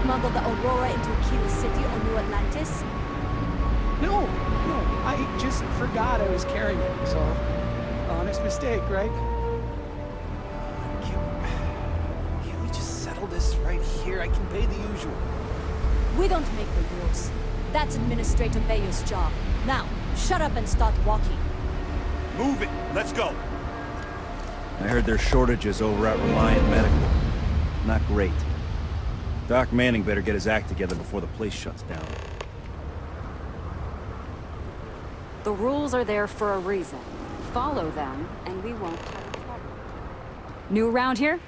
smuggle the Aurora into Aquila City or New Atlantis? No, I just forgot I was carrying it, so... honest mistake, right? Can't we just settle this right here? I can pay the usual. We don't make the rules. That's Administrator Bayer's job. Now, shut up and start walking. Move it! Let's go! I heard there's shortages over at Reliant Medical. Not great. Doc Manning better get his act together before the place shuts down. The rules are there for a reason. Follow them, and we won't have trouble. New around here?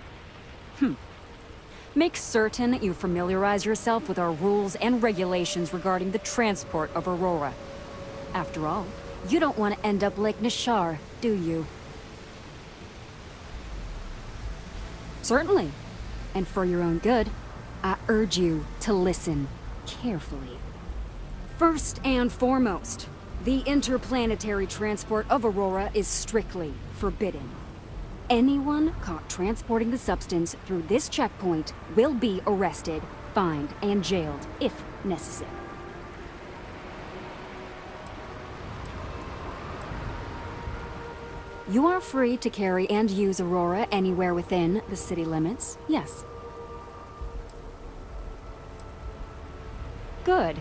Make certain you familiarize yourself with our rules and regulations regarding the transport of Aurora. After all, you don't want to end up like Nishar, do you? Certainly. And for your own good, I urge you to listen carefully. First and foremost, the interplanetary transport of Aurora is strictly forbidden. Anyone caught transporting the substance through this checkpoint will be arrested, fined, and jailed, if necessary. You are free to carry and use Aurora anywhere within the city limits, yes. Good.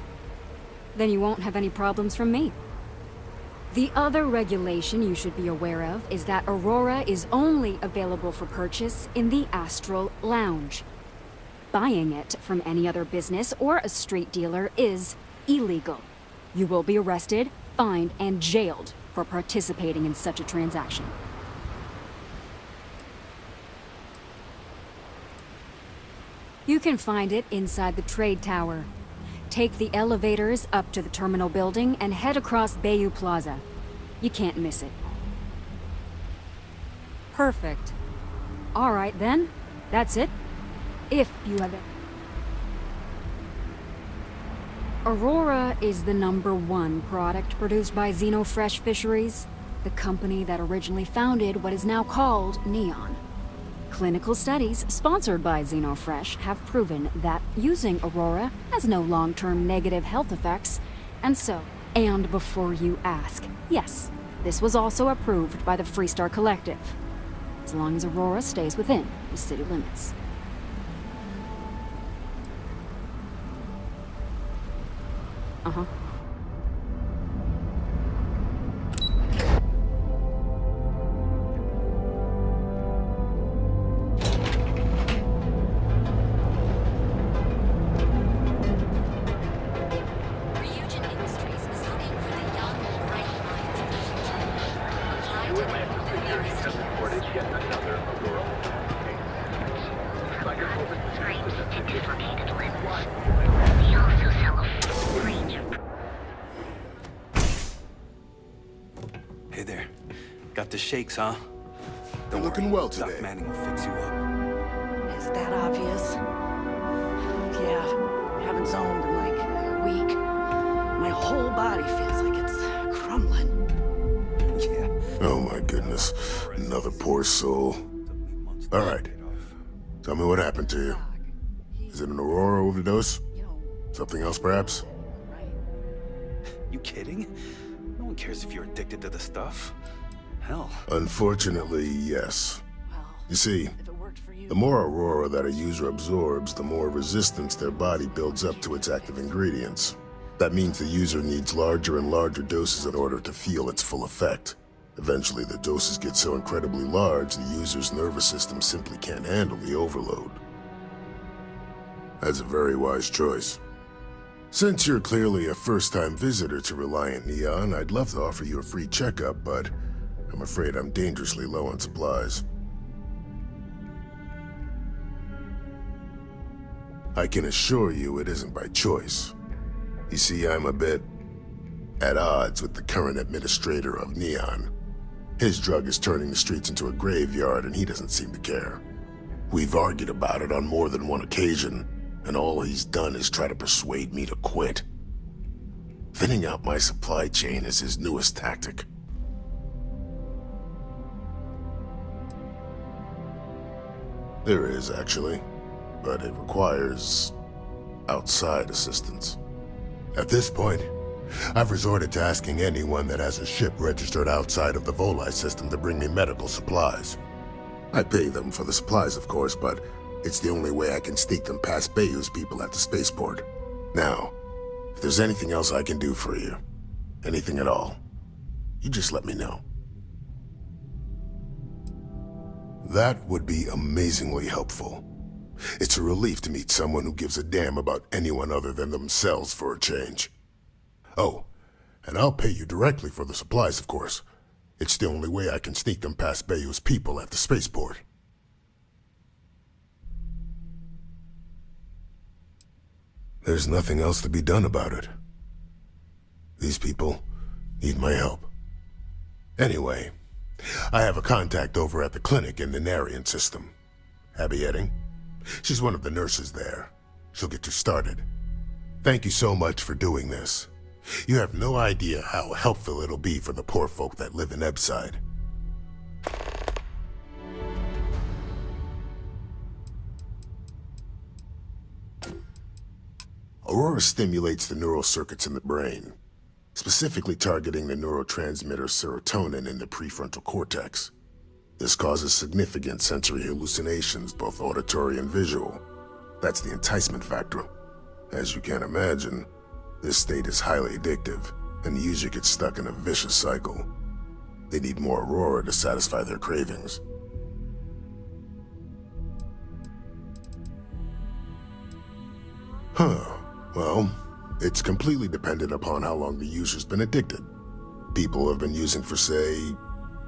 Then you won't have any problems from me. The other regulation you should be aware of is that Aurora is only available for purchase in the Astral Lounge. Buying it from any other business or a street dealer is illegal. You will be arrested, fined, and jailed for participating in such a transaction. You can find it inside the trade tower. Take the elevators up to the terminal building and head across Bayou Plaza. You can't miss it. Perfect. All right then, that's it. If you have it. Aurora is the #1 product produced by Xenofresh Fisheries, the company that originally founded what is now called Neon. Clinical studies sponsored by Xenofresh have proven that using Aurora has no long-term negative health effects, and before you ask, yes, this was also approved by the Freestar Collective, as long as Aurora stays within the city limits. Uh-huh. Hey there. Got the shakes, huh? You're looking well today. Doc Manning will fix you up. Is that obvious? Yeah, haven't zoned in like a week. My whole body feels like it's crumbling. Yeah. Oh my goodness. Another poor soul. All right. Tell me what happened to you. Is it an Aurora overdose? Something else, perhaps? You kidding? No one cares if you're addicted to the stuff. Hell. Unfortunately, yes. You see, the more Aurora that a user absorbs, the more resistance their body builds up to its active ingredients. That means the user needs larger and larger doses in order to feel its full effect. Eventually, the doses get so incredibly large, the user's nervous system simply can't handle the overload. That's a very wise choice. Since you're clearly a first-time visitor to Reliant Neon, I'd love to offer you a free checkup, but I'm afraid I'm dangerously low on supplies. I can assure you it isn't by choice. You see, I'm a bit at odds with the current administrator of Neon. His drug is turning the streets into a graveyard, and he doesn't seem to care. We've argued about it on more than one occasion, and all he's done is try to persuade me to quit. Thinning out my supply chain is his newest tactic. There is, actually, but it requires outside assistance. At this point, I've resorted to asking anyone that has a ship registered outside of the Volii system to bring me medical supplies. I pay them for the supplies, of course, but it's the only way I can sneak them past Bayou's people at the spaceport. Now, if there's anything else I can do for you, anything at all, you just let me know. That would be amazingly helpful. It's a relief to meet someone who gives a damn about anyone other than themselves for a change. Oh, and I'll pay you directly for the supplies, of course. It's the only way I can sneak them past Bayou's people at the spaceport. There's nothing else to be done about it. These people need my help. Anyway, I have a contact over at the clinic in the Narian system. Abby Edding. She's one of the nurses there. She'll get you started. Thank you so much for doing this. You have no idea how helpful it'll be for the poor folk that live in Ebside. Aurora stimulates the neural circuits in the brain, specifically targeting the neurotransmitter serotonin in the prefrontal cortex. This causes significant sensory hallucinations, both auditory and visual. That's the enticement factor. As you can imagine, this state is highly addictive, and the user gets stuck in a vicious cycle. They need more Aurora to satisfy their cravings. Well, it's completely dependent upon how long the user's been addicted. People have been using for, say,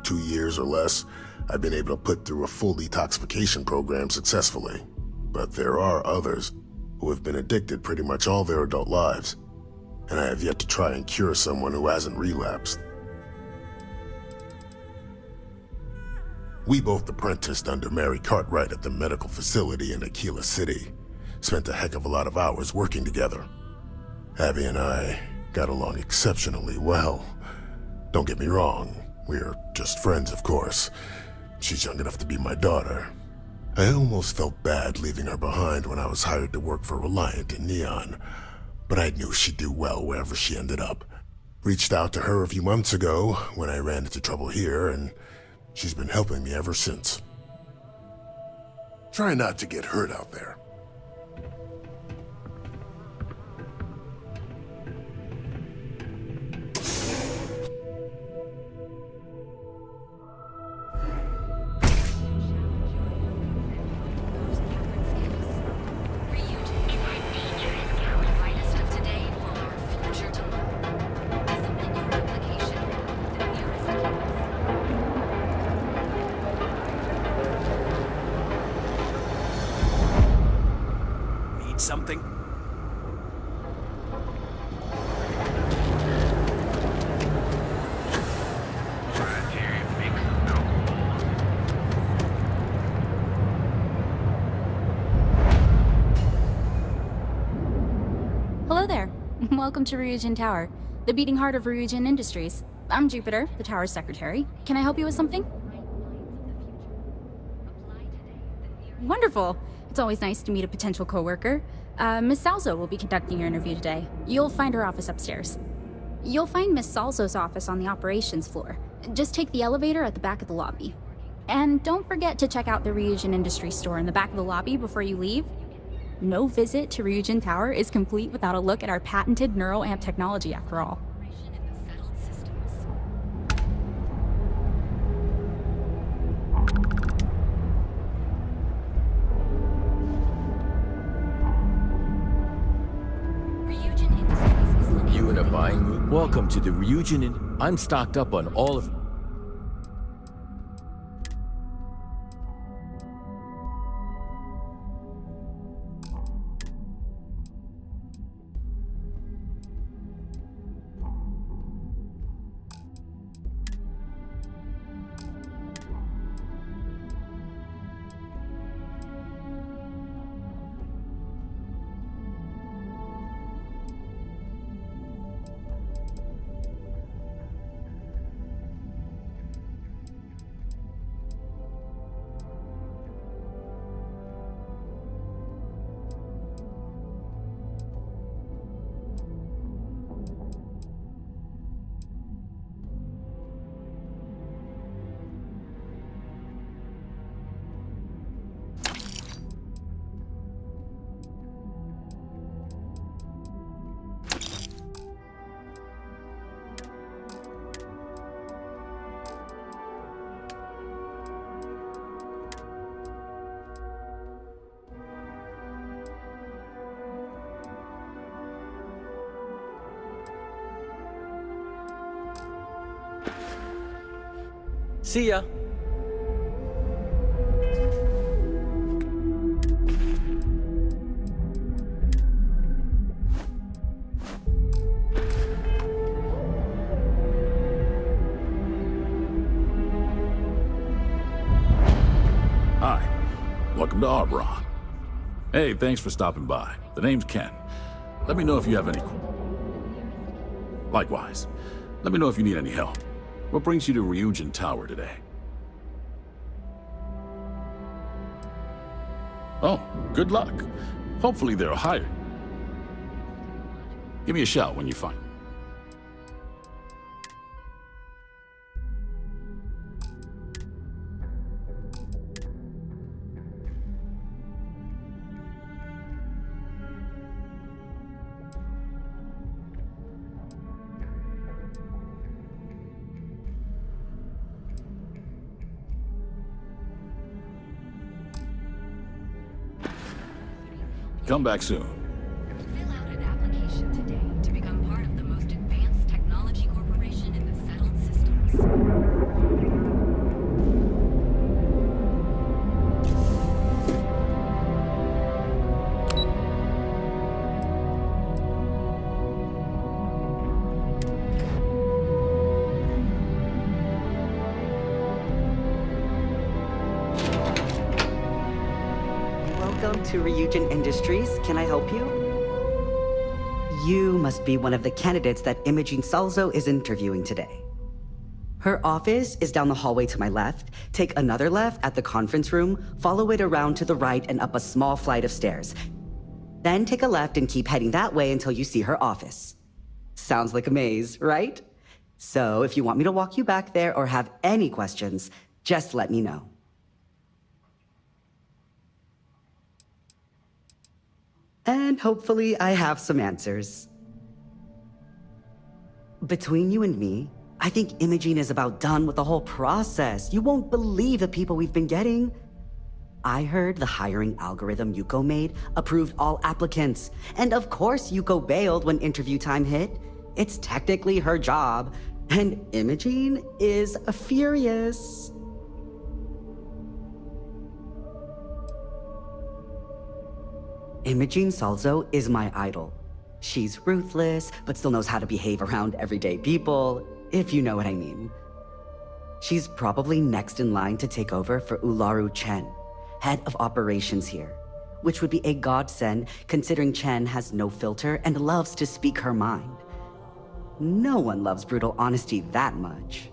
2 years or less. I've been able to put through a full detoxification program successfully. But there are others who have been addicted pretty much all their adult lives, and I have yet to try and cure someone who hasn't relapsed. We both apprenticed under Mary Cartwright at the medical facility in Aquila City. Spent a heck of a lot of hours working together. Abby and I got along exceptionally well. Don't get me wrong, we're just friends, of course. She's young enough to be my daughter. I almost felt bad leaving her behind when I was hired to work for Reliant in Neon, but I knew she'd do well wherever she ended up. Reached out to her a few months ago when I ran into trouble here, and she's been helping me ever since. Try not to get hurt out there. Something? Hello there. Welcome to Ryujin Tower, the beating heart of Ryujin Industries. I'm Jupiter, the tower's secretary. Can I help you with something? Wonderful. It's always nice to meet a potential coworker. Miss Salzo will be conducting your interview today. You'll find her office upstairs. You'll find Miss Salzo's office on the operations floor. Just take the elevator at the back of the lobby. And don't forget to check out the Ryujin Industries store in the back of the lobby before you leave. No visit to Ryujin Tower is complete without a look at our patented neural amp technology, after all. You in a buying mood? Welcome to the Ryujin. I'm stocked up on all of... See ya. Hi. Welcome to Arbron. Hey, thanks for stopping by. The name's Ken. Let me know if you have any... Likewise. Let me know if you need any help. What brings you to Ryujin Tower today? Oh, good luck. Hopefully they'll hire. Give me a shout when you find. Come back soon. Fill out an application today to become part of the most advanced technology corporation in the settled systems. Welcome to Ryujin Industries. Can I help you? You must be one of the candidates that Imogene Salzo is interviewing today. Her office is down the hallway to my left. Take another left at the conference room, follow it around to the right and up a small flight of stairs. Then take a left and keep heading that way until you see her office. Sounds like a maze, right? So if you want me to walk you back there or have any questions, just let me know. And hopefully I have some answers. Between you and me, I think Imogene is about done with the whole process. You won't believe the people we've been getting. I heard the hiring algorithm Yuko made approved all applicants. And of course Yuko bailed when interview time hit. It's technically her job. And Imogene is furious. Imogene Salzo is my idol. She's ruthless, but still knows how to behave around everyday people, if you know what I mean. She's probably next in line to take over for Ularu Chen, head of operations here, which would be a godsend considering Chen has no filter and loves to speak her mind. No one loves brutal honesty that much.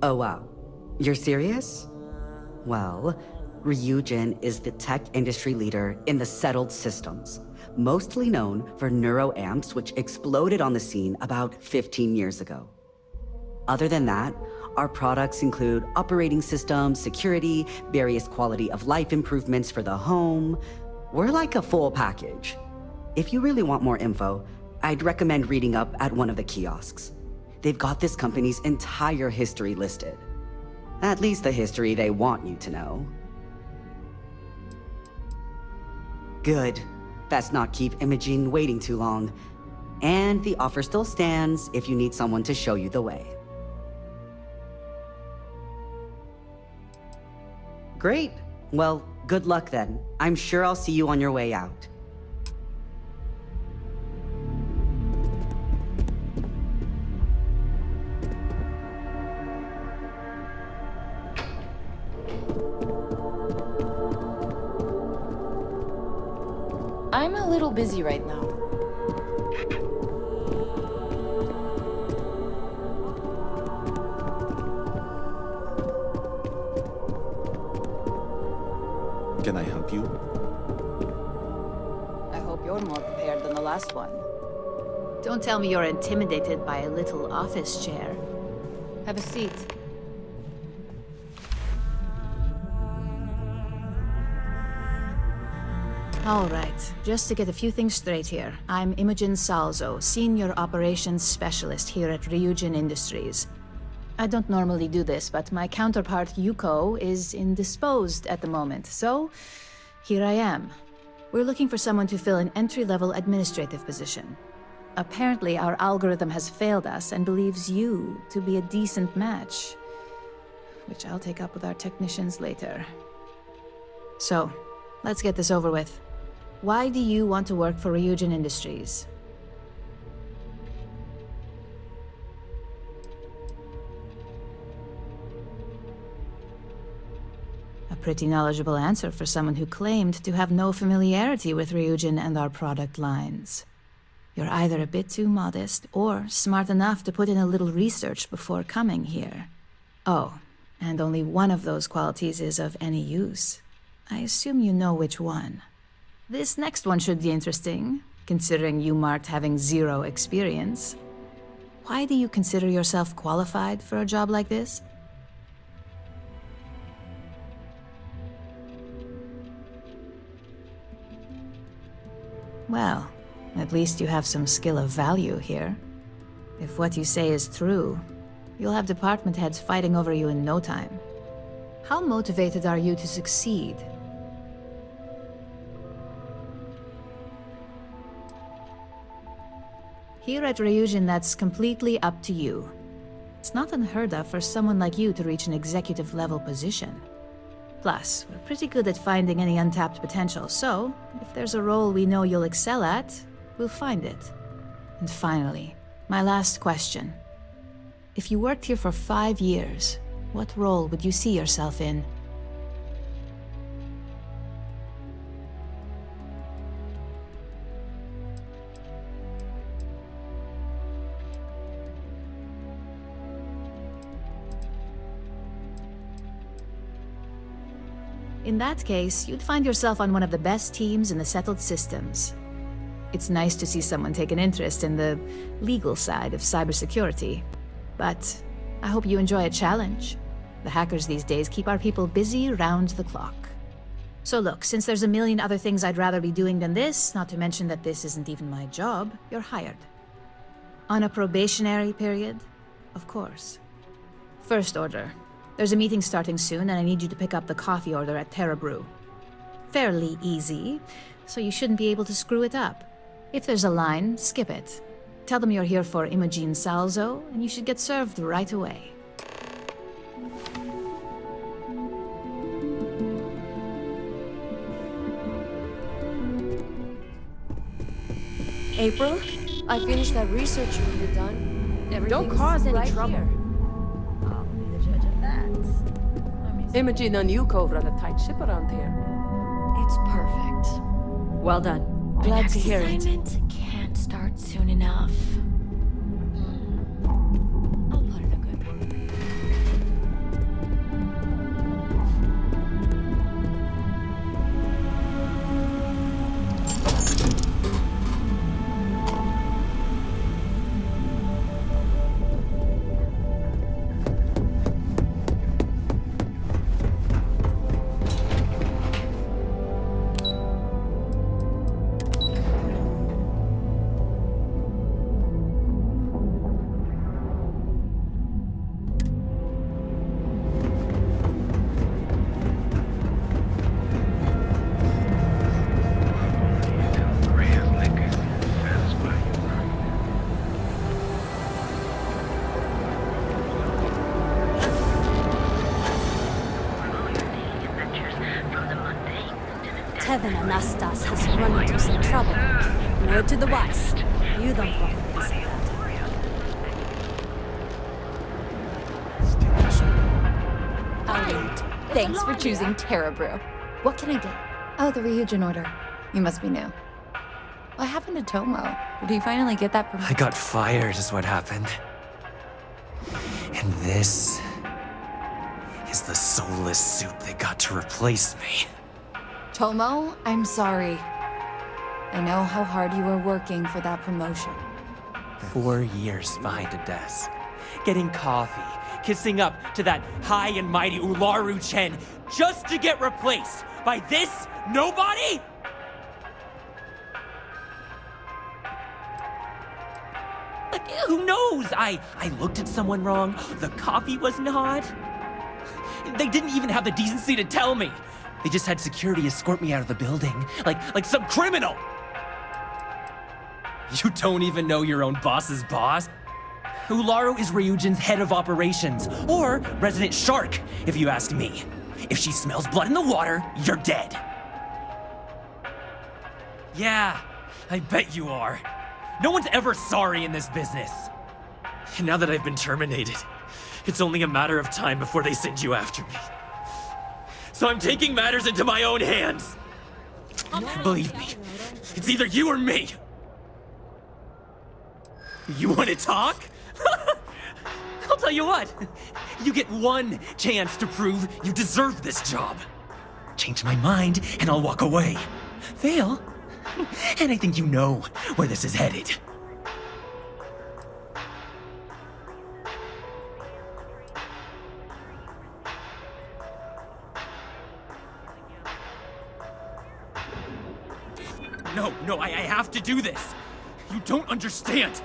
Oh wow, you're serious? Well, Ryujin is the tech industry leader in the settled systems, mostly known for neuroamps, which exploded on the scene about 15 years ago. Other than that, our products include operating systems, security, various quality of life improvements for the home. We're like a full package. If you really want more info, I'd recommend reading up at one of the kiosks. They've got this company's entire history listed. At least the history they want you to know. Good. Best not keep Imogene waiting too long. And the offer still stands if you need someone to show you the way. Great. Well, good luck then. I'm sure I'll see you on your way out. I'm a little busy right now. Can I help you? I hope you're more prepared than the last one. Don't tell me you're intimidated by a little office chair. Have a seat. All right, just to get a few things straight here. I'm Imogene Salzo, Senior Operations Specialist here at Ryujin Industries. I don't normally do this, but my counterpart Yuko is indisposed at the moment, so here I am. We're looking for someone to fill an entry-level administrative position. Apparently, our algorithm has failed us and believes you to be a decent match. Which I'll take up with our technicians later. So, let's get this over with. Why do you want to work for Ryujin Industries? A pretty knowledgeable answer for someone who claimed to have no familiarity with Ryujin and our product lines. You're either a bit too modest, or smart enough to put in a little research before coming here. Oh, and only one of those qualities is of any use. I assume you know which one. This next one should be interesting, considering you marked having 0 experience. Why do you consider yourself qualified for a job like this? Well, at least you have some skill of value here. If what you say is true, you'll have department heads fighting over you in no time. How motivated are you to succeed? Here at Ryujin, that's completely up to you. It's not unheard of for someone like you to reach an executive-level position. Plus, we're pretty good at finding any untapped potential, so if there's a role we know you'll excel at, we'll find it. And finally, my last question. If you worked here for 5 years, what role would you see yourself in? In that case, you'd find yourself on one of the best teams in the settled systems. It's nice to see someone take an interest in the legal side of cybersecurity. But I hope you enjoy a challenge. The hackers these days keep our people busy round the clock. So look, since there's a million other things I'd rather be doing than this, not to mention that this isn't even my job, you're hired. On a probationary period, of course. First order. There's a meeting starting soon, and I need you to pick up the coffee order at Terra Brew. Fairly easy, so you shouldn't be able to screw it up. If there's a line, skip it. Tell them you're here for Imogen Salzo, and you should get served right away. April, I finished that research you had done. Don't cause any trouble. Here. I'll be the judge of that. Imogen and Yuko run a tight ship around here. It's perfect. Well done. Glad to hear it. Can't start soon enough. I'll put in a good word. Tevin Anastas has run into some trouble. Word to the wise. You don't want to miss that. Thanks for choosing Terra Brew. What can I get? Oh, the Ryujin order. You must be new. What happened to Tomo? Did he finally get that promotion? I got fired is what happened. And this is the soulless suit they got to replace me. Tomo, I'm sorry. I know how hard you were working for that promotion. 4 years behind a desk, getting coffee, kissing up to that high and mighty Ularu Chen, just to get replaced by this nobody? Like, who knows? I looked at someone wrong, the coffee wasn't hot. They didn't even have the decency to tell me. They just had security escort me out of the building, like some criminal. You don't even know your own boss's boss? Ularu is Ryujin's head of operations, or resident shark, if you ask me. If she smells blood in the water, you're dead. Yeah, I bet you are. No one's ever sorry in this business. And now that I've been terminated, it's only a matter of time before they send you after me. So I'm taking matters into my own hands. Believe me, it's either you or me. You want to talk? I'll tell you what. You get one chance to prove you deserve this job. Change my mind, and I'll walk away. Fail, and I think you know where this is headed. No, I have to do this. You don't understand.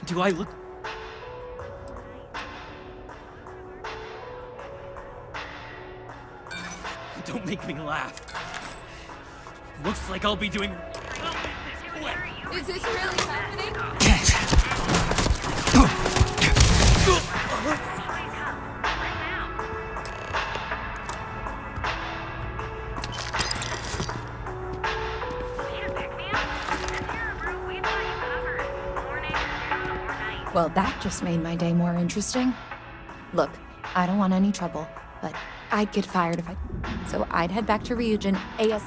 Do I look... Don't make me laugh. Looks like I'll be doing... Is this really happening? Well, that just made my day more interesting. Look, I don't want any trouble, but I'd get fired if I... So I'd head back to Ryujin AS...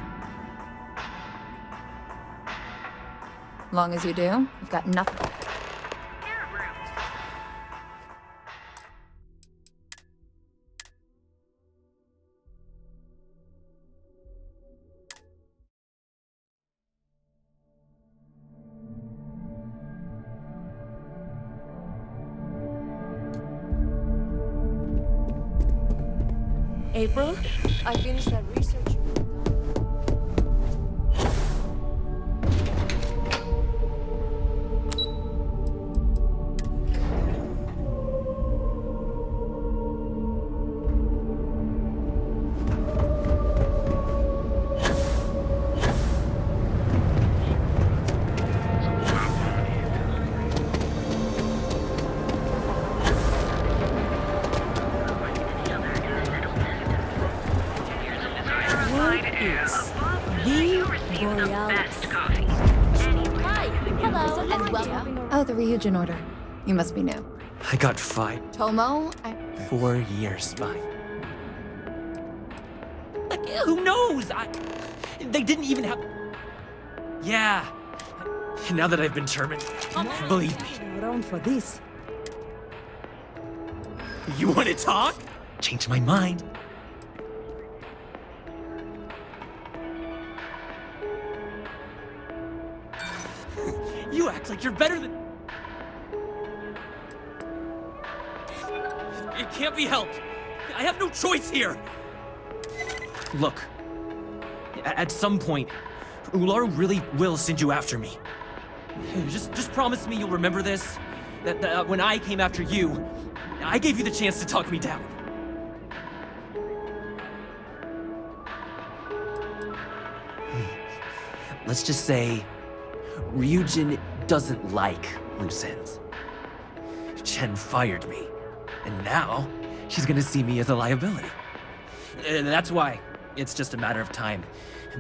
Long as you do, I've got nothing... April, I finished that research. Oh, the Ryujin order. You must be new. I got fired. Tomo, 4 years fine. Like, who knows? They didn't even have... Yeah. And now that I've been terminated, believe me. Around for this. You want to talk? Change my mind. You act like you're better than... It can't be helped. I have no choice here. Look, at some point, Ularu really will send you after me. Just promise me you'll remember this. That when I came after you, I gave you the chance to talk me down. Let's just say, Ryujin doesn't like loose ends. Chen fired me, and now she's gonna see me as a liability. That's why it's just a matter of time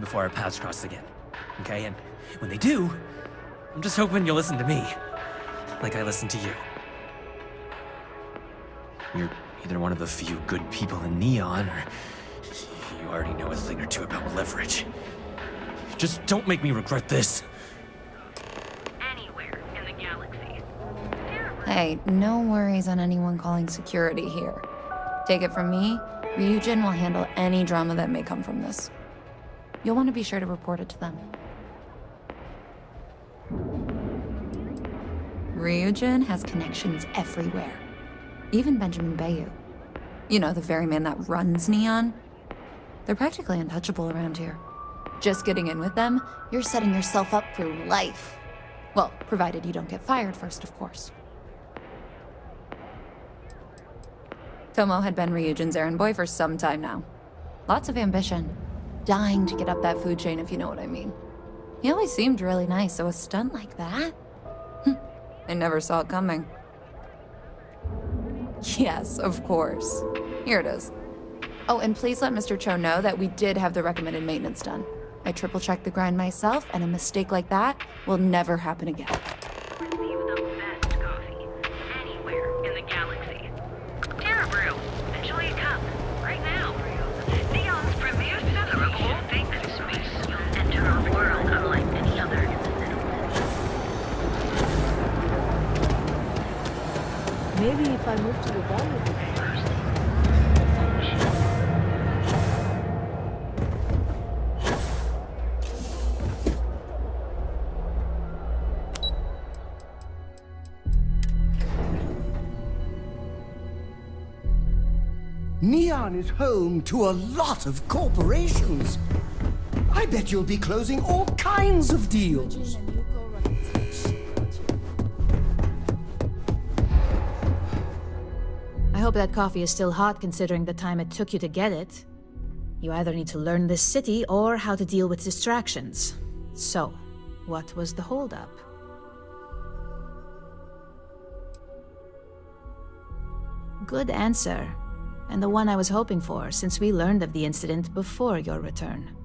before our paths cross again, okay? And when they do, I'm just hoping you'll listen to me, like I listen to you. You're either one of the few good people in Neon, or you already know a thing or two about leverage. Just don't make me regret this. Anywhere in the galaxy. Hey, no worries on anyone calling security here. Take it from me, Ryujin will handle any drama that may come from this. You'll want to be sure to report it to them. Ryujin has connections everywhere. Even Benjamin Bayou. You know, the very man that runs Neon. They're practically untouchable around here. Just getting in with them, you're setting yourself up for life. Well, provided you don't get fired first, of course. Tomo had been Ryujin's errand boy for some time now. Lots of ambition. Dying to get up that food chain, if you know what I mean. He always seemed really nice, so a stunt like that? I never saw it coming. Yes, of course. Here it is. Oh, and please let Mr. Cho know that we did have the recommended maintenance done. I triple-checked the grind myself, and a mistake like that will never happen again. Receive the best coffee anywhere in the galaxy. Terra Brew. Enjoy a cup right now. Neon's premier center of all things space. You'll enter a world unlike any other in the city. Maybe if I move to the valley. Neon is home to a lot of corporations. I bet you'll be closing all kinds of deals. I hope that coffee is still hot considering the time it took you to get it. You either need to learn this city or how to deal with distractions. So, what was the holdup? Good answer. And the one I was hoping for, since we learned of the incident before your return.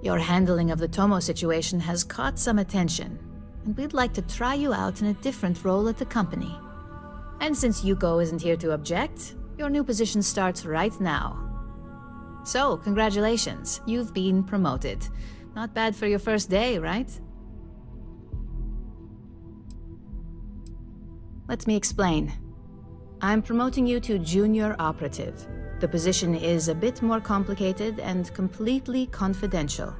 Your handling of the Tomo situation has caught some attention, and we'd like to try you out in a different role at the company. And since Yuko isn't here to object, your new position starts right now. So, congratulations, you've been promoted. Not bad for your first day, right? Let me explain. I'm promoting you to Junior Operative. The position is a bit more complicated and completely confidential.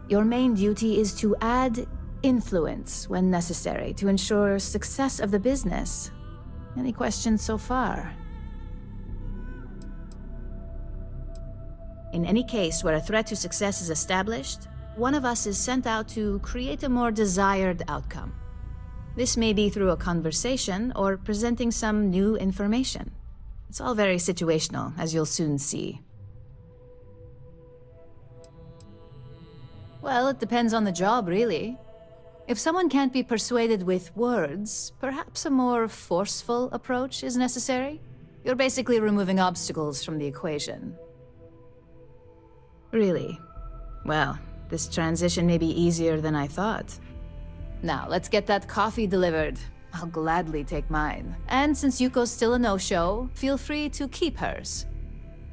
Your main duty is to add influence when necessary to ensure success of the business. Any questions so far? In any case where a threat to success is established, one of us is sent out to create a more desired outcome. This may be through a conversation or presenting some new information. It's all very situational, as you'll soon see. Well, it depends on the job, really. If someone can't be persuaded with words, perhaps a more forceful approach is necessary. You're basically removing obstacles from the equation. Really? Well, this transition may be easier than I thought. Now, let's get that coffee delivered. I'll gladly take mine. And since Yuko's still a no-show, feel free to keep hers.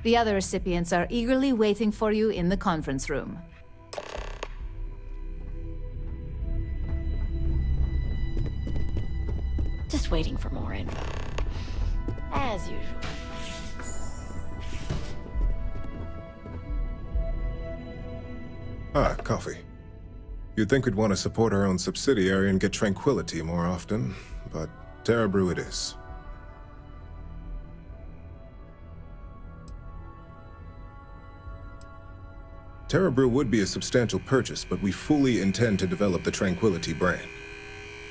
The other recipients are eagerly waiting for you in the conference room. Just waiting for more info. As usual. Ah, coffee. You'd think we'd want to support our own subsidiary and get tranquility more often, but Terra Brew it is. Terra Brew would be a substantial purchase, but we fully intend to develop the Tranquility brand.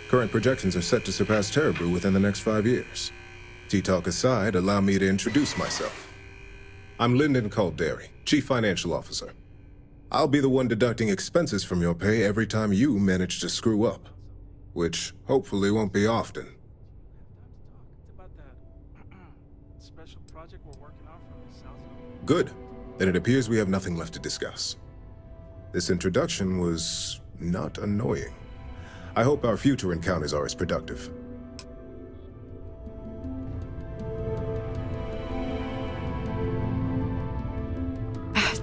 Current projections are set to surpass Terra Brew within the next 5 years. Tea-talk aside, allow me to introduce myself. I'm Lyndon Calderi, Chief Financial Officer. I'll be the one deducting expenses from your pay every time you manage to screw up. Which hopefully won't be often. Good. Then it appears we have nothing left to discuss. This introduction was not annoying. I hope our future encounters are as productive.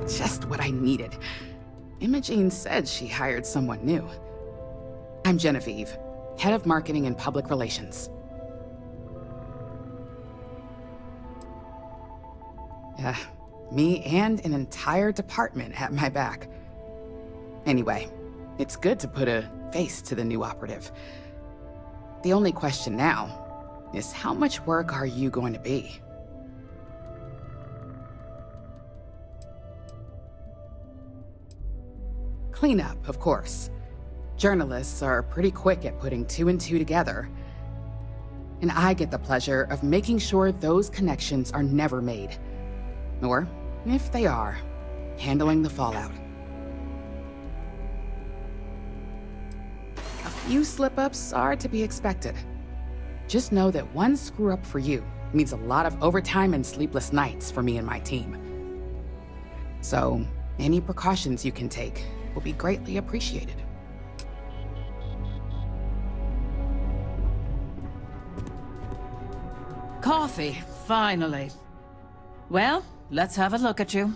Just what I needed. Imogene said she hired someone new. I'm Genevieve, Head of Marketing and Public Relations. Me and an entire department at my back. Anyway, it's good to put a face to the new operative. The only question now is how much work are you going to be? Cleanup, of course. Journalists are pretty quick at putting 2 and 2 together. And I get the pleasure of making sure those connections are never made. Or, if they are, handling the fallout. A few slip-ups are to be expected. Just know that one screw-up for you means a lot of overtime and sleepless nights for me and my team. So, any precautions you can take will be greatly appreciated. Coffee, finally. Well, let's have a look at you.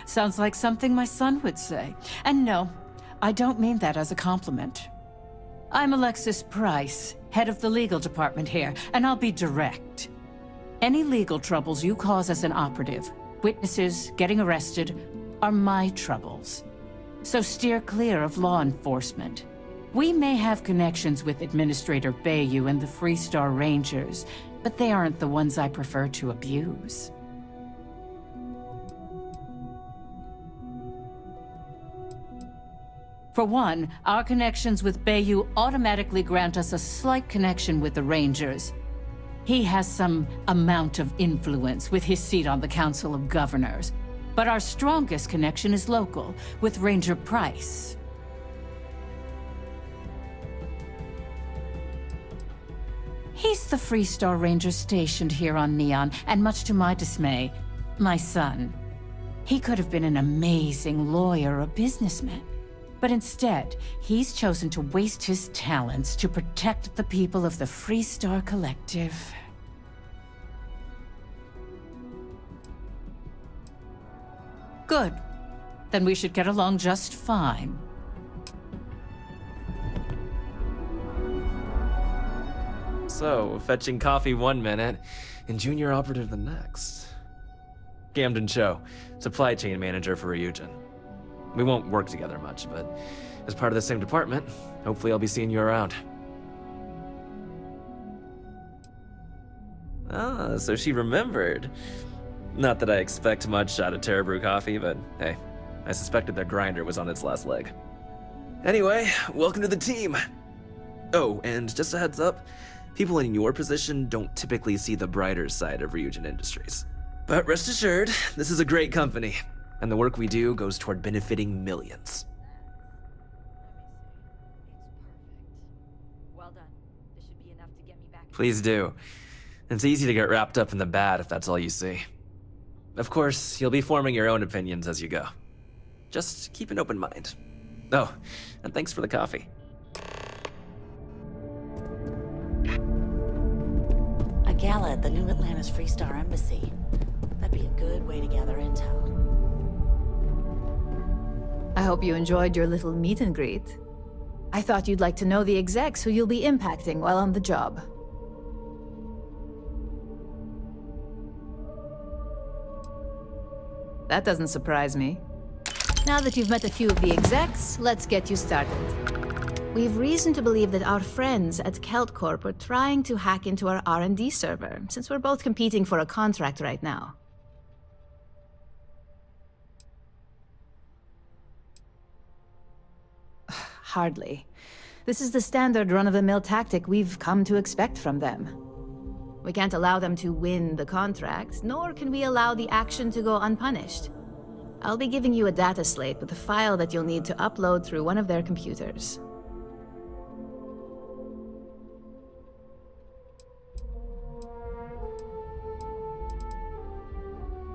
Sounds like something my son would say. And no, I don't mean that as a compliment. I'm Alexis Price, head of the legal department here, and I'll be direct. Any legal troubles you cause as an operative, witnesses, getting arrested, are my troubles. So steer clear of law enforcement. We may have connections with Administrator Bayou and the Freestar Rangers, but they aren't the ones I prefer to abuse. For one, our connections with Bayou automatically grant us a slight connection with the Rangers. He has some amount of influence with his seat on the Council of Governors. But our strongest connection is local, with Ranger Price. He's the Freestar Ranger stationed here on Neon, and much to my dismay, my son. He could have been an amazing lawyer or businessman. But instead, he's chosen to waste his talents to protect the people of the Freestar Collective. Good. Then we should get along just fine. So, fetching coffee one minute, and junior operative the next. Gamden Cho, supply chain manager for Ryujin. We won't work together much, but as part of the same department, hopefully I'll be seeing you around. Ah, so she remembered. Not that I expect much out of Terra Brew coffee, but hey, I suspected their grinder was on its last leg. Anyway, welcome to the team! Oh, and just a heads up, people in your position don't typically see the brighter side of Ryujin Industries. But rest assured, this is a great company, and the work we do goes toward benefiting millions. Well done. This should be enough to get me back. Please do. It's easy to get wrapped up in the bad if that's all you see. Of course, you'll be forming your own opinions as you go. Just keep an open mind. Oh, and thanks for the coffee. A gala at the New Atlantis Freestar Embassy. That'd be a good way to gather intel. I hope you enjoyed your little meet and greet. I thought you'd like to know the execs who you'll be impacting while on the job. That doesn't surprise me. Now that you've met a few of the execs, let's get you started. We've reason to believe that our friends at Kelt Corp are trying to hack into our R&D server, since we're both competing for a contract right now. Hardly. This is the standard run-of-the-mill tactic we've come to expect from them. We can't allow them to win the contract, nor can we allow the action to go unpunished. I'll be giving you a data slate with a file that you'll need to upload through one of their computers.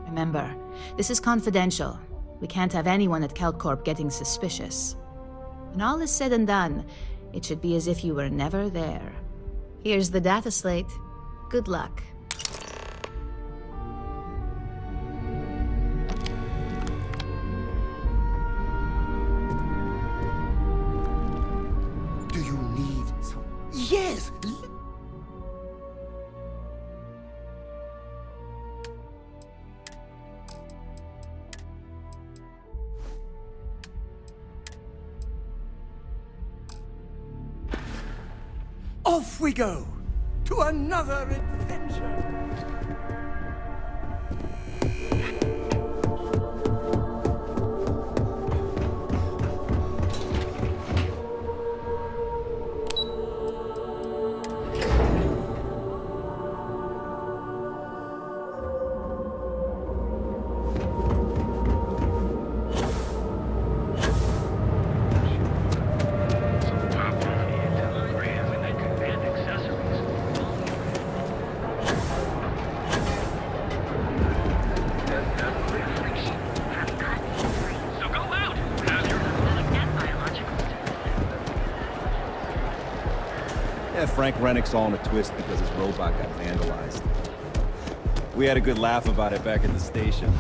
Remember, this is confidential. We can't have anyone at Kelt Corp getting suspicious. When all is said and done, it should be as if you were never there. Here's the data slate. Good luck. Do you need some? Yes! Off we go to another adventure. Yeah, Frank Rennick's all in a twist because his robot got vandalized. We had a good laugh about it back at the station.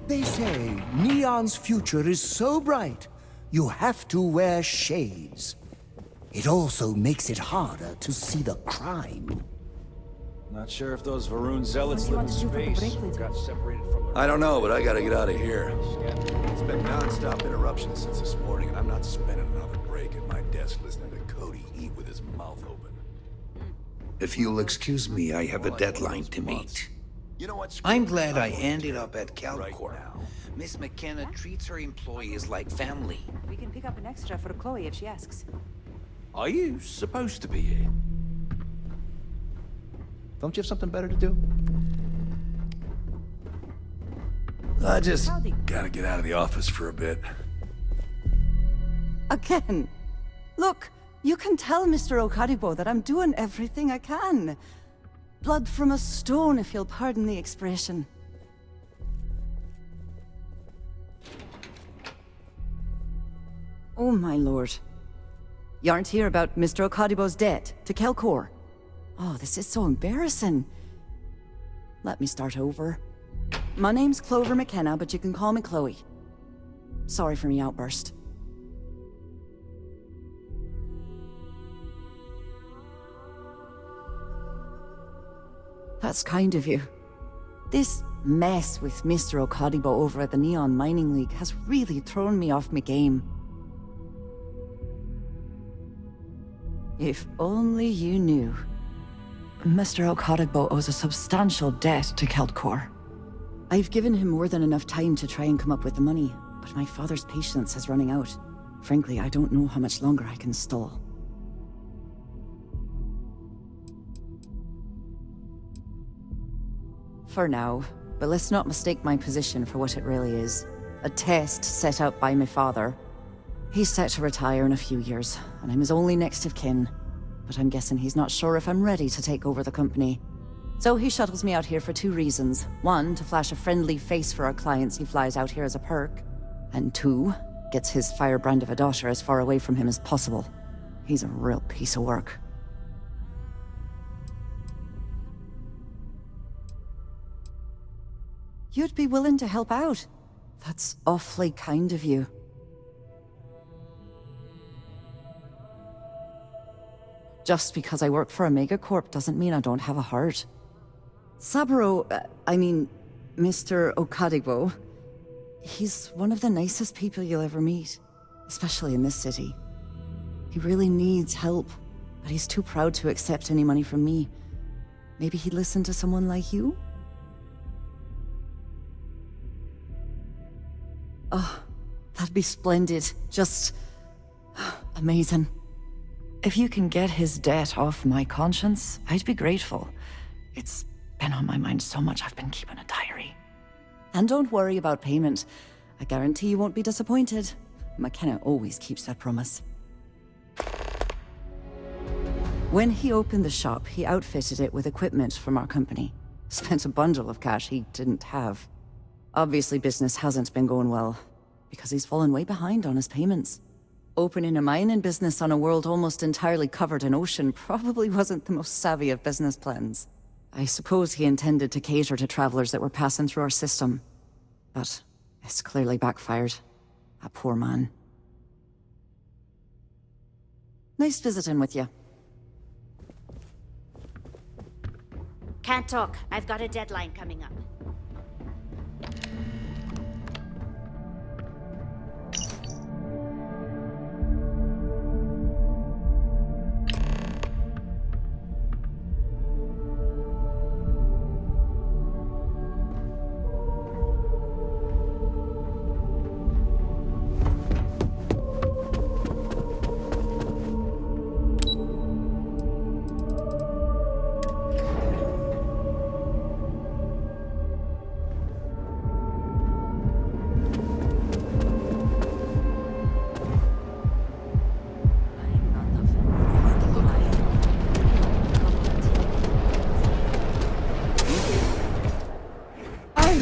They say Neon's future is so bright, you have to wear shades. It also makes it harder to see the crime. Not sure if those Varun zealots live in space. Got separated from the... I don't know, but I gotta get out of here. It's been non-stop interruptions since this morning, and I'm not spending another break at my desk listening to Cody eat with his mouth open. If you'll excuse me, I have a deadline to meet. I'm glad I ended up at CalCorp. Miss McKenna treats her employees like family. We can pick up an extra for Chloe if she asks. Are you supposed to be here? Don't you have something better to do? I just gotta get out of the office for a bit. Again. Look, you can tell Mr. Okadibo that I'm doing everything I can. Blood from a stone, if you'll pardon the expression. Oh, my lord. You aren't here about Mr. Okadibo's debt to Kelcor. Oh, this is so embarrassing. Let me start over. My name's Clover McKenna, but you can call me Chloe. Sorry for me outburst. That's kind of you. This mess with Mr. Okadibo over at the Neon Mining League has really thrown me off my game. If only you knew. Mr. Okadibo owes a substantial debt to Keltcor. I've given him more than enough time to try and come up with the money, but my father's patience is running out. Frankly, I don't know how much longer I can stall. For now, but let's not mistake my position for what it really is. A test set up by my father. He's set to retire in a few years, and I'm his only next of kin. But I'm guessing he's not sure if I'm ready to take over the company. So he shuttles me out here for two reasons. One, to flash a friendly face for our clients he flies out here as a perk. And two, gets his firebrand of a daughter as far away from him as possible. He's a real piece of work. You'd be willing to help out. That's awfully kind of you. Just because I work for a megacorp doesn't mean I don't have a heart. Saburo, Mr. Okadibo, he's one of the nicest people you'll ever meet, especially in this city. He really needs help, but he's too proud to accept any money from me. Maybe he'd listen to someone like you? Oh, that'd be splendid. Just amazing. If you can get his debt off my conscience, I'd be grateful. It's been on my mind so much I've been keeping a diary. And don't worry about payment. I guarantee you won't be disappointed. McKenna always keeps that promise. When he opened the shop, he outfitted it with equipment from our company. Spent a bundle of cash he didn't have. Obviously, business hasn't been going well, because he's fallen way behind on his payments. Opening a mining business on a world almost entirely covered in ocean probably wasn't the most savvy of business plans. I suppose he intended to cater to travelers that were passing through our system. But it's clearly backfired. A poor man. Nice visiting with you. Can't talk. I've got a deadline coming up.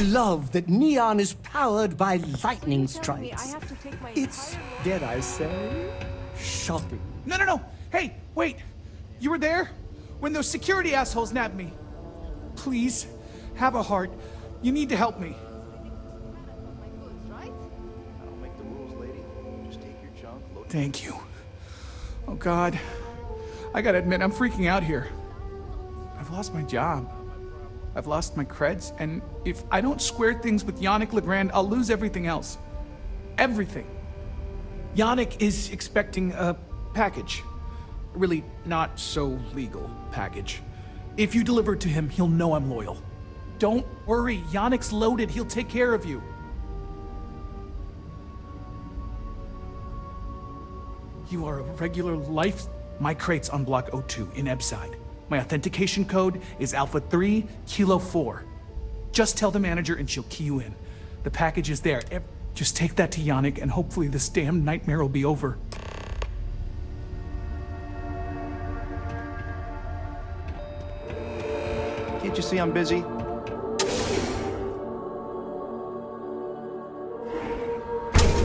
love that Neon is powered by lightning strikes. It's, dare I say, shocking. No. Hey, wait. You were there? When those security assholes nabbed me. Please, have a heart. You need to help me. Thank you. Oh, God. I gotta admit, I'm freaking out here. I've lost my job. I've lost my creds, and if I don't square things with Yannick Legrand, I'll lose everything else. Everything. Yannick is expecting a package. A really not so legal package. If you deliver it to him, he'll know I'm loyal. Don't worry, Yannick's loaded. He'll take care of you. You are a regular life. My crate's on block 02 in Ebside. My authentication code is Alpha 3 Kilo 4. Just tell the manager and she'll key you in. The package is there. Just take that to Yannick and hopefully this damn nightmare will be over. Can't you see I'm busy?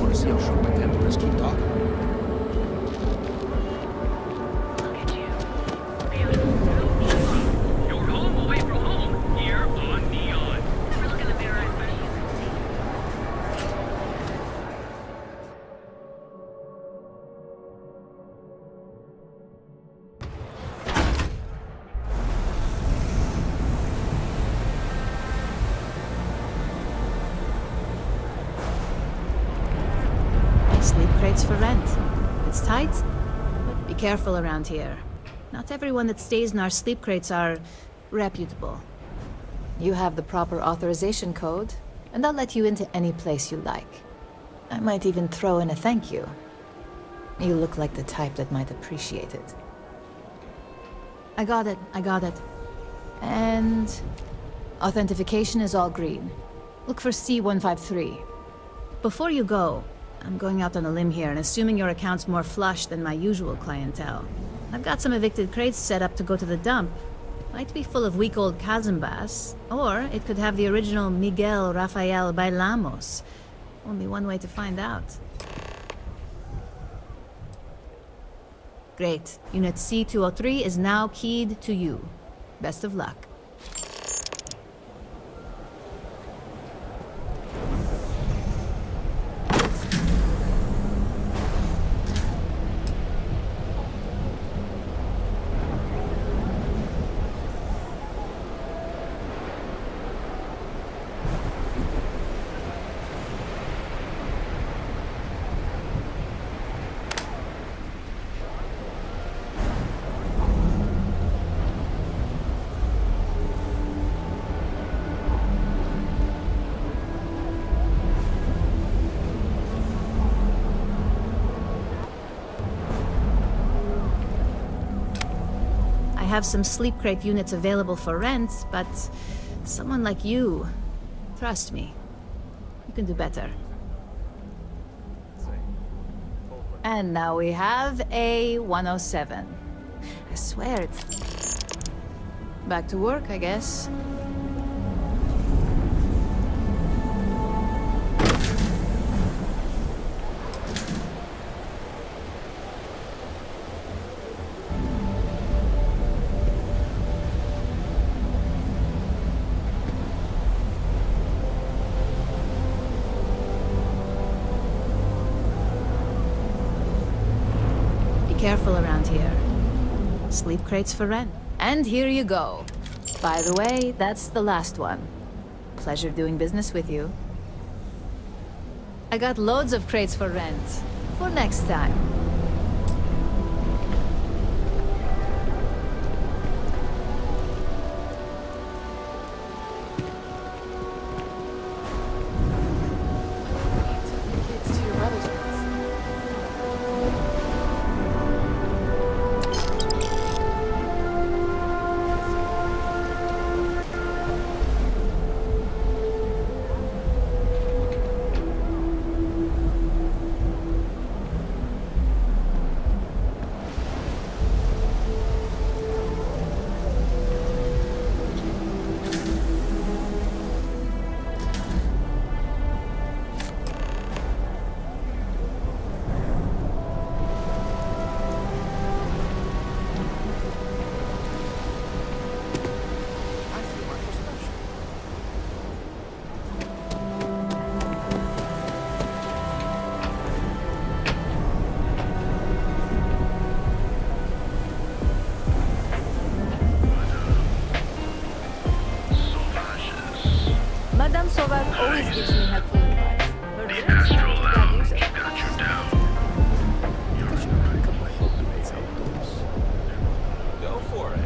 Want to see how short my temper is? Keep talking. Sleep crates for rent. It's tight, but be careful around here. Not everyone that stays in our sleep crates are reputable. You have the proper authorization code, and I'll let you into any place you like. I might even throw in a thank you. You look like the type that might appreciate it. I got it. And authentication is all green. Look for C153. Before you go, I'm going out on a limb here and assuming your account's more flush than my usual clientele. I've got some evicted crates set up to go to the dump. Might be full of weak old Kazambas, or it could have the original Miguel Rafael Bailamos. Only one way to find out. Great. Unit C203 is now keyed to you. Best of luck. I have some sleep crate units available for rent, but someone like you, trust me, you can do better. And now we have a 107. I swear it's... Back to work, I guess. Careful around here. Sleep crates for rent. And here you go. By the way, that's the last one. Pleasure doing business with you. I got loads of crates for rent. For next time. Solar always gives me helpful advice. Her The tips are Astro to get Lounge users. got you down. Go for it.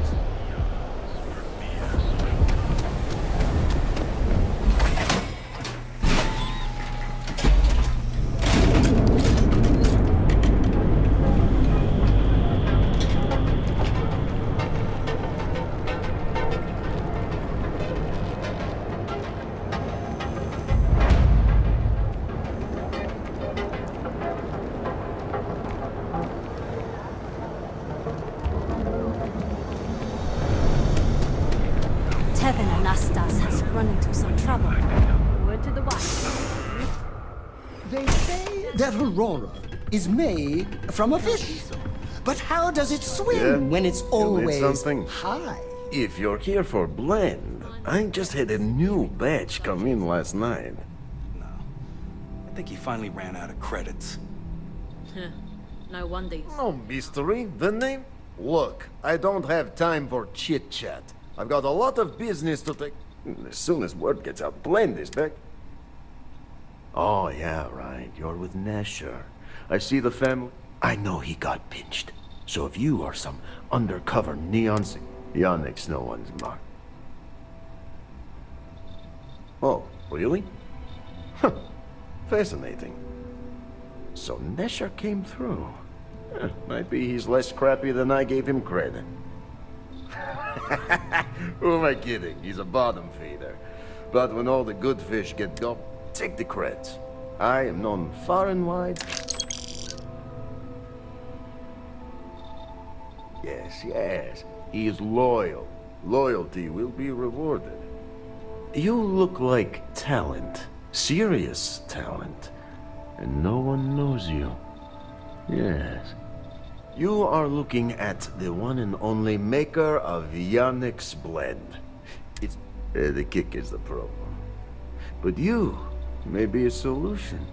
Tevin Anastas has run into some trouble. Word to the wise. They say that Aurora is made from a fish. But how does it swim when it's always something? high? If you're here for blend, I just had a new batch come in last night. I think he finally ran out of credits. No wonder. No mystery, the name? Look, I don't have time for chit-chat. I've got a lot of business to take. As soon as word gets out, blend is back. Oh, yeah, right. You're with Nesher. I see the family. I know he got pinched. So if you are some undercover neon... Yannick's no one's mark. Oh, really? Huh. Fascinating. So Nesher came through. Might be he's less crappy than I gave him credit. Who am I kidding? He's a bottom feeder. But when all the good fish get gulped, take the creds. I am known far and wide. Yes, yes. He is loyal. Loyalty will be rewarded. You look like talent. Serious talent. And no one knows you. Yes. You are looking at the one and only maker of Yannick's blend. It's... the kick is the problem. But you may be a solution.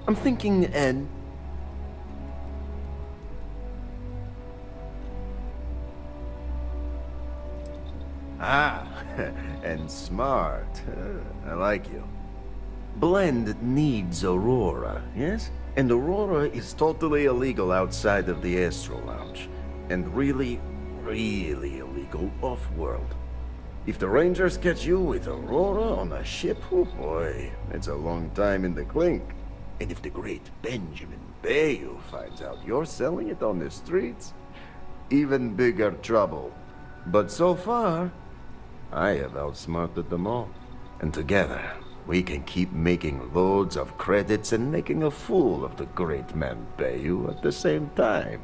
I'm thinking, Ed... Ah, and smart. I like you. Blend needs Aurora, yes? And Aurora is totally illegal outside of the Astro Lounge. And really, really illegal off-world. If the Rangers catch you with Aurora on a ship, oh boy, it's a long time in the clink. And if the great Benjamin Bayou finds out you're selling it on the streets, even bigger trouble. But so far, I have outsmarted them all. And together, we can keep making loads of credits and making a fool of the great man Bayou at the same time.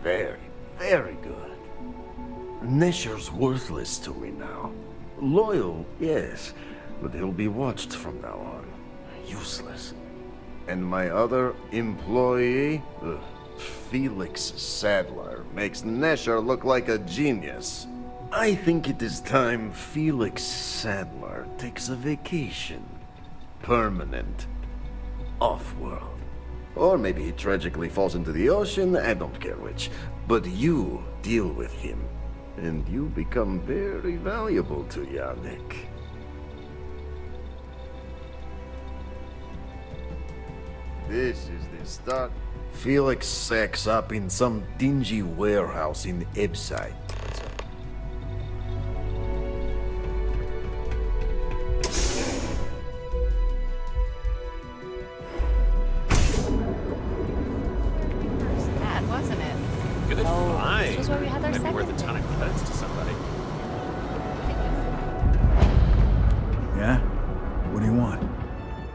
Very, very good. Nesher's worthless to me now. Loyal, yes, but he'll be watched from now on. Useless. And my other employee, Felix Sadler, makes Nesher look like a genius. I think it is time Felix Sadler takes a vacation. Permanent. Off-world. Or maybe he tragically falls into the ocean, I don't care which. But you deal with him, and you become very valuable to Yannick. This is the start. Felix sacks up in some dingy warehouse in Ebside. That wasn't it? Good find. This was where we had our Might be second worth a ton of credits to somebody. Yeah? What do you want?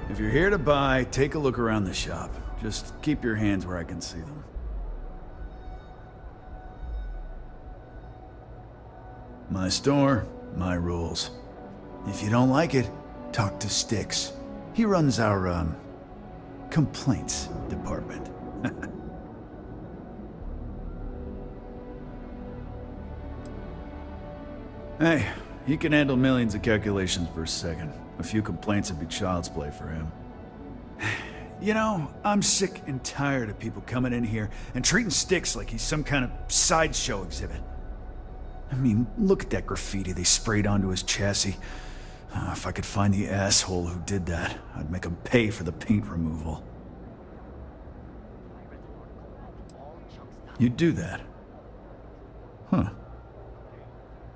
If you're here to buy, take a look around the shop. Just keep your hands where I can see them. My store, my rules. If you don't like it, talk to Styx. He runs our, complaints department. Hey, he can handle millions of calculations per second. A few complaints would be child's play for him. You know, I'm sick and tired of people coming in here and treating Styx like he's some kind of sideshow exhibit. I mean, look at that graffiti they sprayed onto his chassis. If I could find the asshole who did that, I'd make him pay for the paint removal. You'd do that? Huh.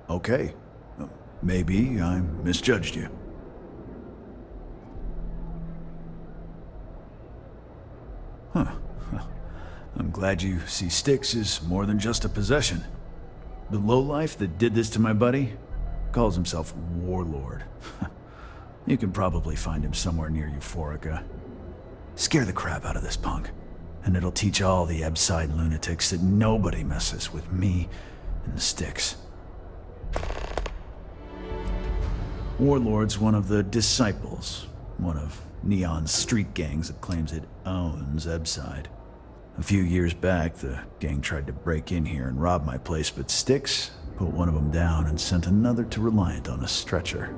Okay. Maybe I misjudged you. Huh. I'm glad you see Styx as more than just a possession. The lowlife that did this to my buddy calls himself Warlord. You can probably find him somewhere near Euphorica. Scare the crap out of this punk, and it'll teach all the Ebside lunatics that nobody messes with me and the Styx. Warlord's one of the Disciples, one of Neon's street gangs that claims it owns Ebside. A few years back, the gang tried to break in here and rob my place, but Styx put one of them down and sent another to Reliant on a stretcher.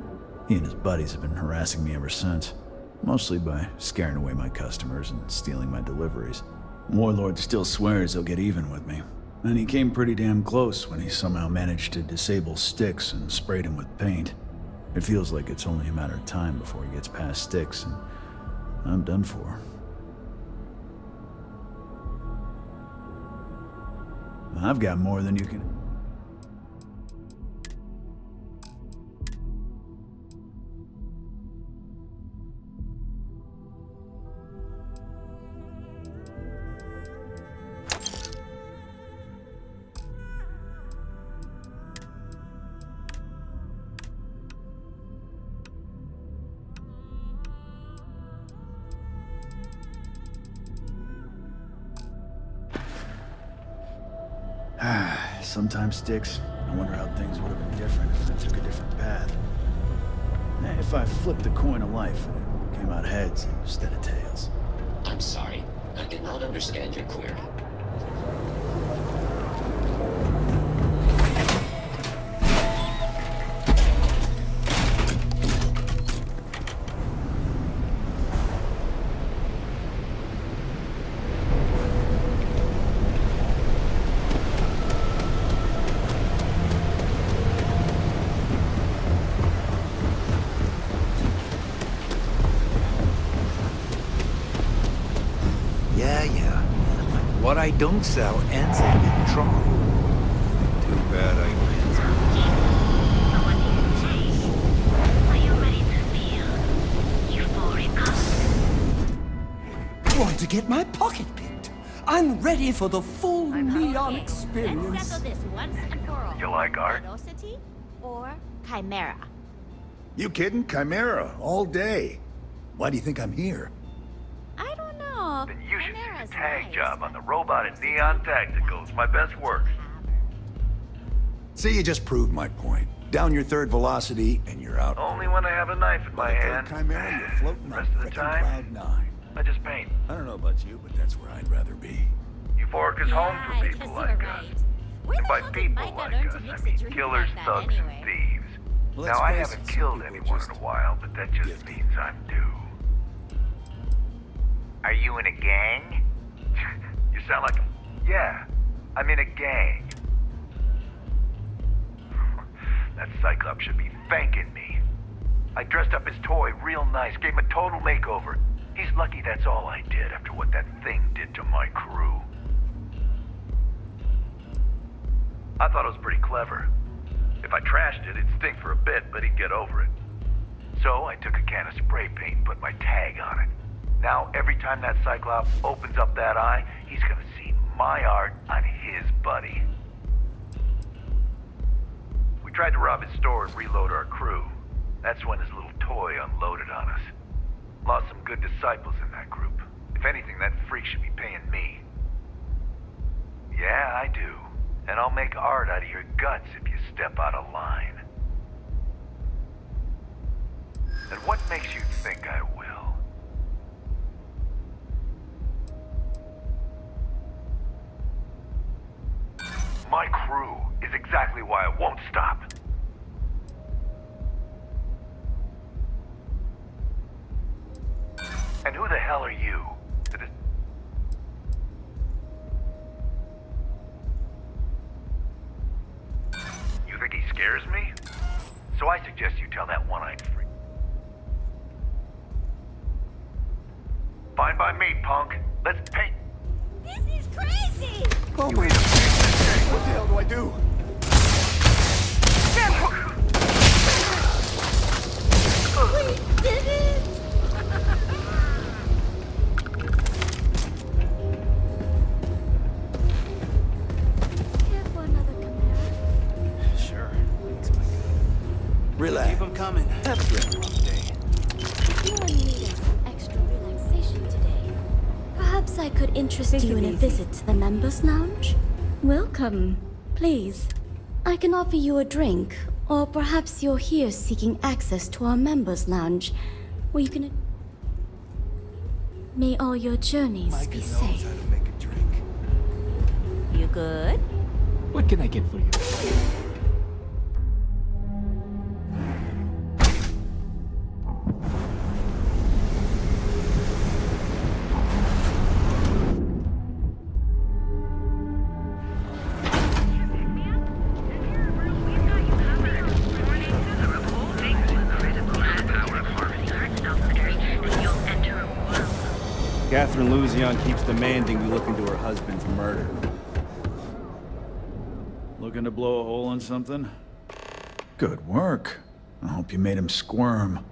He and his buddies have been harassing me ever since, mostly by scaring away my customers and stealing my deliveries. Warlord still swears he'll get even with me, and he came pretty damn close when he somehow managed to disable Styx and sprayed him with paint. It feels like it's only a matter of time before he gets past Styx, and I'm done for. I've got more than you can... Sometimes, Styx, I wonder how things would have been different if I took a different path. If I flipped the coin of life and it came out heads instead of tails. I'm sorry. I did not understand your query. What I don't sell ends up in trouble. Too bad I win. Are you ready to feel euphoric? Want to get my pocket picked? I'm ready for the full Neon experience. Let's settle this once and for all. You like art? Velocity or Chimera? You kidding? Chimera, all day. Why do you think I'm here? I don't know. Then you should see the tag job on the robot at Neon Tacticals. My best work. See, you just proved my point. Down your third velocity, and you're out. Only when I have a knife in my hand. Chimera, you're floating Rest on of the frickin' time, cloud nine. I just paint. I don't know about you, but that's where I'd rather be. Euphoric is home for people like us. And by people like us, I mean killers, thugs, and thieves. Well, now, I let's face haven't it, killed some people anyone just in a while, but that just means I'm due. Are you in a gang? You sound like yeah, I'm in a gang. That Cyclops should be thanking me. I dressed up his toy real nice, gave him a total makeover. He's lucky that's all I did after what that thing did to my crew. I thought it was pretty clever. If I trashed it, it'd stink for a bit, but he'd get over it. So I took a can of spray paint and put my tag on it. Now, every time that Cyclops opens up that eye, he's gonna see my art on his buddy. We tried to rob his store and reload our crew. That's when his little toy unloaded on us. Lost some good disciples in that group. If anything, that freak should be paying me. Yeah, I do. And I'll make art out of your guts if you step out of line. And what makes you think I will? My crew is exactly why I won't stop. And who the hell are you? scares me. So I suggest you tell that one-eyed freak. Fine by me, punk. Let's paint. This is crazy! Oh my... What the hell do I do? We did it! Care for another Chimera? Sure. Thanks, my guy. Relax. Keep them coming. Have a drink. Rough day. If you're in need of some extra relaxation today, perhaps I could interest you in a visit to the members' lounge? Welcome. Please. I can offer you a drink, or perhaps you're here seeking access to our members' lounge, where you can... May all your journeys be safe. You good? What can I get for you? Catherine Luzion keeps demanding we look into her husband's murder. Looking to blow a hole in something? Good work. I hope you made him squirm.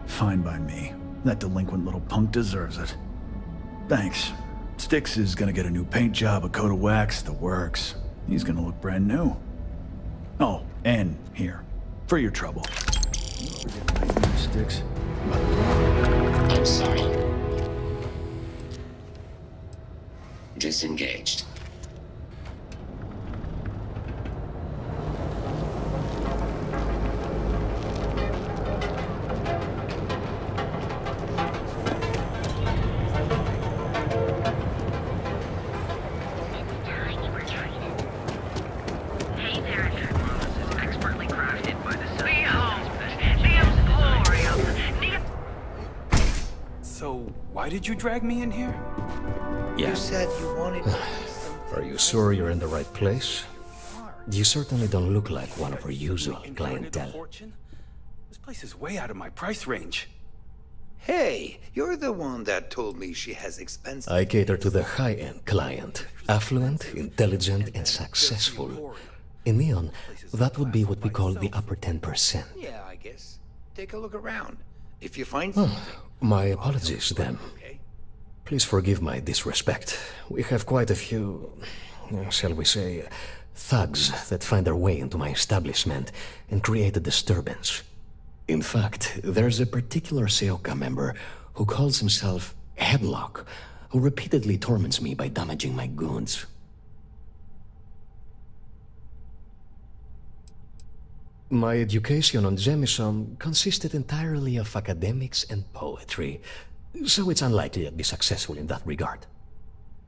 Fine by me. That delinquent little punk deserves it. Thanks. Styx is gonna get a new paint job, a coat of wax, the works. He's gonna look brand new. Oh, and here. For your trouble. Styx. I'm sorry. Disengaged. Why did you drag me in here? You said you wanted... Are you sure you're in the right place? You certainly don't look like one of our usual clientele. This place is way out of my price range. Hey, you're the one that told me she has expensive... I cater to the high-end client. Affluent, intelligent, and successful. In Neon, that would be what we call the upper 10%. Yeah, I guess. Take a look around. If you find... My apologies, then. Please forgive my disrespect. We have quite a few, shall we say, thugs that find their way into my establishment and create a disturbance. In fact, there's a particular Seoka member who calls himself Headlock, who repeatedly torments me by damaging my goods. My education on Jemison consisted entirely of academics and poetry, so it's unlikely I'd be successful in that regard.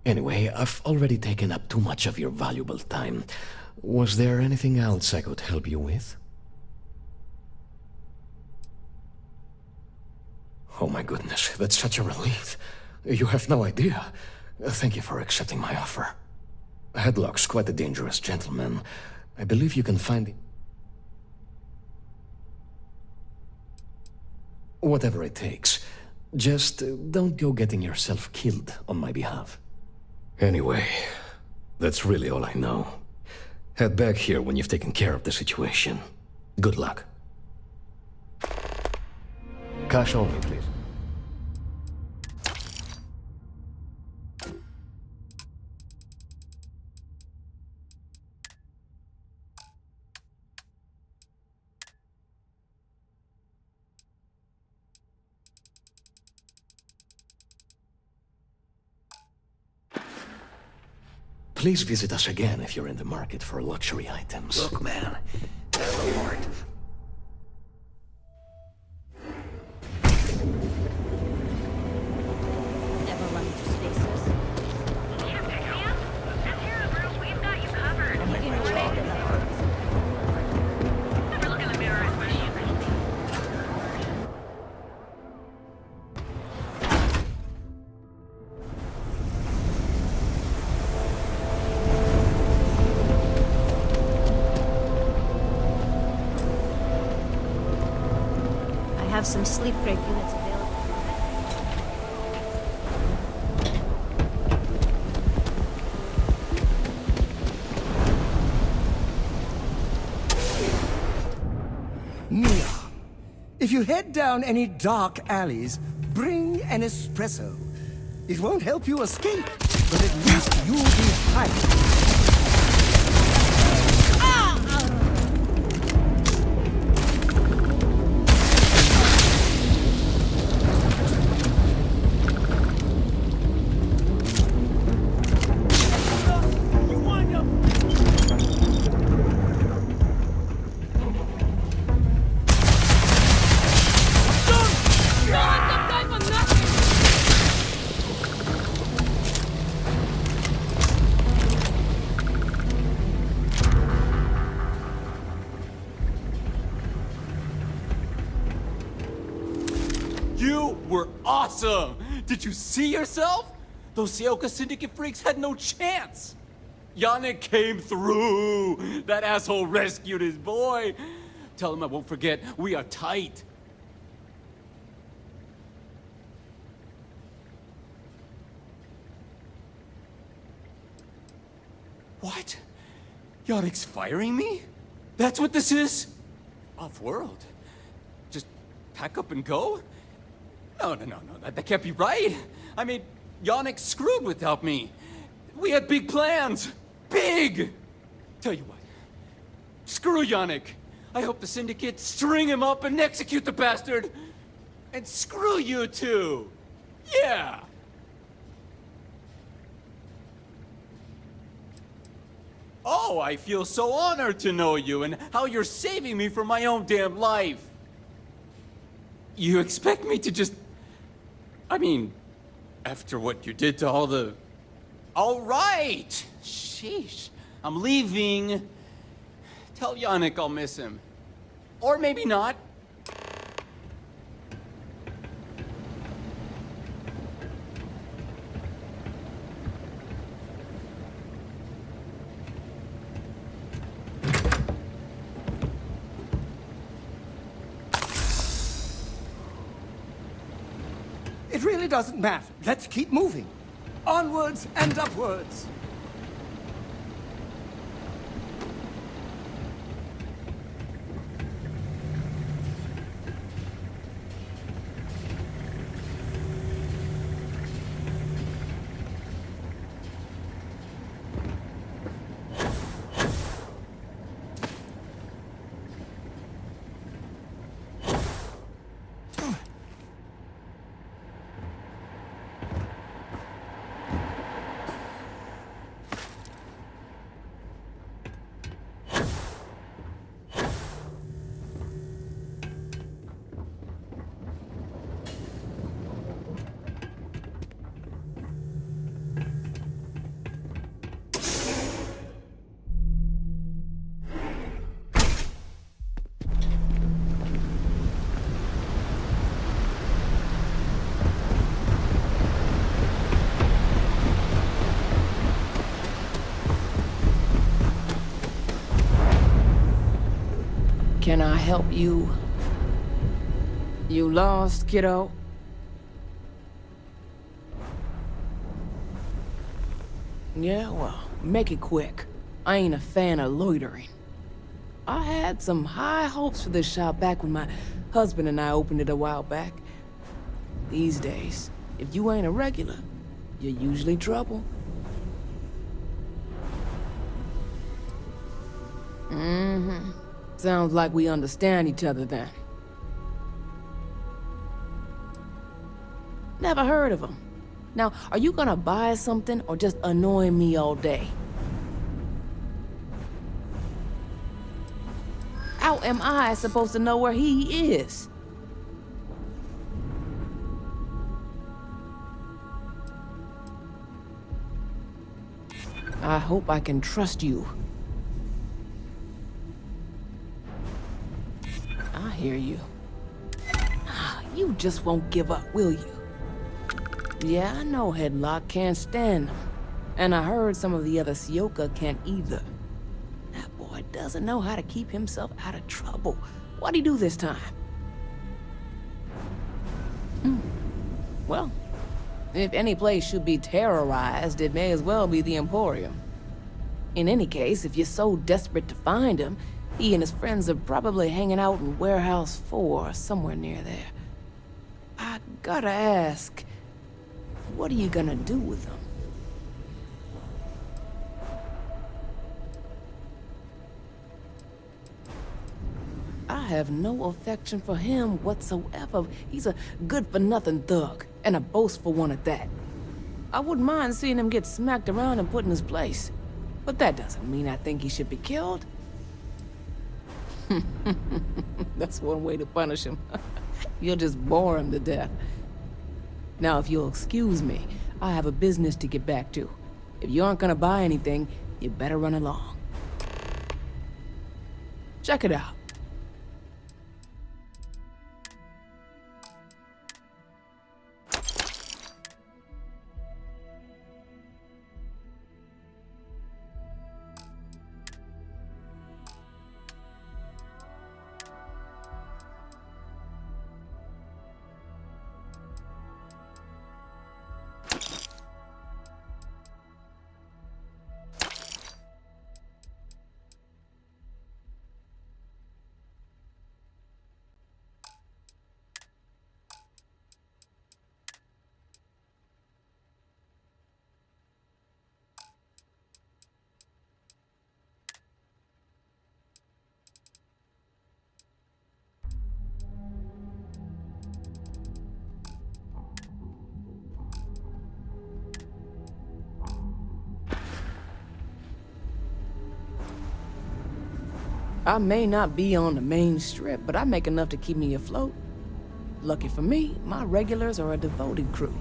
Anyway, I've already taken up too much of your valuable time. Was there anything else I could help you with? Oh my goodness, that's such a relief. You have no idea. Thank you for accepting my offer. Headlock's quite a dangerous gentleman. I believe you can find... Whatever it takes. Just don't go getting yourself killed on my behalf. Anyway, that's really all I know. Head back here when you've taken care of the situation. Good luck. Cash only, please. Please visit us again if you're in the market for luxury items. Look, man, that's the heart. Never run into stasis. have some sleep crate units available. Mia, if you head down any dark alleys, bring an espresso. It won't help you escape, but at least you'll be hyped. You were awesome! Did you see yourself? Those Sioka Syndicate freaks had no chance! Yannick came through! That asshole rescued his boy! Tell him I won't forget, we are tight. What? Yannick's firing me? That's what this is? Off-world? Just pack up and go? No, that can't be right. I mean, Yannick screwed without me. We had big plans. Big! Tell you what, screw Yannick. I hope the Syndicate string him up and execute the bastard. And screw you too. Yeah! Oh, I feel so honored to know you and how you're saving me from my own damn life. You expect me to just... I mean, after what you did to all the... All right! Sheesh. I'm leaving. Tell Yannick I'll miss him. Or maybe not. It really doesn't matter. Let's keep moving. Onwards and upwards. Can I help you? You lost, kiddo? Yeah, well, make it quick. I ain't a fan of loitering. I had some high hopes for this shop back when my husband and I opened it a while back. These days, if you ain't a regular, you're usually trouble. Mm-hmm. Sounds like we understand each other then. Never heard of him. Now, are you gonna buy something or just annoy me all day? How am I supposed to know where he is? I hope I can trust you. I hear you. You just won't give up, will you? Yeah, I know Headlock can't stand them. And I heard some of the other Sioka can't either. That boy doesn't know how to keep himself out of trouble. What'd he do this time? Well, if any place should be terrorized, it may as well be the Emporium. In any case, if you're so desperate to find him, he and his friends are probably hanging out in Warehouse 4, somewhere near there. I gotta ask, what are you gonna do with him? I have no affection for him whatsoever. He's a good-for-nothing thug, and a boastful one at that. I wouldn't mind seeing him get smacked around and put in his place. But that doesn't mean I think he should be killed. That's one way to punish him. You'll just bore him to death. Now, if you'll excuse me, I have a business to get back to. If you aren't gonna buy anything, you better run along. Check it out. I may not be on the main strip, but I make enough to keep me afloat. Lucky for me, my regulars are a devoted crew.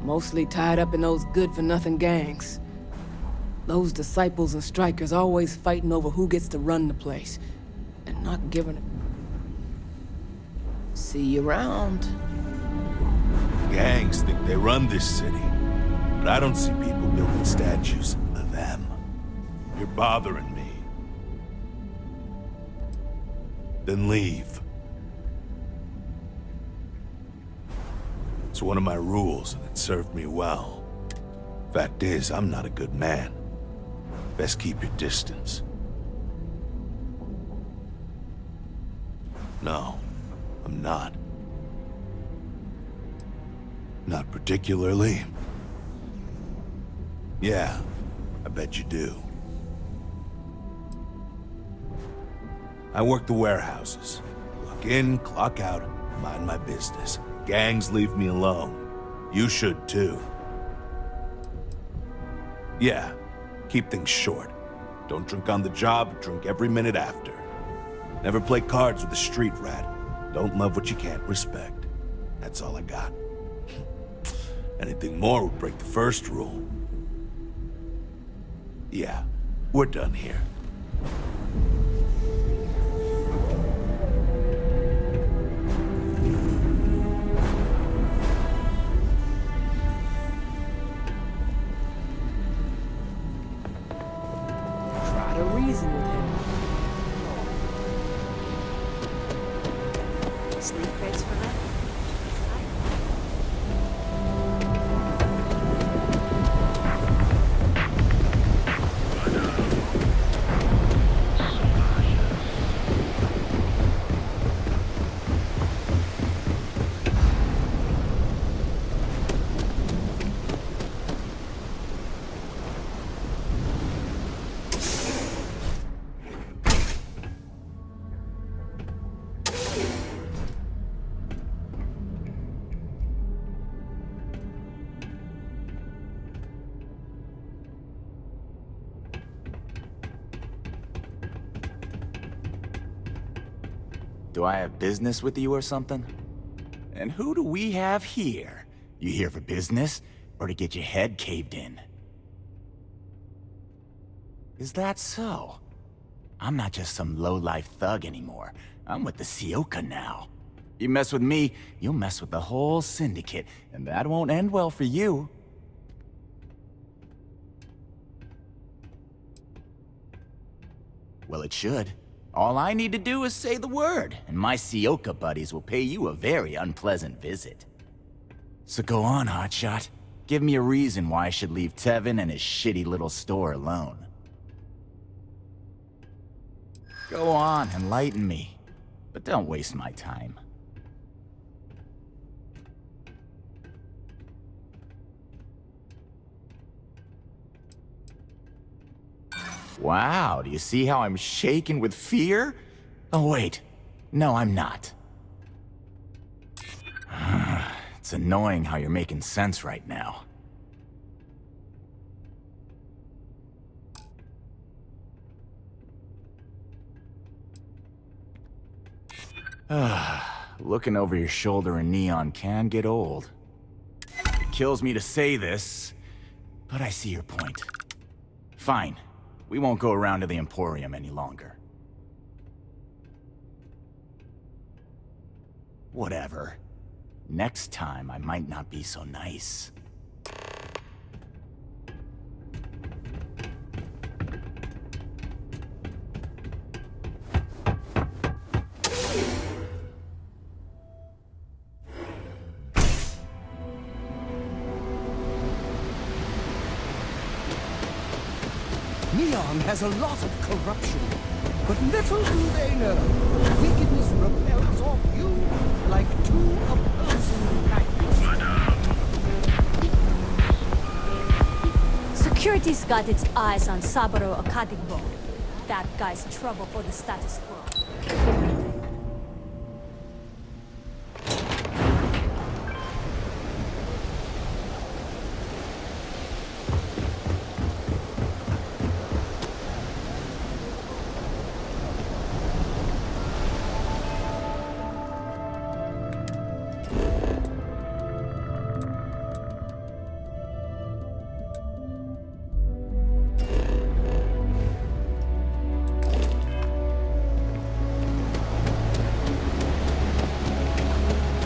Mostly tied up in those good-for-nothing gangs. Those disciples and strikers always fighting over who gets to run the place, and not giving it. See you around. Gangs think they run this city, but I don't see people building statues of them. You're bothering me. Then leave. It's one of my rules, and it served me well. Fact is, I'm not a good man. Best keep your distance. No, I'm not. Not particularly. Yeah, I bet you do. I work the warehouses. Clock in, clock out, mind my business. Gangs leave me alone. You should too. Yeah, keep things short. Don't drink on the job, drink every minute after. Never play cards with a street rat. Don't love what you can't respect. That's all I got. Anything more would break the first rule. Yeah, we're done here. Try to reason with him. Sleep crates for that? Do I have business with you or something? And who do we have here? You here for business, or to get your head caved in? Is that so? I'm not just some low-life thug anymore. I'm with the Sioka now. You mess with me, you'll mess with the whole syndicate, and that won't end well for you. Well, it should. All I need to do is say the word, and my Sioka buddies will pay you a very unpleasant visit. So go on, hotshot. Give me a reason why I should leave Tevin and his shitty little store alone. Go on, enlighten me. But don't waste my time. Wow, do you see how I'm shaking with fear? Oh wait, no I'm not. It's annoying how you're making sense right now. Looking over your shoulder in Neon can get old. It kills me to say this, but I see your point. Fine, we won't go around to the Emporium any longer. Whatever. Next time, I might not be so nice. Neon has a lot of corruption, but little do they know, wickedness repels off you like two opposing magnets. Security's got its eyes on Saburo Akadigbo. That guy's trouble for the status quo.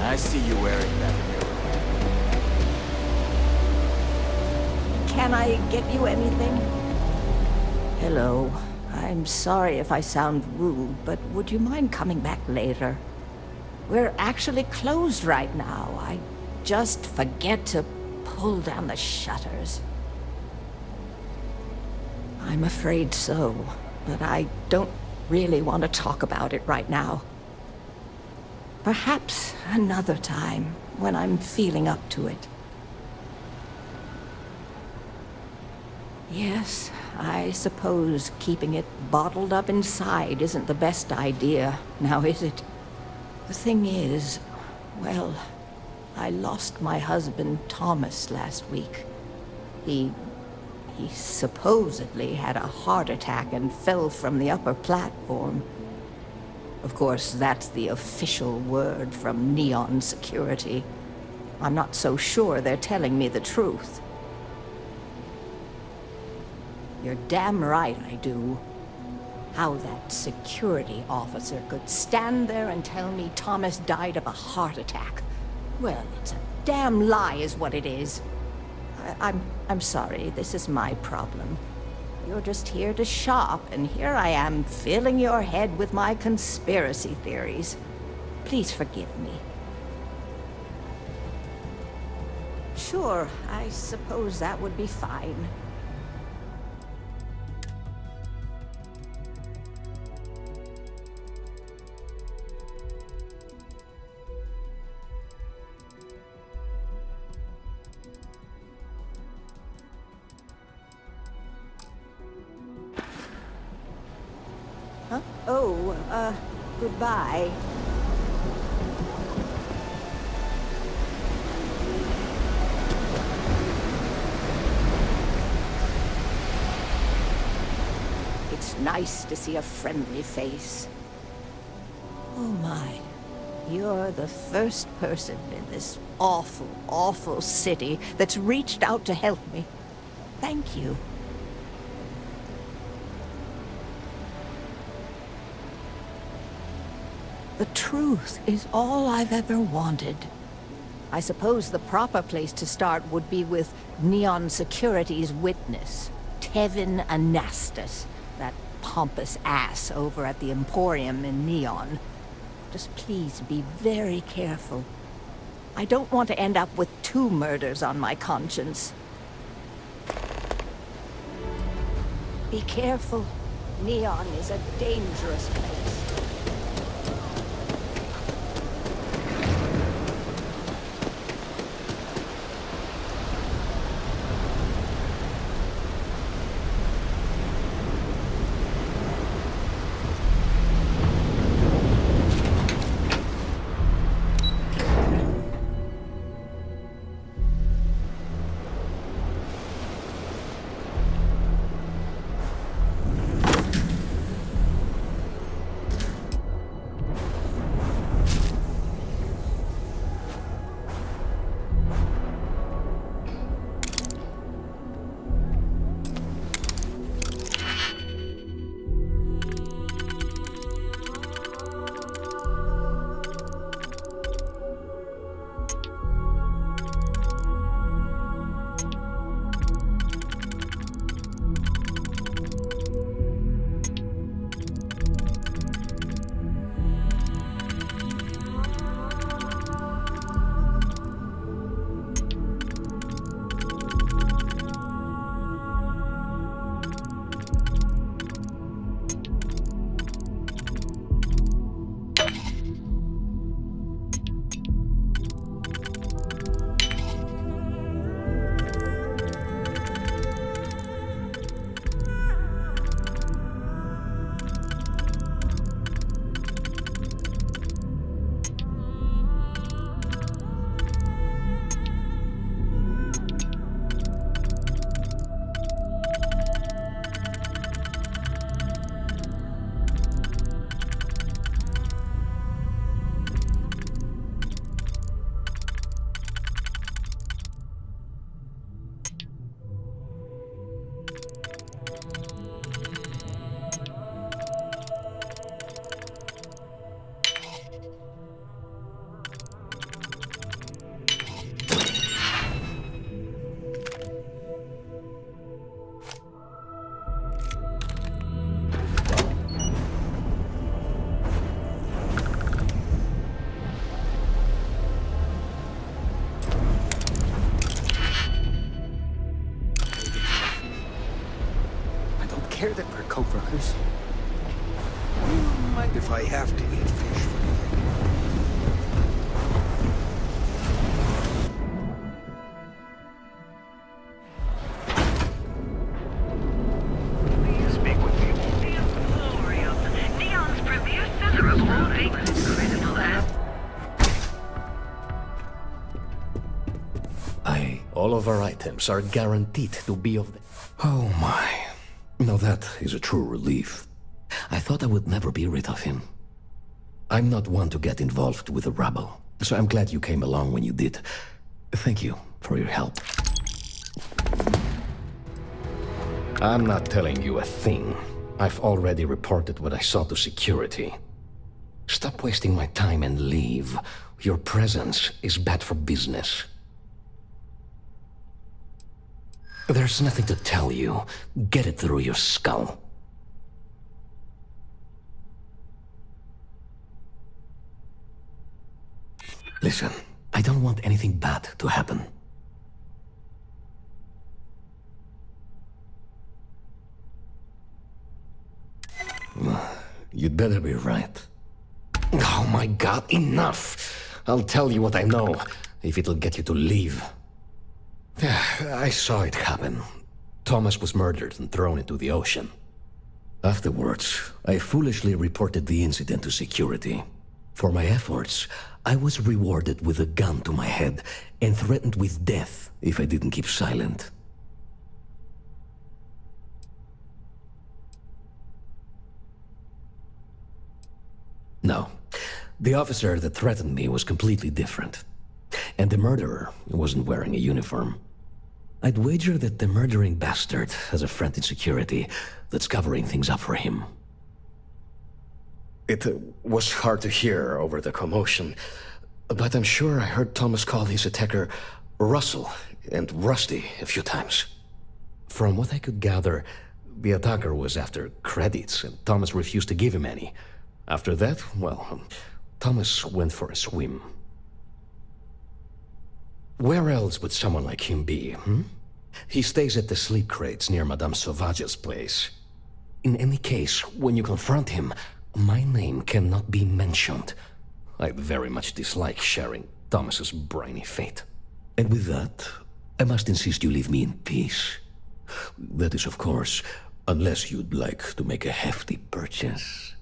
I see you wearing that mirror. Can I get you anything? Hello. I'm sorry if I sound rude, but would you mind coming back later? We're actually closed right now. I just forget to pull down the shutters. I'm afraid so, but I don't really want to talk about it right now. Perhaps another time, when I'm feeling up to it. Yes, I suppose keeping it bottled up inside isn't the best idea, now is it? The thing is, well, I lost my husband Thomas last week. He supposedly had a heart attack and fell from the upper platform. Of course, that's the official word from Neon Security. I'm not so sure they're telling me the truth. You're damn right I do. How that security officer could stand there and tell me Thomas died of a heart attack. Well, it's a damn lie is what it is. I'm sorry, this is my problem. You're just here to shop, and here I am filling your head with my conspiracy theories. Please forgive me. Sure, I suppose that would be fine. Huh? Oh, goodbye. It's nice to see a friendly face. Oh my, you're the first person in this awful, awful city that's reached out to help me. Thank you. The truth is all I've ever wanted. I suppose the proper place to start would be with Neon Security's witness, Tevin Anastas, that pompous ass over at the Emporium in Neon. Just please be very careful. I don't want to end up with 2 murders on my conscience. Be careful. Neon is a dangerous place. Care that we're co-workers. Mind if I have to eat fish for Speak with me. The Emporium. Neon's premier center of all things incredible and... All of our items are guaranteed to be of the... Oh my. Now that is a true relief. I thought I would never be rid of him. I'm not one to get involved with the rabble, so I'm glad you came along when you did. Thank you for your help. I'm not telling you a thing. I've already reported what I saw to security. Stop wasting my time and leave. Your presence is bad for business. There's nothing to tell you. Get it through your skull. Listen, I don't want anything bad to happen. You'd better be right. Oh my God, enough! I'll tell you what I know, if it'll get you to leave. I saw it happen. Thomas was murdered and thrown into the ocean. Afterwards, I foolishly reported the incident to security. For my efforts, I was rewarded with a gun to my head and threatened with death if I didn't keep silent. No, the officer that threatened me was completely different. And the murderer wasn't wearing a uniform. I'd wager that the murdering bastard has a friend in security that's covering things up for him. It was hard to hear over the commotion, but I'm sure I heard Thomas call his attacker Russell and Rusty a few times. From what I could gather, The attacker was after credits, and Thomas refused to give him any. After that, well, Thomas went for a swim. Where else would someone like him be, hmm? He stays at the sleep crates near Madame Sauvage's place. In any case, when you confront him, my name cannot be mentioned. I very much dislike sharing Thomas's briny fate. And with that, I must insist you leave me in peace. That is, of course, unless you'd like to make a hefty purchase.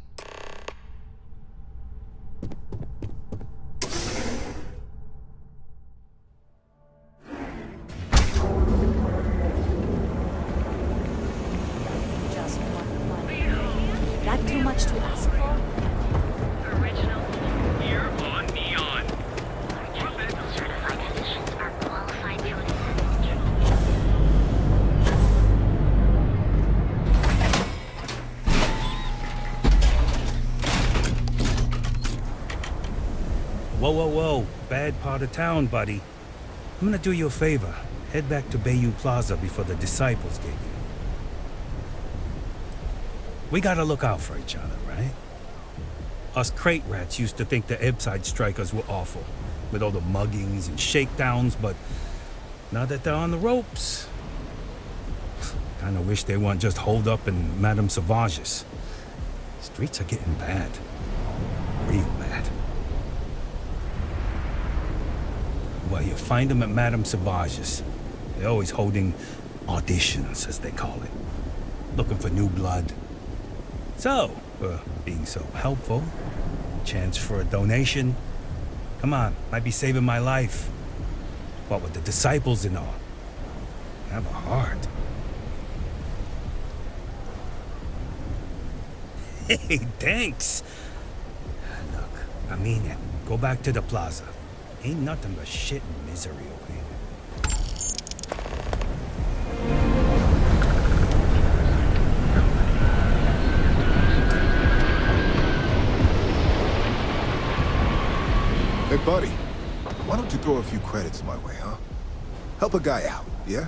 Just one month. That too much to ask for? Original. Here on Neon. Certified physicians are qualified to assist. Whoa, whoa, whoa. Bad part of town, buddy. I'm gonna do you a favor. Head back to Bayou Plaza before the Disciples get you. We gotta look out for each other, right? Us crate rats used to think the Ebbside strikers were awful, with all the muggings and shakedowns, but now that they're on the ropes, kinda wish they weren't just holed up in Madame Sauvage's. Streets are getting bad. Real bad. Well, you find them at Madame Sauvage's. They're always holding auditions, as they call it. Looking for new blood. So, being so helpful, chance for a donation. Come on, might be saving my life. What with the Disciples and all. Have a heart. Hey, thanks. Look, I mean it. Go back to the plaza. Ain't nothing but shit and misery over here. Hey, buddy. Why don't you throw a few credits my way, huh? Help a guy out, yeah?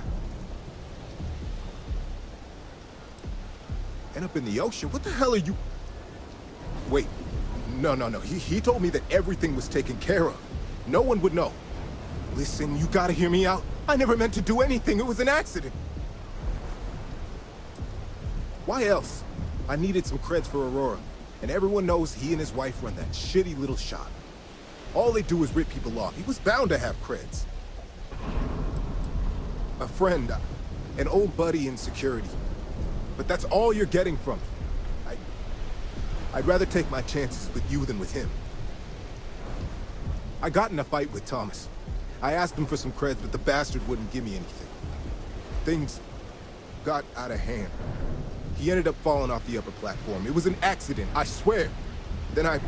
End up in the ocean? What the hell are you... Wait. No. He told me that everything was taken care of. No one would know. Listen, you gotta hear me out. I never meant to do anything. It was an accident. Why else? I needed some creds for Aurora, and everyone knows he and his wife run that shitty little shop. All they do is rip people off. He was bound to have creds. A friend, an old buddy in security. But that's all you're getting from me. I'd rather take my chances with you than with him. I got in a fight with Thomas. I asked him for some creds, but the bastard wouldn't give me anything. Things got out of hand. He ended up falling off the upper platform. It was an accident, I swear. Then I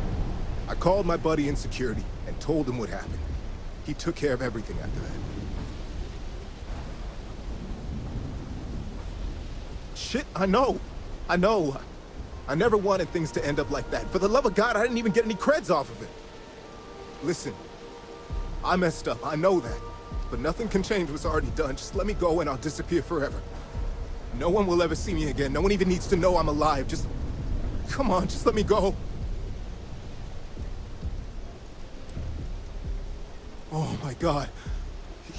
called my buddy in security and told him what happened. He took care of everything after that. Shit, I know. I never wanted things to end up like that. For the love of God, I didn't even get any creds off of it. Listen, I messed up, I know that. But nothing can change what's already done. Just let me go and I'll disappear forever. No one will ever see me again. No one even needs to know I'm alive. Just... come on, just let me go. Oh my God.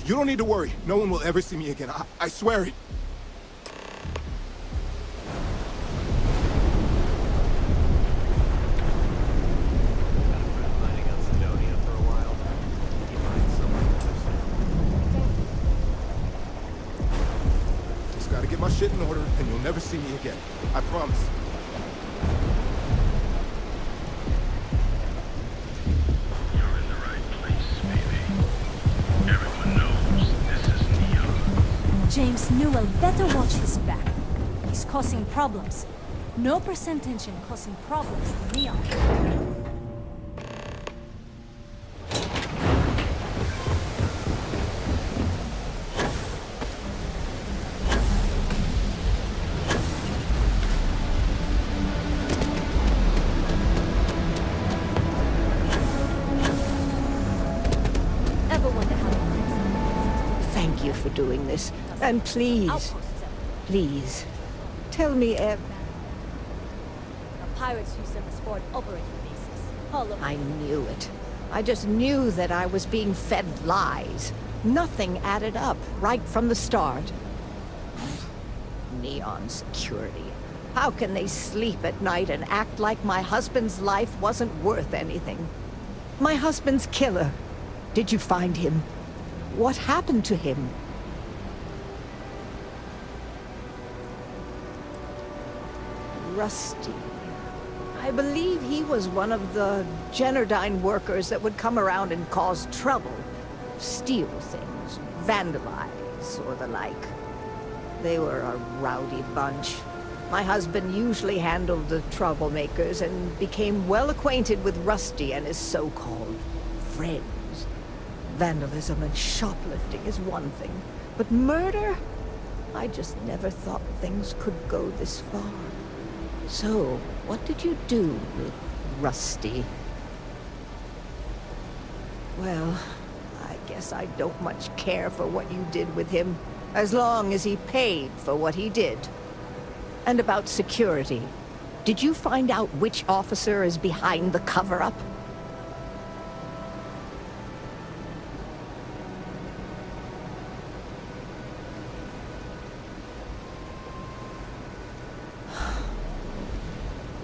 You don't need to worry. No one will ever see me again. I swear it. Get my shit in order, and you'll never see me again. I promise. You're in the right place, baby. Everyone knows this is Neon. James Newell better watch his back. He's causing problems. No percentage in causing problems in Neon. Doing this. And please, Tell me, The pirates use them as forward operating bases. All over. I knew it. I just knew that I was being fed lies. Nothing added up right from the start. Neon security. How can they sleep at night and act like my husband's life wasn't worth anything? My husband's killer. Did you find him? What happened to him? Rusty. I believe he was one of the Generdyne workers that would come around and cause trouble. Steal things, vandalize, or the like. They were a rowdy bunch. My husband usually handled the troublemakers and became well acquainted with Rusty and his so-called friends. Vandalism and shoplifting is one thing, but murder? I just never thought things could go this far. So, what did you do with Rusty? Well, I guess I don't much care for what you did with him, as long as he paid for what he did. And about security, did you find out which officer is behind the cover-up?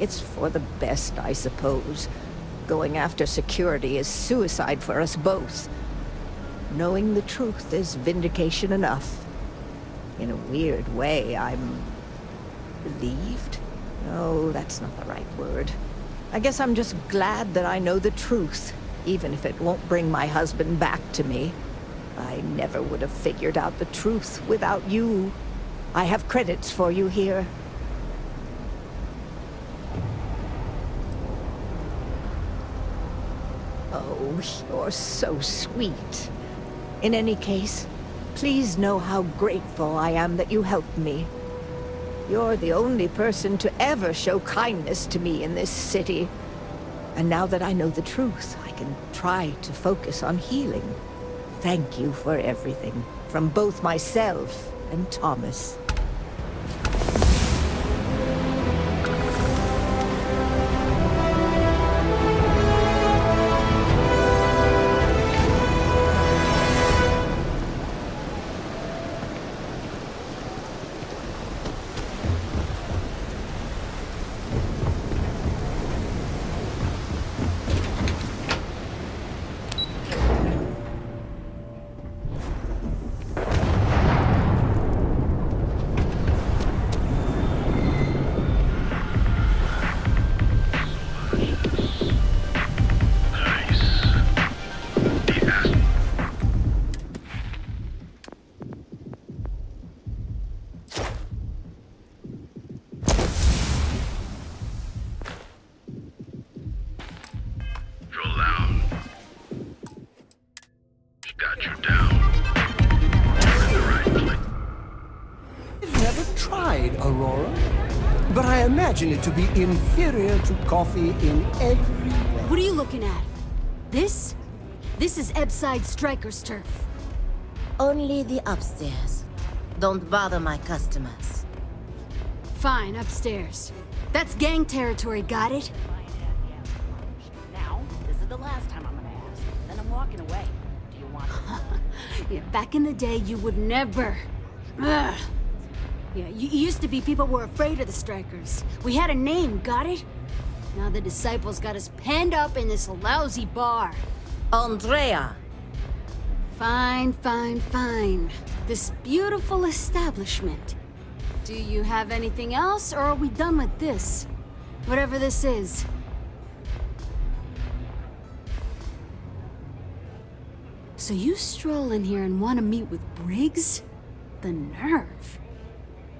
It's for the best, I suppose. Going after security is suicide for us both. Knowing the truth is vindication enough. In a weird way, I'm relieved? No, that's not the right word. I guess I'm just glad that I know the truth, even if it won't bring my husband back to me. I never would have figured out the truth without you. I have credits for you here. Oh, you're so sweet. In any case, please know how grateful I am that you helped me. You're the only person to ever show kindness to me in this city. And now that I know the truth, I can try to focus on healing. Thank you for everything, from both myself and Thomas. But I imagine it to be inferior to coffee in every way. What are you looking at? This? This is Ebside Striker's turf. Only the upstairs. Don't bother my customers. Fine, upstairs. That's gang territory, got it? Now, this is the last time I'm gonna ask. Then I'm walking away. Do you want Yeah, back in the day, you would never. Ugh. Yeah, you used to be people were afraid of the Strikers. We had a name, got it? Now the disciples got us penned up in this lousy bar. Andrea! Fine, fine, fine. This beautiful establishment. Do you have anything else, or are we done with this? Whatever this is. So you stroll in here and want to meet with Briggs? The nerve.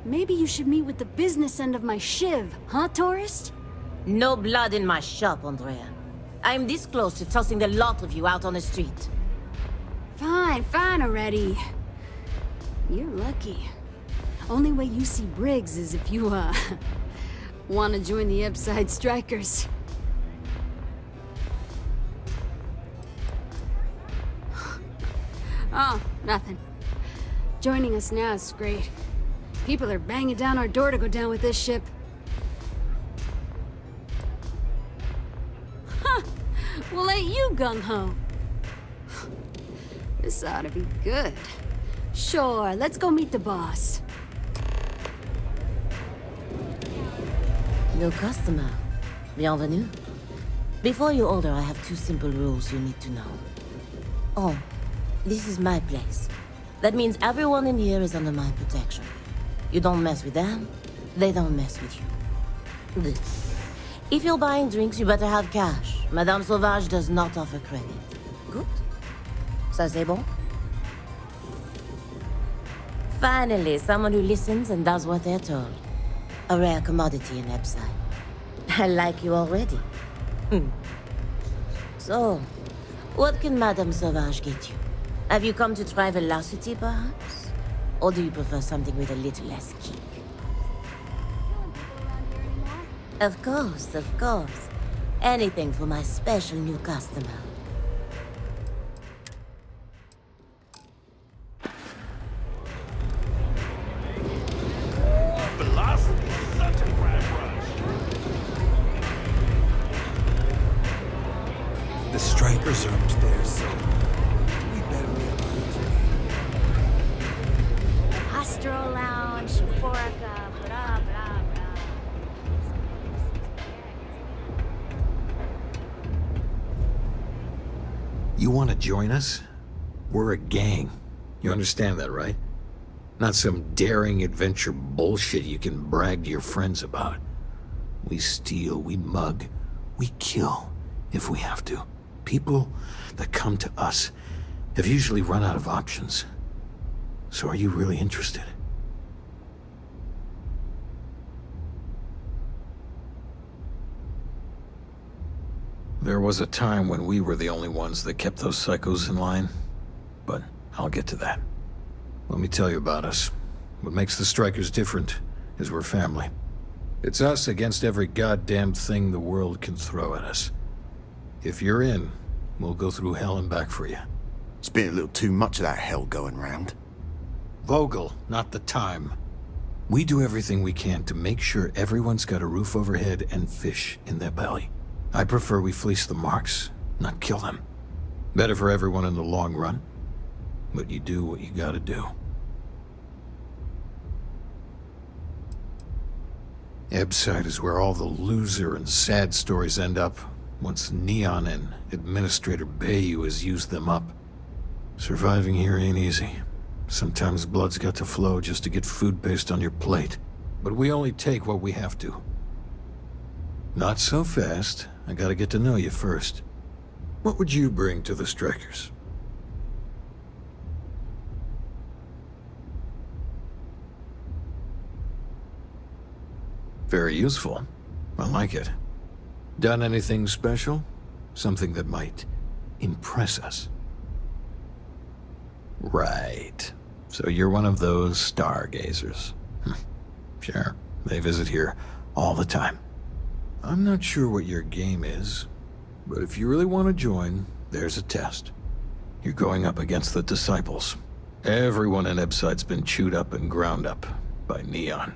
Maybe you should meet with the business end of my shiv, huh, tourist? No blood in my shop, Andrea. I'm this close to tossing the lot of you out on the street. Fine, fine already. You're lucky. Only way you see Briggs is if you, want to join the Ebside Strikers. Oh, nothing. Joining us now is great. People are banging down our door to go down with this ship. Huh! Well, ain't you gung-ho? This ought to be good. Sure, let's go meet the boss. New customer. Bienvenue. Before you order, I have 2 simple rules you need to know. Oh, this is my place. That means everyone in here is under my protection. You don't mess with them, they don't mess with you. This. If you're buying drinks, you better have cash. Madame Sauvage does not offer credit. Good? Ça c'est bon? Finally, someone who listens and does what they're told. A rare commodity in Epside. I like you already. So, what can Madame Sauvage get you? Have you come to try velocity, perhaps? Or do you prefer something with a little less kick? Of course, of course. Anything for my special new customer. Velocity is such a crap rush. The strikers are upstairs, so we better Astro Lounge, Euphorica, blah, blah, blah. You want to join us? We're a gang. You understand that, right? Not some daring adventure bullshit you can brag to your friends about. We steal, we mug, we kill, if we have to. People that come to us have usually run out of options. So are you really interested? There was a time when we were the only ones that kept those psychos in line, but I'll get to that. Let me tell you about us. What makes the Strikers different is we're family. It's us against every goddamn thing the world can throw at us. If you're in, we'll go through hell and back for you. It's been a little too much of that hell going round. Vogel, not the time. We do everything we can to make sure everyone's got a roof overhead and fish in their belly. I prefer we fleece the marks, not kill them. Better for everyone in the long run. But you do what you gotta do. Ebside is where all the loser and sad stories end up once Neon and Administrator Bayou has used them up. Surviving here ain't easy. Sometimes blood's got to flow just to get food based on your plate. But we only take what we have to. Not so fast. I gotta get to know you first. What would you bring to the Strikers? Very useful. I like it. Done anything special? Something that might impress us? Right. So you're one of those stargazers. Sure, they visit here all the time. I'm not sure what your game is, but if you really want to join, there's a test. You're going up against the Disciples. Everyone in Ebside's been chewed up and ground up by Neon.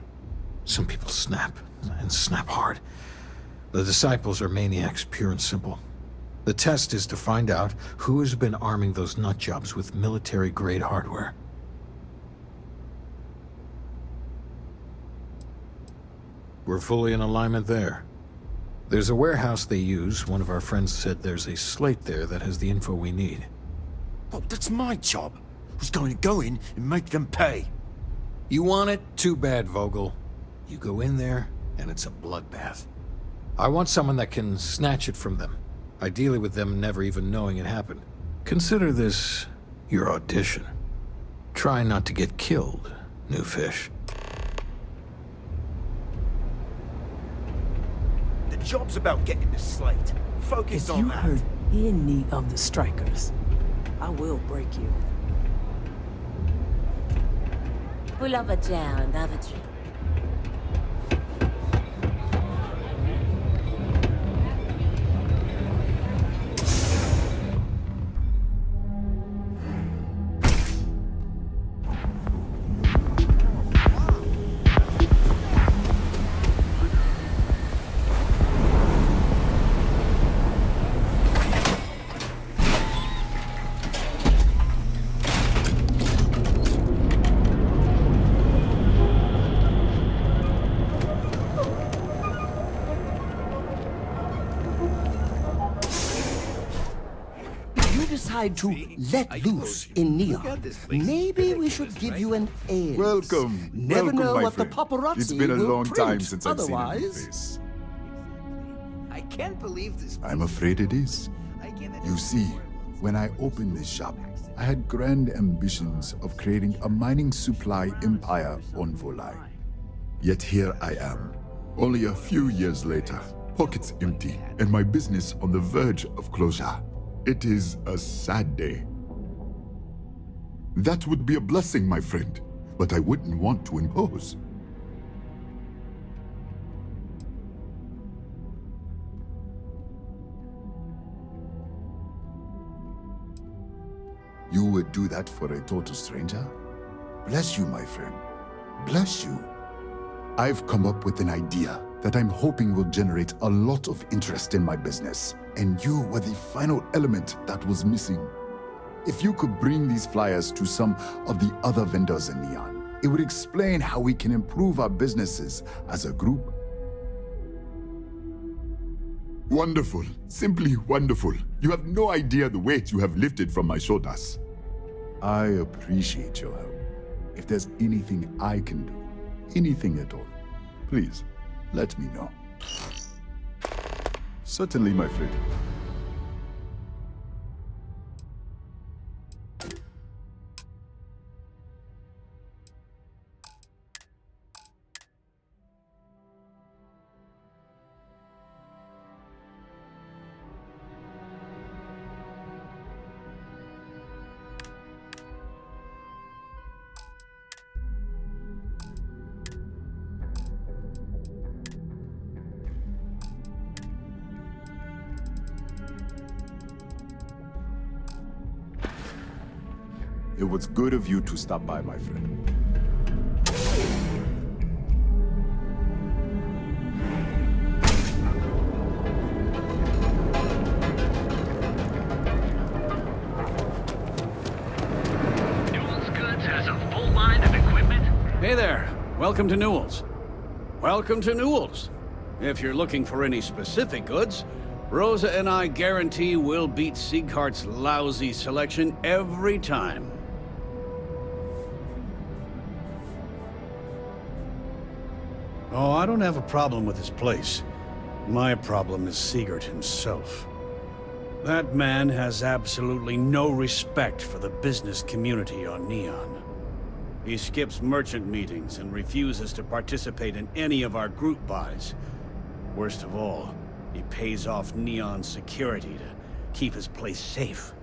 Some people snap, and snap hard. The Disciples are maniacs, pure and simple. The test is to find out who has been arming those nutjobs with military-grade hardware. We're fully in alignment there. There's a warehouse they use. One of our friends said there's a slate there that has the info we need. Oh, that's my job. I was going to go in and make them pay. You want it? Too bad, Vogel. You go in there, and it's a bloodbath. I want someone that can snatch it from them. Ideally with them never even knowing it happened. Consider this your audition. Try not to get killed, new fish. The job's about getting the slate. Focus on that. If you hurt any of the Strikers, I will break you. Pull up a chair and have a drink. decide to let loose in Neon, maybe we should give you an alias. Welcome. Never Welcome, know my what friend. the paparazzi It's been a will long time print. since I've seen a new Otherwise, face. I can't believe this. I'm afraid it is. You see, when I opened this shop, I had grand ambitions of creating a mining supply empire on Volai. Yet here I am, only a few years later, pockets empty, and my business on the verge of closure. It is a sad day. That would be a blessing, my friend, but I wouldn't want to impose. You would do that for a total stranger? Bless you, my friend. Bless you. I've come up with an idea that I'm hoping will generate a lot of interest in my business, and you were the final element that was missing. If you could bring these flyers to some of the other vendors in Neon, it would explain how we can improve our businesses as a group. Wonderful. Simply wonderful. You have no idea the weight you have lifted from my shoulders. I appreciate your help. If there's anything I can do, anything at all, please, let me know. Certainly, my friend. It was good of you to stop by, my friend. Newell's Goods has a full line of equipment. Hey there. Welcome to Newell's. Welcome to Newell's. If you're looking for any specific goods, Rosa and I guarantee we'll beat Sieghart's lousy selection every time. Oh, I don't have a problem with his place. My problem is Siegert himself. That man has absolutely no respect for the business community on Neon. He skips merchant meetings and refuses to participate in any of our group buys. Worst of all, he pays off Neon security to keep his place safe.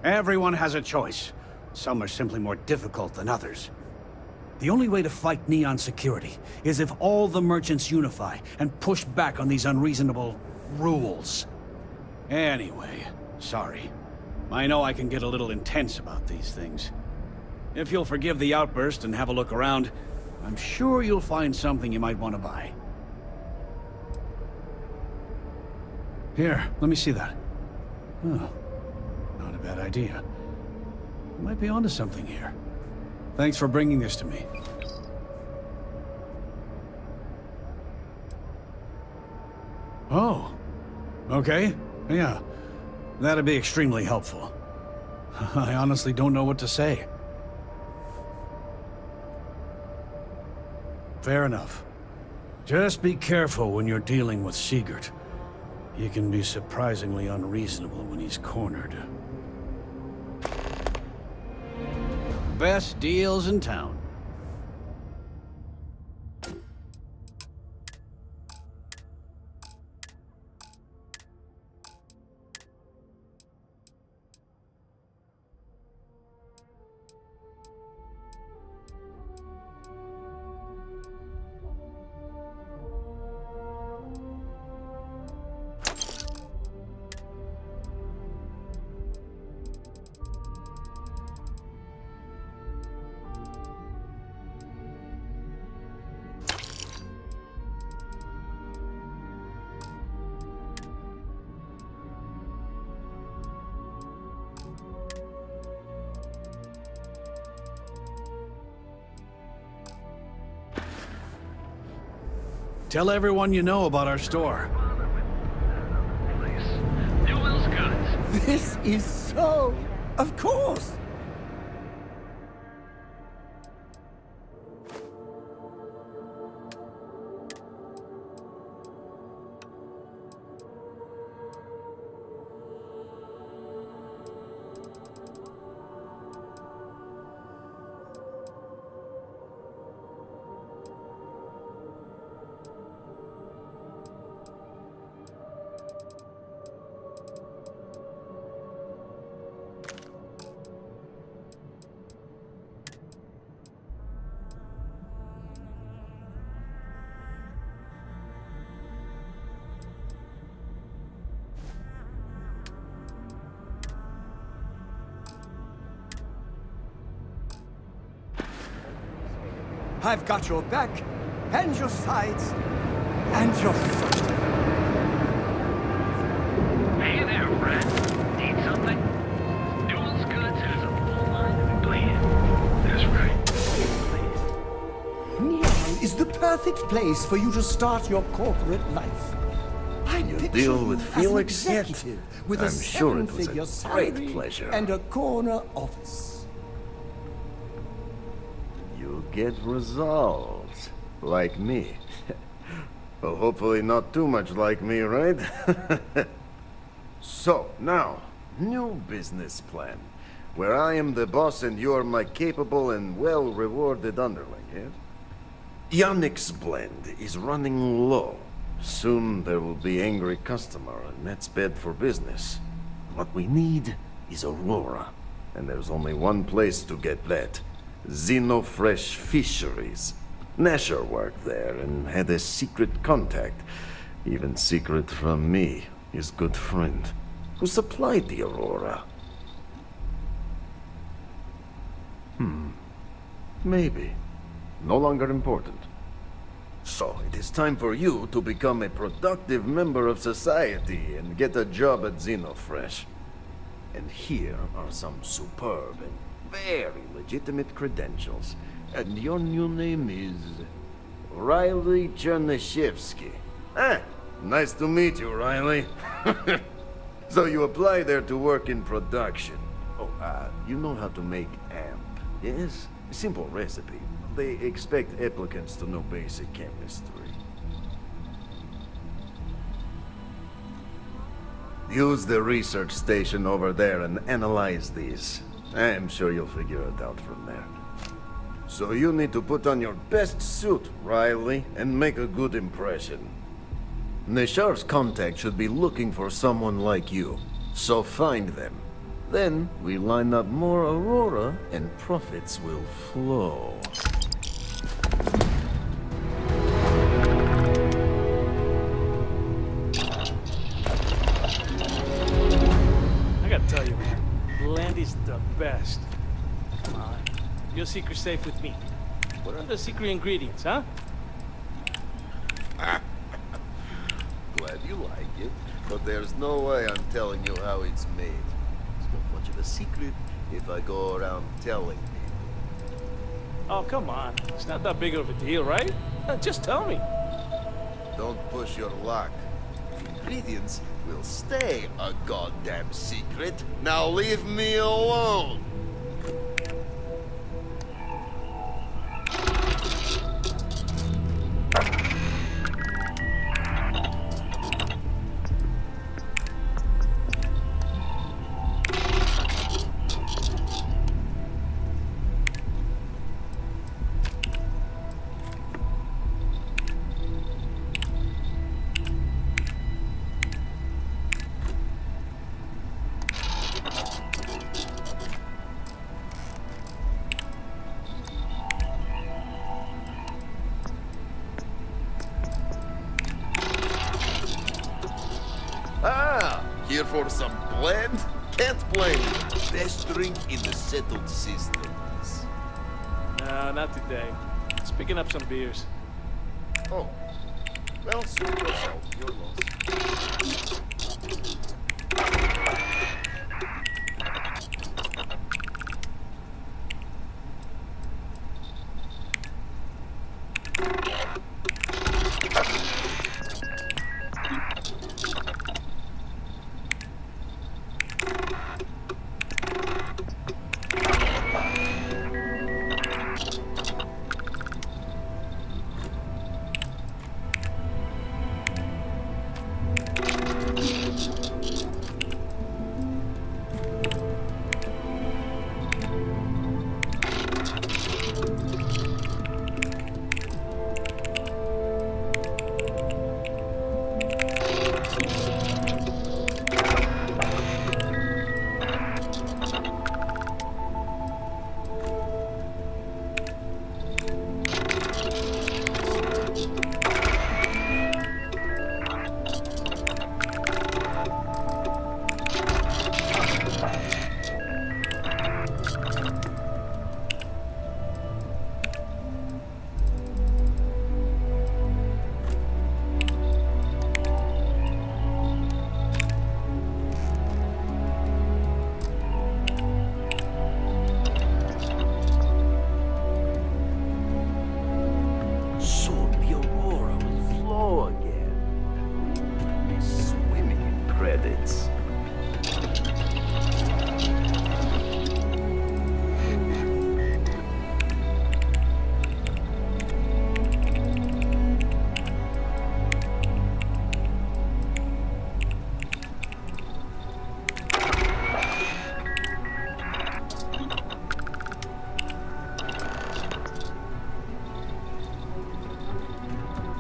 Everyone has a choice. Some are simply more difficult than others. The only way to fight Neon security is if all the merchants unify and push back on these unreasonable rules. Anyway, sorry. I know I can get a little intense about these things. If you'll forgive the outburst and have a look around, I'm sure you'll find something you might want to buy. Here, let me see that. Oh, not a bad idea. You might be onto something here. Thanks for bringing this to me. Oh, okay. Yeah, that'd be extremely helpful. I honestly don't know what to say. Fair enough. Just be careful when you're dealing with Siegert. He can be surprisingly unreasonable when he's cornered. Best deals in town. Tell everyone you know about our store. Newell's Goods. This is so... Of course! I've got your back, and your sides, and your front. Hey there, friend. Need something? Newell's Goods has a full line of blade. That's right. Neon is the perfect place for you to start your corporate life. You deal with Felix yet? With I'm a sure it was seven-figure a salary great pleasure. and a corner office. You get results. Like me. Well, hopefully not too much like me, right? So, now, new business plan. Where I am the boss and you are my capable and well-rewarded underling, yes? Yannick's blend is running low. Soon there will be angry customer, and that's bad for business. What we need is Aurora. And there's only one place to get that. Xenofresh Fisheries. Nasher worked there and had a secret contact. Even secret from me, his good friend, who supplied the Aurora. Maybe. No longer important. So, it is time for you to become a productive member of society and get a job at Xenofresh. And here are some superb and very legitimate credentials. And your new name is... Riley Chernyshevsky. Ah, nice to meet you, Riley. So you apply there to work in production. Oh, you know how to make amp, yes? Simple recipe. They expect applicants to know basic chemistry. Use the research station over there and analyze these. I am sure you'll figure it out from there. So you need to put on your best suit, Riley, and make a good impression. Neshar's contact should be looking for someone like you, so find them. Then we line up more Aurora and profits will flow. I gotta tell you, man, Landy's the best. Come on, your secret's safe with me. What are the secret ingredients, huh? Glad you like it, but there's no way I'm telling you how it's made. It's not much of a secret if I go around telling people. Oh, come on. It's not that big of a deal, right? Just tell me. Don't push your luck. Ingredients will stay a goddamn secret. Now leave me alone! Here for some blend? Can't blame you. Best drink in the settled systems. No, not today. Just picking up some beers. Oh. Well, suit yourself. You're lost. credits.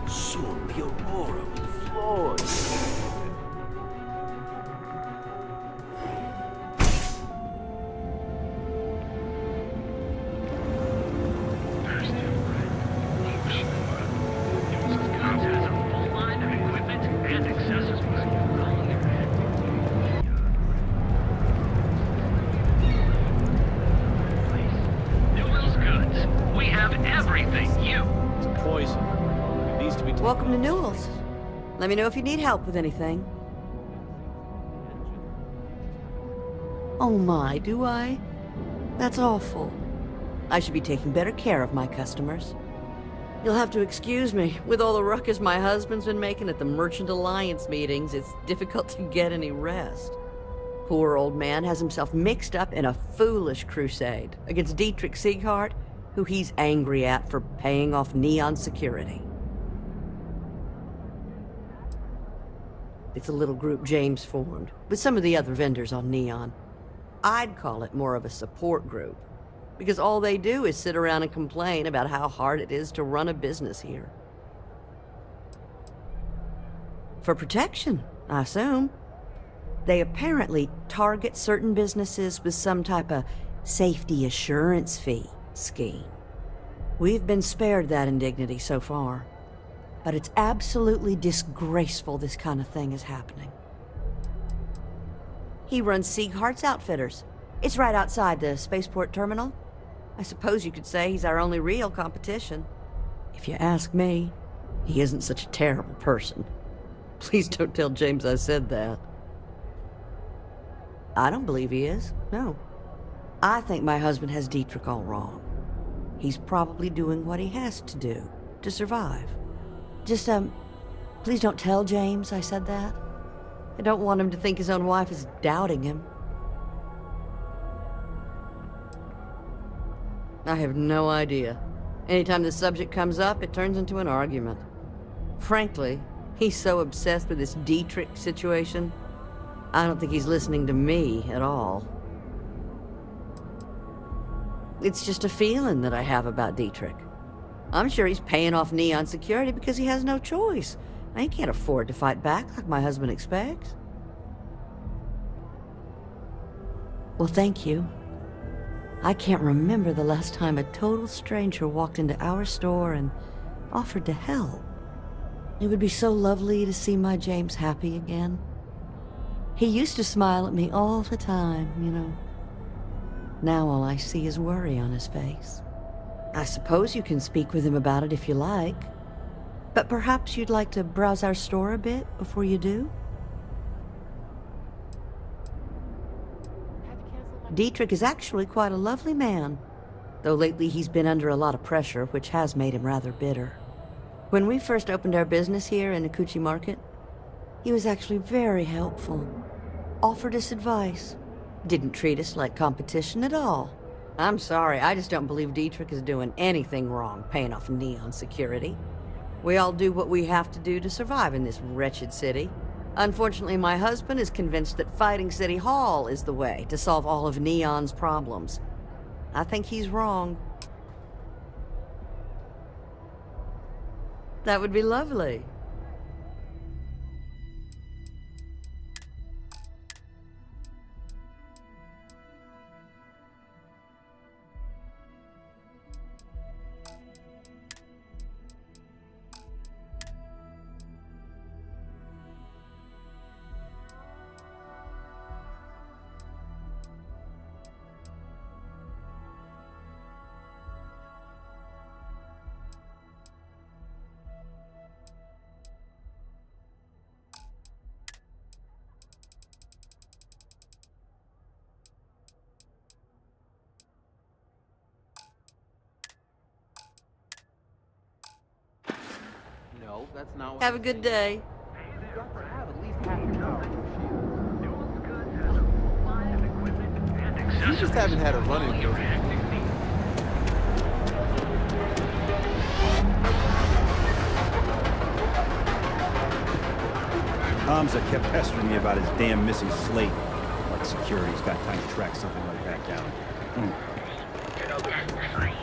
Soon the Aurora will float. Has a full line of equipment and accessories. Newell's Goods. We have everything you. It's a poison. It needs to be. Welcome to Newell's. Let me know if you need help with anything. Oh my, do I? That's awful. I should be taking better care of my customers. You'll have to excuse me. With all the ruckus my husband's been making at the Merchant Alliance meetings, it's difficult to get any rest. Poor old man has himself mixed up in a foolish crusade against Dietrich Sieghart, who he's angry at for paying off Neon security. It's a little group James formed, with some of the other vendors on Neon. I'd call it more of a support group, because all they do is sit around and complain about how hard it is to run a business here. For protection, I assume. They apparently target certain businesses with some type of safety assurance fee scheme. We've been spared that indignity so far, but it's absolutely disgraceful this kind of thing is happening. He runs Sieghart's Outfitters. It's right outside the spaceport terminal. I suppose you could say he's our only real competition. If you ask me, he isn't such a terrible person. Please don't tell James I said that. I don't believe he is, no. I think my husband has Dietrich all wrong. He's probably doing what he has to do to survive. Just, please don't tell James I said that. I don't want him to think his own wife is doubting him. I have no idea. Anytime the subject comes up, it turns into an argument. Frankly, he's so obsessed with this Dietrich situation, I don't think he's listening to me at all. It's just a feeling that I have about Dietrich. I'm sure he's paying off Neon security because he has no choice. I can't afford to fight back like my husband expects. Well, thank you. I can't remember the last time a total stranger walked into our store and offered to help. It would be so lovely to see my James happy again. He used to smile at me all the time, you know. Now all I see is worry on his face. I suppose you can speak with him about it if you like. But perhaps you'd like to browse our store a bit before you do? Dietrich is actually quite a lovely man, though lately he's been under a lot of pressure, which has made him rather bitter. When we first opened our business here in Akuchi Market, he was actually very helpful. Offered us advice. Didn't treat us like competition at all. I'm sorry, I just don't believe Dietrich is doing anything wrong paying off Neon security. We all do what we have to do to survive in this wretched city. Unfortunately, my husband is convinced that fighting City Hall is the way to solve all of Neon's problems. I think he's wrong. That would be lovely. No, that's not what Have a good day. you got to have at least half your We just haven't had a run-in yet. Hamza kept pestering me about his damn missing slate. Like security's got time to track something like that down.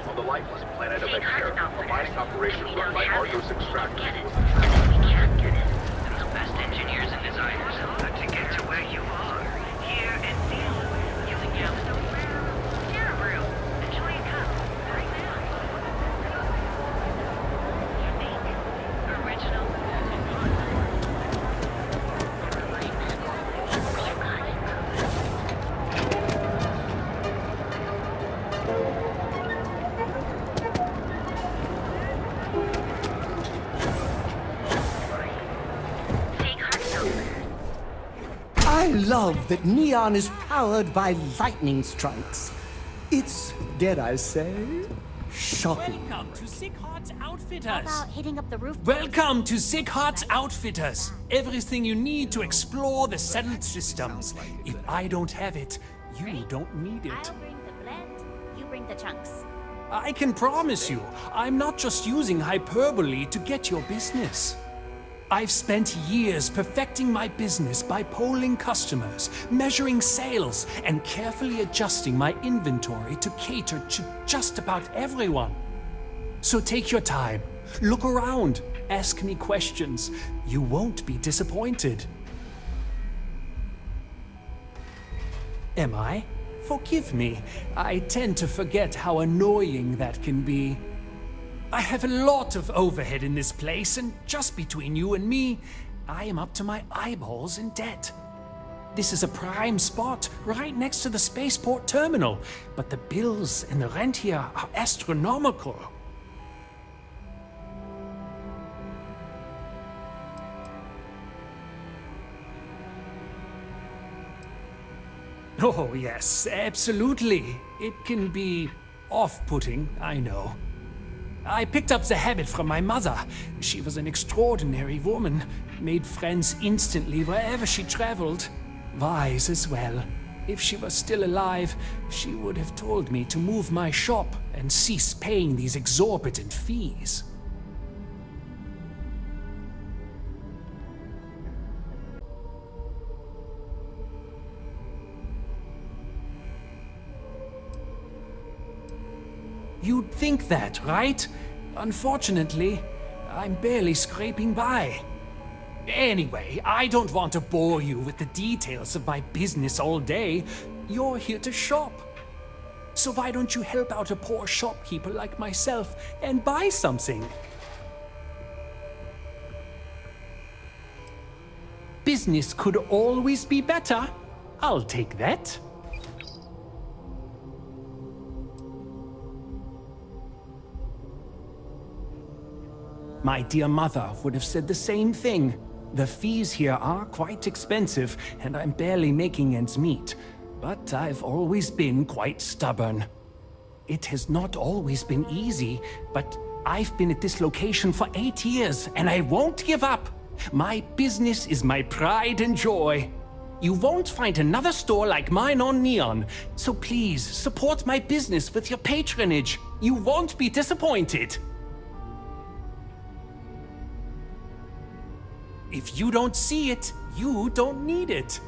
On the lifeless planet of Exter, a mining operation run by Argos Extractor. We can't get in. And the best engineers and designers to get to where you are. Here in Neil, using Yellowstone Railroad. Terrabrew. Enjoy your cup. Right now. Unique. Original. I love that Neon is powered by lightning strikes. It's, dare I say, shocking. Welcome to Sick Hearts Outfitters. How about hitting up the roof? Welcome to Sick Hearts Outfitters. Everything you need to explore the settled systems. If I don't have it, you don't need it. I'll bring the blend, you bring the chunks. I can promise you, I'm not just using hyperbole to get your business. I've spent years perfecting my business by polling customers, measuring sales, and carefully adjusting my inventory to cater to just about everyone. So take your time, look around, ask me questions. You won't be disappointed. Am I? Forgive me. I tend to forget how annoying that can be. I have a lot of overhead in this place, and just between you and me, I am up to my eyeballs in debt. This is a prime spot, right next to the spaceport terminal, but the bills and the rent here are astronomical. Oh, yes, absolutely. It can be off-putting, I know. I picked up the habit from my mother. She was an extraordinary woman, made friends instantly wherever she traveled. Wise as well. If she was still alive, she would have told me to move my shop and cease paying these exorbitant fees. You'd think that, right? Unfortunately, I'm barely scraping by. Anyway, I don't want to bore you with the details of my business all day. You're here to shop. So why don't you help out a poor shopkeeper like myself and buy something? Business could always be better. I'll take that. My dear mother would have said the same thing. The fees here are quite expensive, and I'm barely making ends meet. But I've always been quite stubborn. It has not always been easy, but I've been at this location for 8 years, and I won't give up. My business is my pride and joy. You won't find another store like mine on Neon, so please support my business with your patronage. You won't be disappointed. If you don't see it, you don't need it.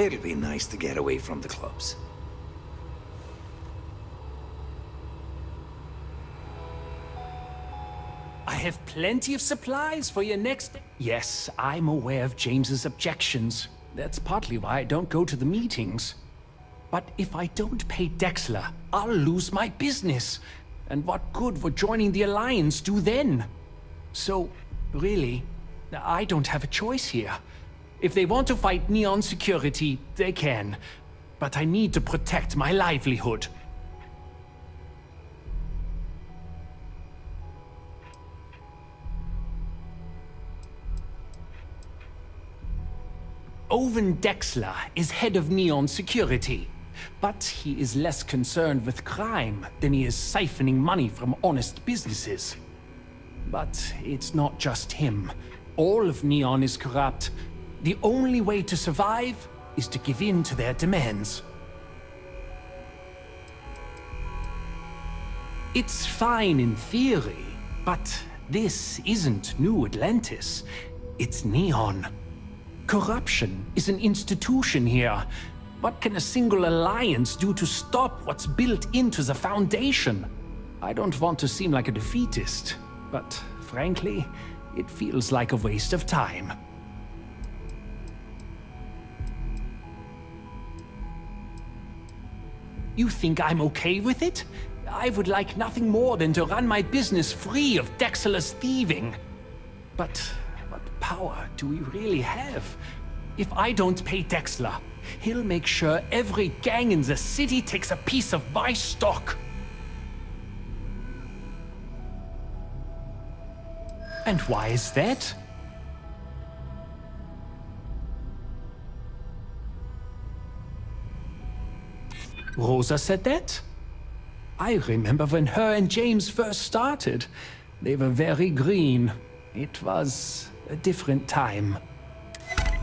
It'll be nice to get away from the clubs. I have plenty of supplies for your next... Yes, I'm aware of James's objections. That's partly why I don't go to the meetings. But if I don't pay Dexler, I'll lose my business. And what good would joining the Alliance do then? So, really, I don't have a choice here. If they want to fight Neon Security, they can. But I need to protect my livelihood. Owen Dexler is head of Neon Security, but he is less concerned with crime than he is siphoning money from honest businesses. But it's not just him. All of Neon is corrupt. The only way to survive is to give in to their demands. It's fine in theory, but this isn't New Atlantis. It's Neon. Corruption is an institution here. What can a single alliance do to stop what's built into the foundation? I don't want to seem like a defeatist, but frankly, it feels like a waste of time. You think I'm okay with it? I would like nothing more than to run my business free of Dexter's thieving. But what power do we really have? If I don't pay Dexter, he'll make sure every gang in the city takes a piece of my stock. And why is that? Rosa said that? I remember when her and James first started. They were very green. It was a different time.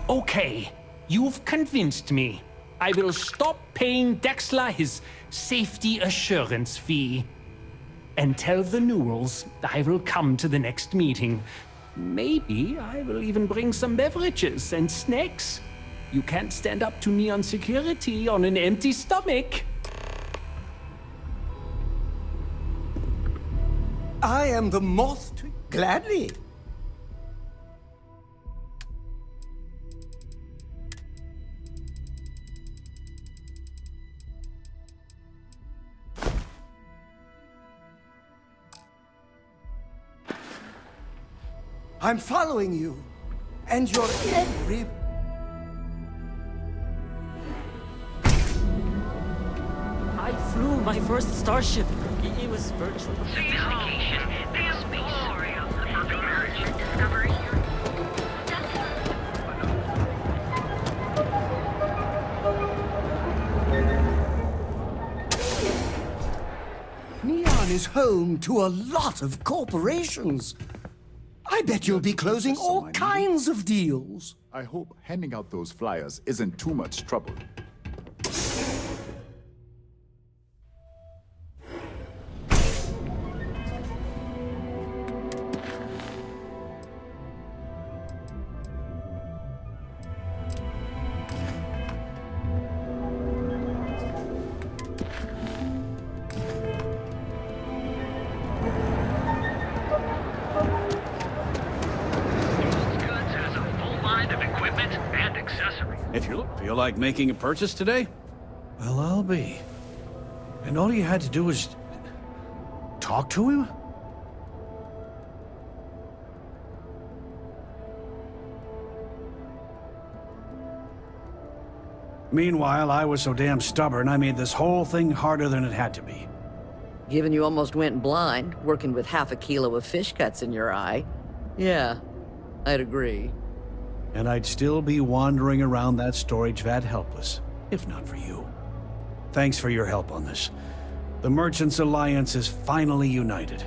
Okay, you've convinced me. I will stop paying Dexler his safety assurance fee. And tell the Newells I will come to the next meeting. Maybe I will even bring some beverages and snacks. You can't stand up to Neon Security on an empty stomach. I am the moth to... Gladly. I'm following you, and your every... I flew my first starship. It was virtual. Sophistication, this story of the marriage discovery. Neon is home to a lot of corporations. I bet you'll be closing all kinds of deals. I hope handing out those flyers isn't too much trouble. If you feel like making a purchase today, well, I'll be. And all you had to do was talk to him? Meanwhile, I was so damn stubborn, I made this whole thing harder than it had to be. Given you almost went blind, working with half a kilo of fish cuts in your eye. Yeah, I'd agree. And I'd still be wandering around that storage vat helpless, if not for you. Thanks for your help on this. The Merchants Alliance is finally united.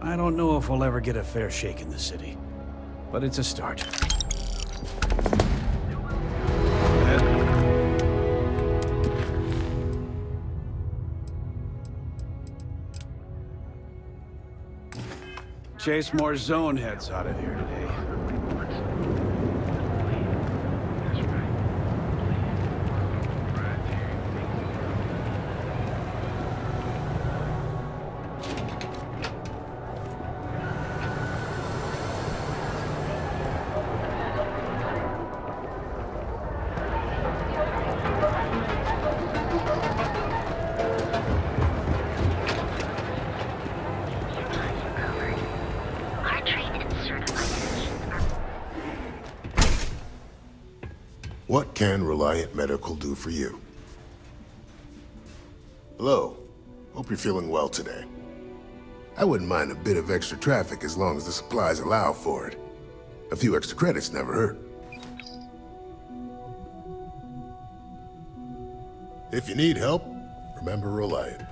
I don't know if we'll ever get a fair shake in the city, but it's a start. Chase more zone heads out of here today. What can Reliant Medical do for you? Hello. Hope you're feeling well today. I wouldn't mind a bit of extra traffic as long as the supplies allow for it. A few extra credits never hurt. If you need help, remember Reliant.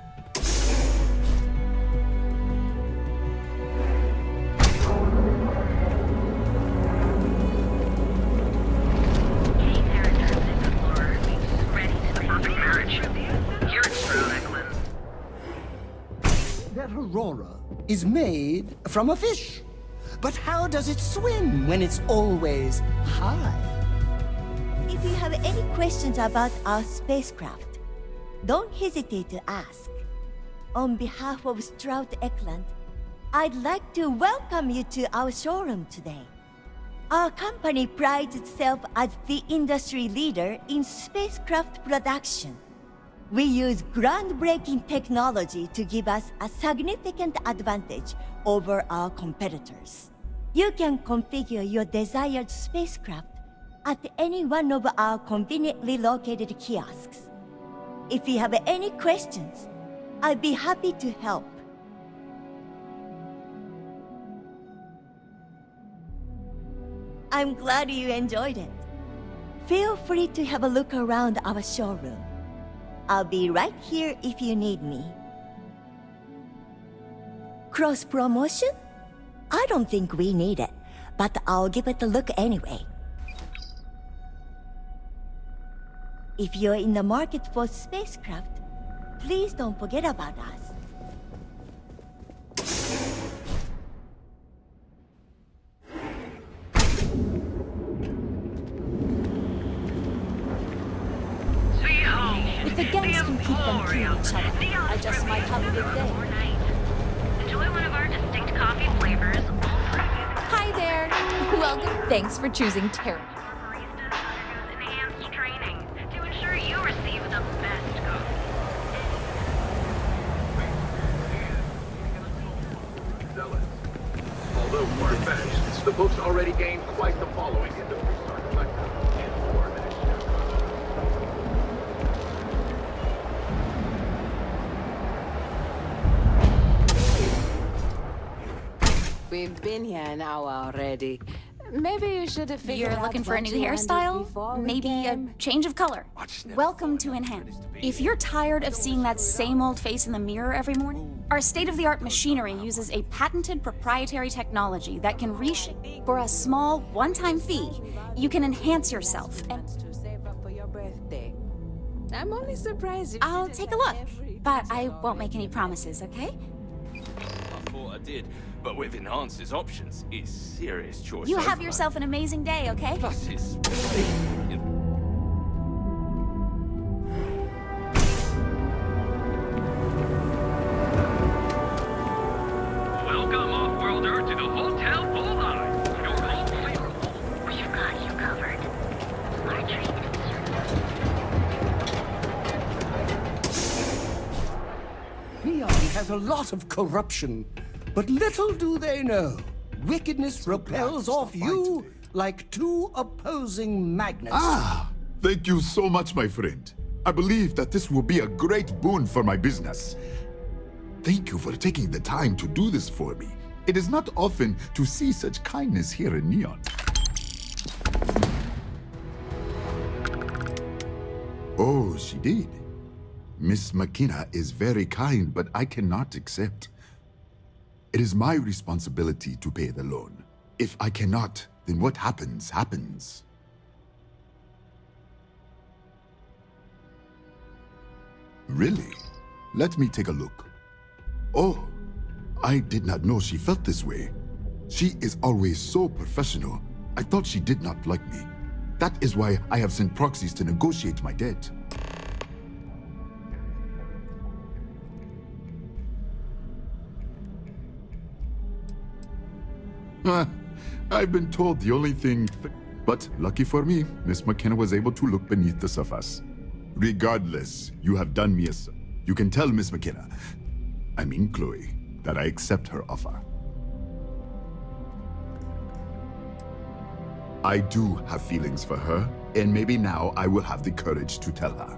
That Aurora is made from a fish. But how does it swim when it's always high? If you have any questions about our spacecraft, don't hesitate to ask. On behalf of Strout Eklund, I'd like to welcome you to our showroom today. Our company prides itself as the industry leader in spacecraft production. We use groundbreaking technology to give us a significant advantage over our competitors. You can configure your desired spacecraft at any one of our conveniently located kiosks. If you have any questions, I'd be happy to help. I'm glad you enjoyed it. Feel free to have a look around our showroom. I'll be right here if you need me. Cross-promotion? I don't think we need it, but I'll give it a look anyway. If you're in the market for spacecraft, please don't forget about us. If the gangs can keep them killing each other, I just might have a good day. Enjoy one of our distinct coffee flavors. Hi there. Welcome. Thanks for choosing Terra. Enhanced training to ensure you receive the best coffee. Although far-fetched, the book's already gained quite the following in the Freestar Collective. We've been here an hour already. Maybe you should have figured You're out looking for a what new you wanted hairstyle? before we Maybe a came? change of color. Welcome to Enhance. If you're tired of seeing that same old face in the mirror every morning, our state-of-the-art machinery uses a patented proprietary technology that can reshape. For a small, one-time fee, you can enhance yourself and... For your birthday. I'm only surprised you I'll did it take a like look, every but I won't make any promises, okay? I thought I did, but with Enhance's options, it's serious choice. You have overload. yourself an amazing day, okay? Plus, it's... Welcome, off-worlder, to the Hotel Bullseye. Your home favorable. We've got you covered. Our treatment Neon has a lot of corruption, but little do they know, wickedness repels off you like two opposing magnets. Ah! Thank you so much, my friend. I believe that this will be a great boon for my business. Thank you for taking the time to do this for me. It is not often to see such kindness here in Neon. Oh, she did. Miss McKenna is very kind, but I cannot accept. It is my responsibility to pay the loan. If I cannot, then what happens, happens. Really? Let me take a look. Oh, I did not know she felt this way. She is always so professional. I thought she did not like me. That is why I have sent proxies to negotiate my debt. I've been told the only thing... But lucky for me, Miss McKenna was able to look beneath the surface. Regardless, you have done me a... You can tell Miss McKenna, I mean Chloe, that I accept her offer. I do have feelings for her, And maybe now I will have the courage to tell her.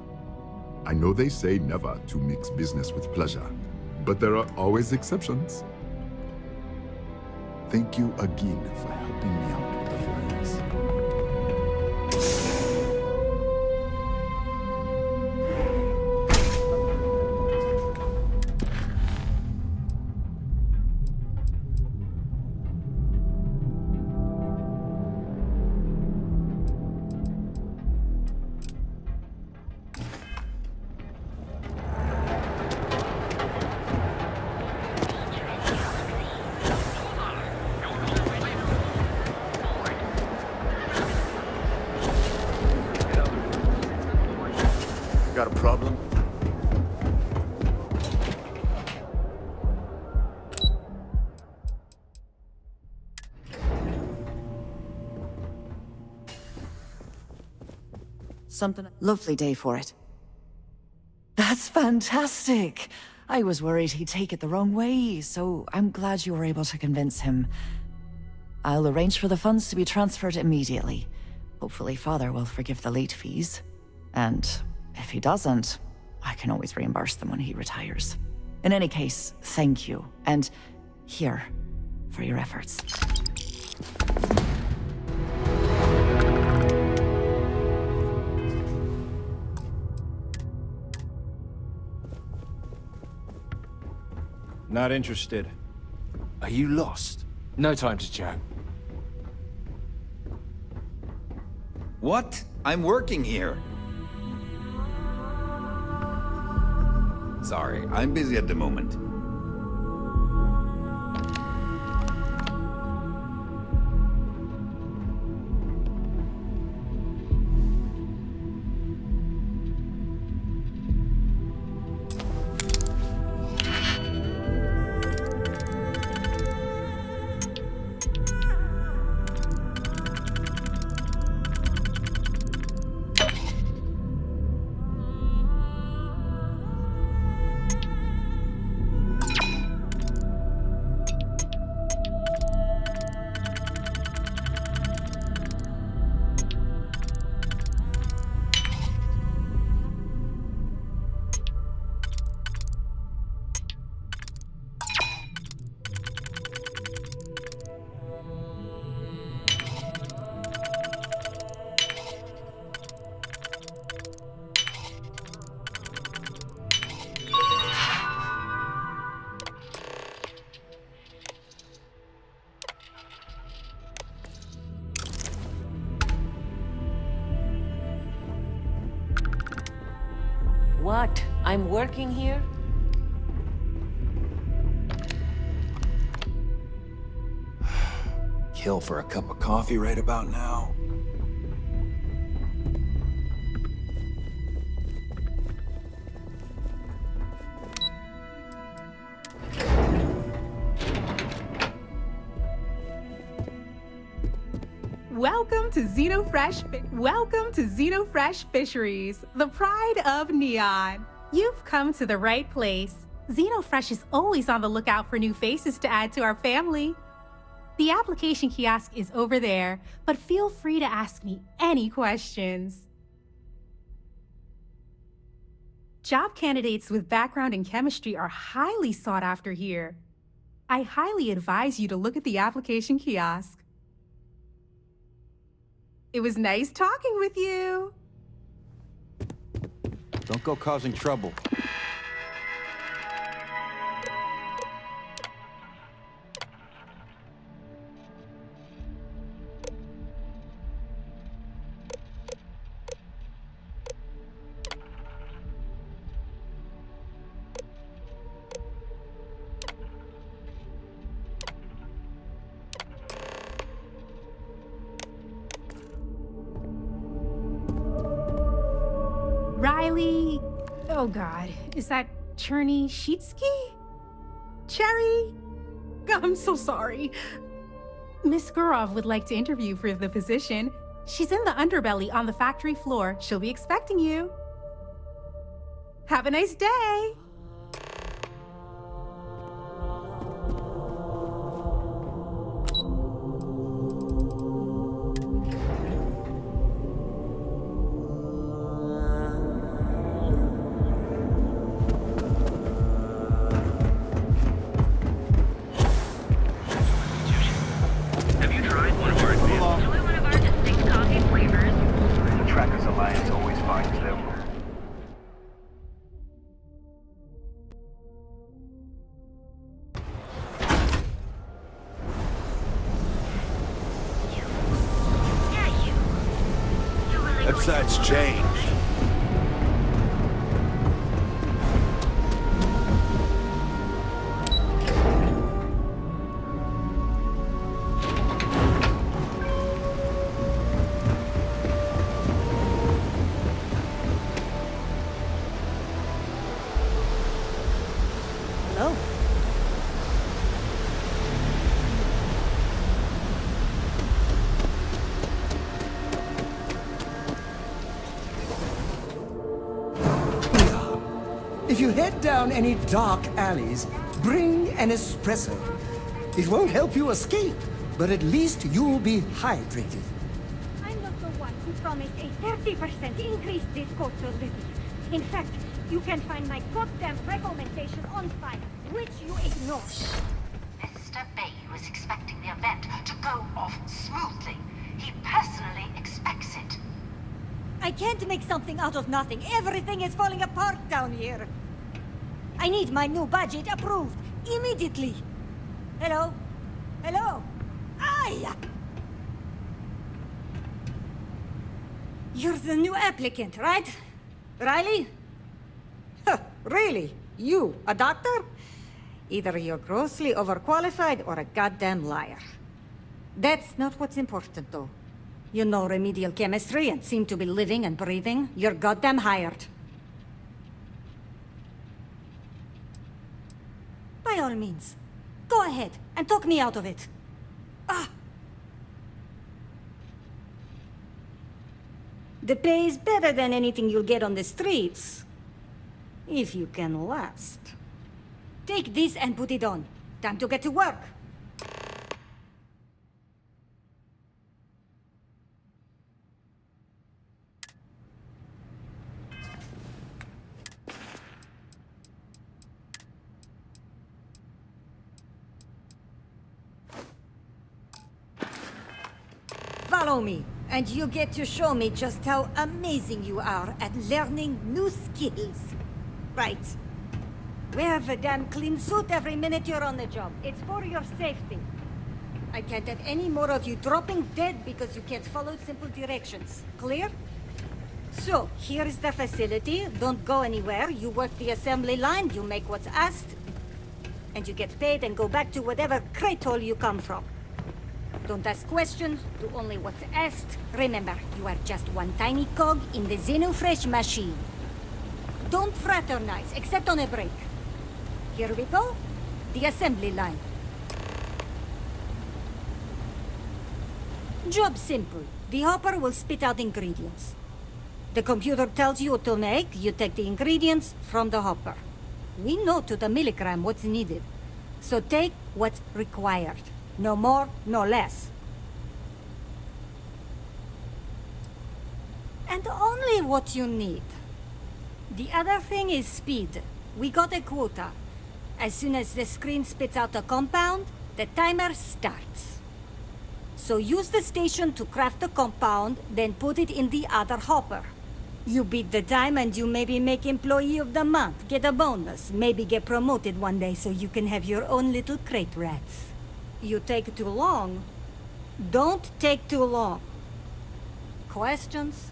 I know they say never to mix business with pleasure, but there are always exceptions. Thank you again for helping me out with the flyers. Got a problem? Something. Lovely day for it. That's fantastic. I was worried he'd take it the wrong way, so I'm glad you were able to convince him. I'll arrange for the funds to be transferred immediately. Hopefully Father will forgive the late fees. And if he doesn't, I can always reimburse them when he retires. In any case, thank you. And here, for your efforts. Not interested. Are you lost? No time to chat. What? I'm working here. Sorry, I'm busy at the moment. What? I'm working here? Kill for a cup of coffee right about now. Welcome to Xenofresh Fisheries, the pride of Neon. You've come to the right place. Xenofresh is always on the lookout for new faces to add to our family. The application kiosk is over there, but feel free to ask me any questions. Job candidates with background in chemistry are highly sought after here. I highly advise you to look at the application kiosk. It was nice talking with you. Don't go causing trouble. Riley, oh God, is that Cherny-Sheetsky? Cherry? I'm so sorry. Miss Gurov would like to interview for the position. She's in the underbelly on the factory floor. She'll be expecting you. Have a nice day. side's changed. Hello. If you head down any dark alleys, bring an espresso. It won't help you escape, but at least you'll be hydrated. I'm not the one who promised a 30% increase this quarter living. In fact, you can find my goddamn recommendation on file, which you ignore. Mr. Bay was expecting the event to go off smoothly. He personally expects it. I can't make something out of nothing. Everything is falling apart down here. I need my new budget approved immediately. Hello? Hello? Aye! You're the new applicant, right? Riley? Huh, really? You, a doctor? Either you're grossly overqualified or a goddamn liar. That's not what's important, though. You know remedial chemistry and seem to be living and breathing. You're goddamn hired. By all means, go ahead and talk me out of it. Ah! The pay is better than anything you'll get on the streets. If you can last. Take this and put it on. Time to get to work. Follow me, and you get to show me just how amazing you are at learning new skills. Right. Wear the damn clean suit every minute you're on the job. It's for your safety. I can't have any more of you dropping dead because you can't follow simple directions. Clear? So, here is the facility. Don't go anywhere. You work the assembly line, you make what's asked, and you get paid and go back to whatever crate hole you come from. Don't ask questions, do only what's asked. Remember, you are just one tiny cog in the Xenofresh machine. Don't fraternize, except on a break. Here we go. The assembly line. Job simple. The hopper will spit out ingredients. The computer tells you what to make, you take the ingredients from the hopper. We know to the milligram what's needed. So take what's required. No more, no less. And only what you need. The other thing is speed. We got a quota. As soon as the screen spits out a compound, the timer starts. So use the station to craft the compound, then put it in the other hopper. You beat the time and you maybe make Employee of the Month, get a bonus, maybe get promoted one day so you can have your own little crate rats. You take too long. Don't take too long. Questions?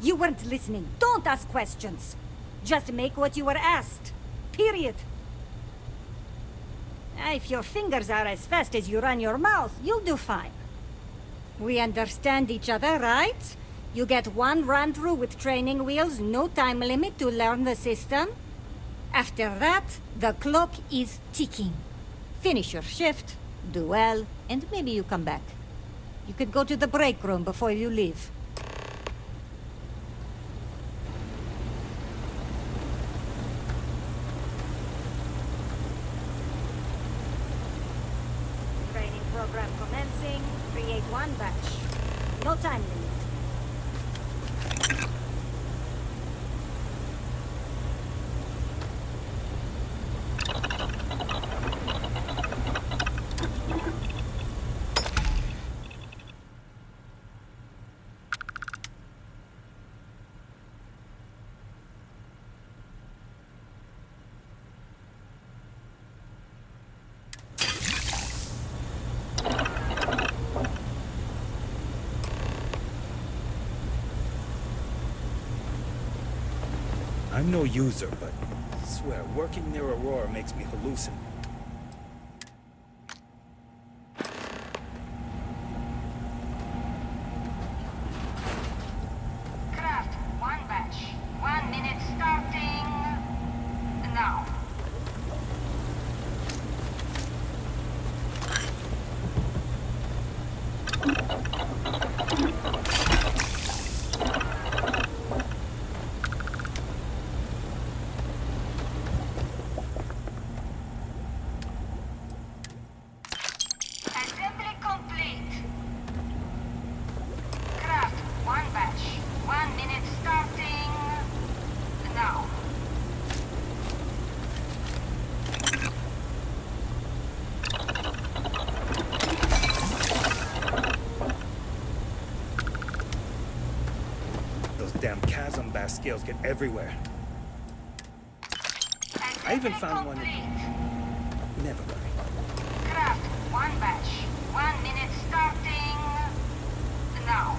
You weren't listening. Don't ask questions. Just make what you were asked. Period. If your fingers are as fast as you run your mouth, you'll do fine. We understand each other, right? You get one run-through with training wheels, no time limit to learn the system. After that, the clock is ticking. Finish your shift, do well, and maybe you come back. You could go to the break room before you leave. Training program commencing. Create one batch. No time limit. I'm no user, but I swear, working near Aurora makes me hallucinate. Craft, one batch. 1 minute starting now. Assembly complete. Craft, one batch. 1 minute starting now. Those damn chasm bass scales get everywhere. I even found one that... Never mind. Craft, one batch. 1 minute starting now.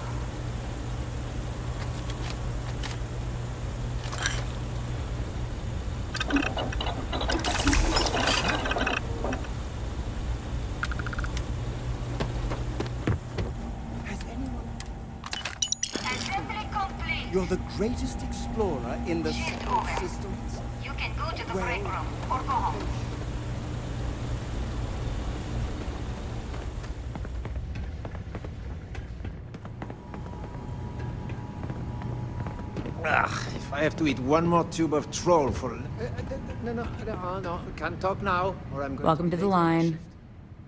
Assembly complete. You're the greatest explorer in the solar systems. You can go to the break room or go home. If I have to eat one more tube of troll for... No, can't talk now, or I'm going Welcome to the line.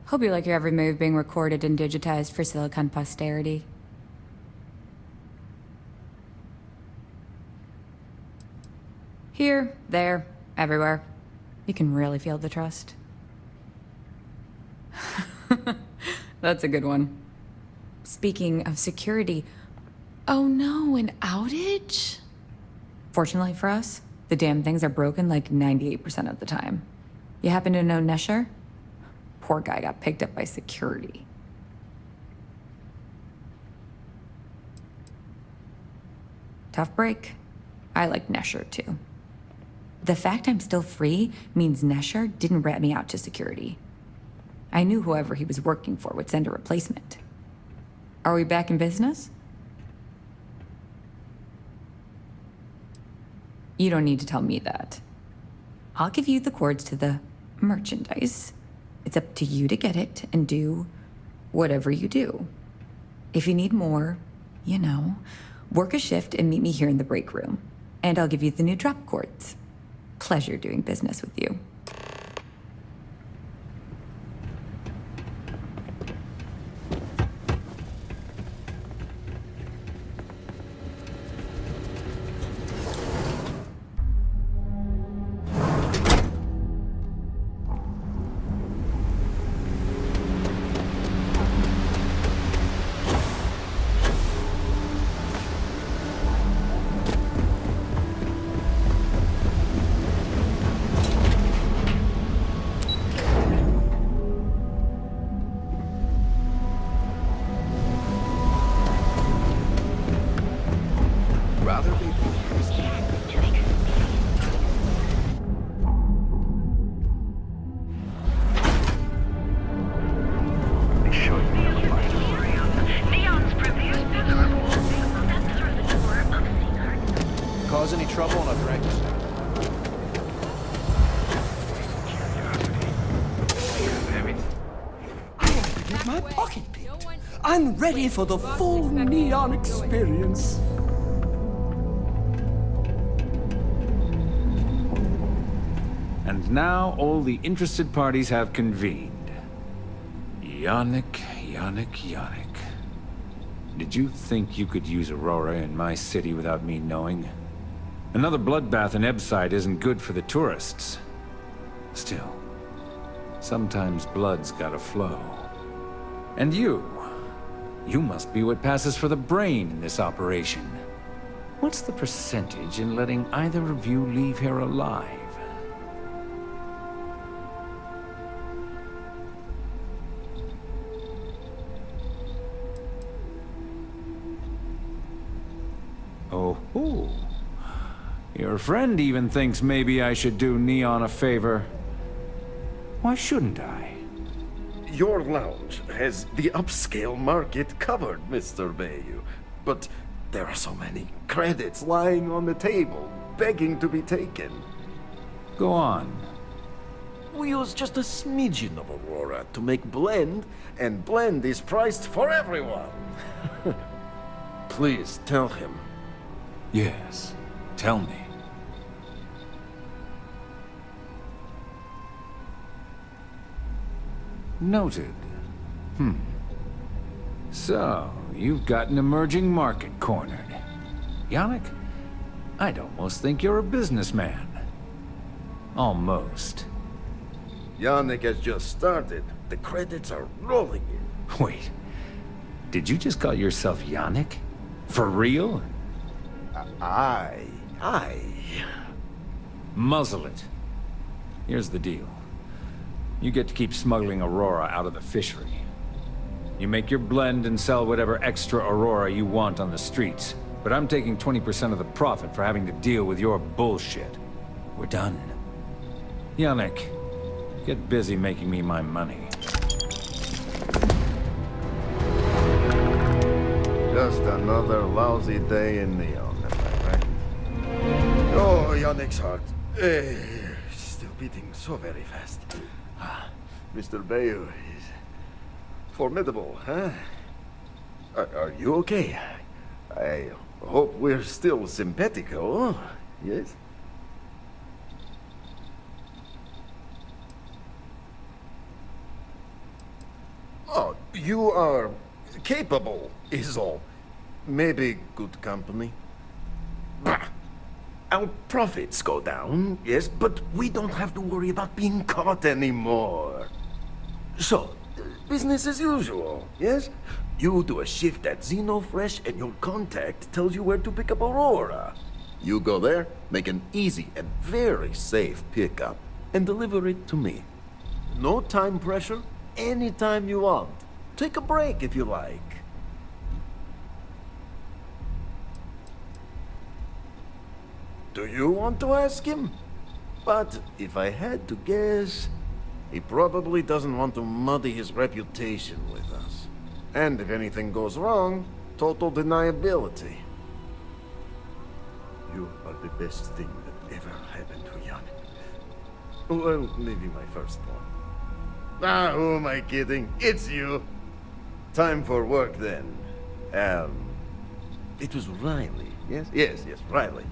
Hope you like your every move being recorded and digitized for Silicon posterity. Here, there, everywhere. You can really feel the trust. That's a good one. Speaking of security, oh no, an outage? Fortunately for us, the damn things are broken like 98% of the time. You happen to know Nesher? Poor guy got picked up by security. Tough break. I like Nesher too. The fact I'm still free means Nesher didn't rat me out to security. I knew whoever he was working for would send a replacement. Are we back in business? You don't need to tell me that. I'll give you the codes to the merchandise. It's up to you to get it and do whatever you do. If you need more, you know, work a shift and meet me here in the break room. And I'll give you the new drop cords. Pleasure doing business with you. Cause any trouble and I'll drag you down. Get my pocket picked. I'm ready for the full neon experience. And now all the interested parties have convened. Yannick. Did you think you could use Aurora in my city without me knowing? Another bloodbath in Ebside isn't good for the tourists. Still, sometimes blood's gotta flow. And you must be what passes for the brain in this operation. What's the percentage in letting either of you leave here alive? Oh, Your friend even thinks maybe I should do Neon a favor. Why shouldn't I? Your lounge has the upscale market covered, Mr. Bayou. But there are so many credits lying on the table, begging to be taken. Go on. We use just a smidgen of Aurora to make blend, and blend is priced for everyone. Please tell him. Yes, tell me. Noted. So, you've got an emerging market cornered. Yannick, I'd almost think you're a businessman. Almost. Yannick has just started. The credits are rolling in. Wait, did you just call yourself Yannick? For real? I... Muzzle it. Here's the deal. You get to keep smuggling Aurora out of the fishery. You make your blend and sell whatever extra Aurora you want on the streets. But I'm taking 20% of the profit for having to deal with your bullshit. We're done. Yannick, get busy making me my money. Just another lousy day in Neon, am I right? Oh, Yannick's heart. Still beating so very fast. Mr. Bayou is formidable, huh? Are you okay? I hope we're still simpatico, yes? Oh, you are capable, is all. Maybe good company. Bah! Our profits go down, yes, but we don't have to worry about being caught anymore. So, business as usual, yes? You do a shift at Xenofresh and your contact tells you where to pick up Aurora. You go there, make an easy and very safe pickup, and deliver it to me. No time pressure, anytime you want. Take a break if you like. Do you want to ask him? But if I had to guess, he probably doesn't want to muddy his reputation with us. And if anything goes wrong, total deniability. You are the best thing that ever happened to Yannick. Well, maybe my first one. Ah, who am I kidding? It's you. Time for work then. It was Riley, yes? Yes, Riley.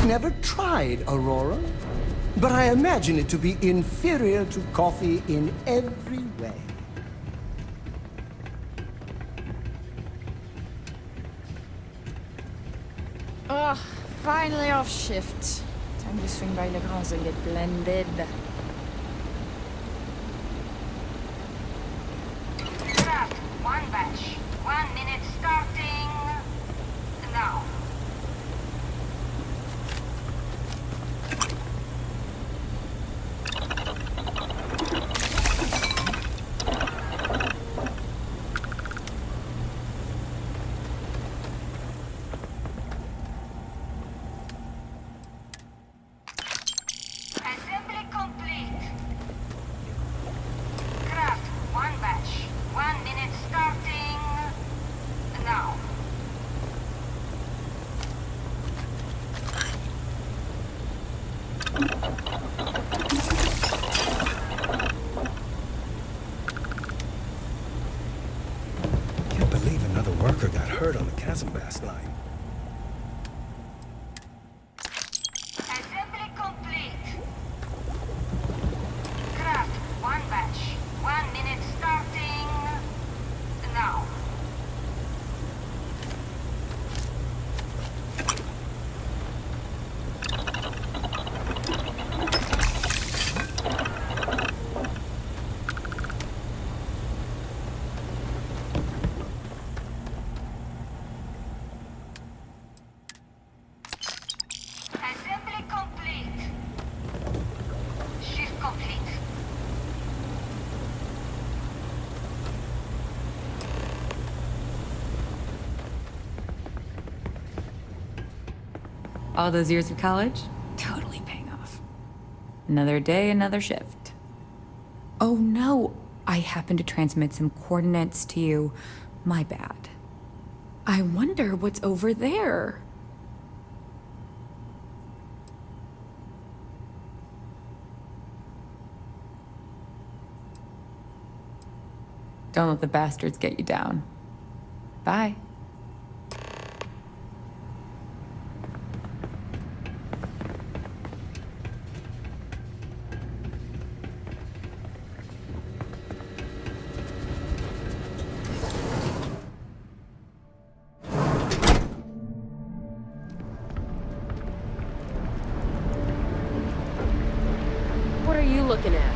Never tried Aurora, but I imagine it to be inferior to coffee in every way. Oh, finally off shift. Time to swing by Legrand's and get blended. Draft, one batch. 1 minute starting now. All those years of college? Totally paying off. Another day, another shift. Oh no, I happened to transmit some coordinates to you. My bad. I wonder what's over there. Don't let the bastards get you down. Bye. What are you looking at?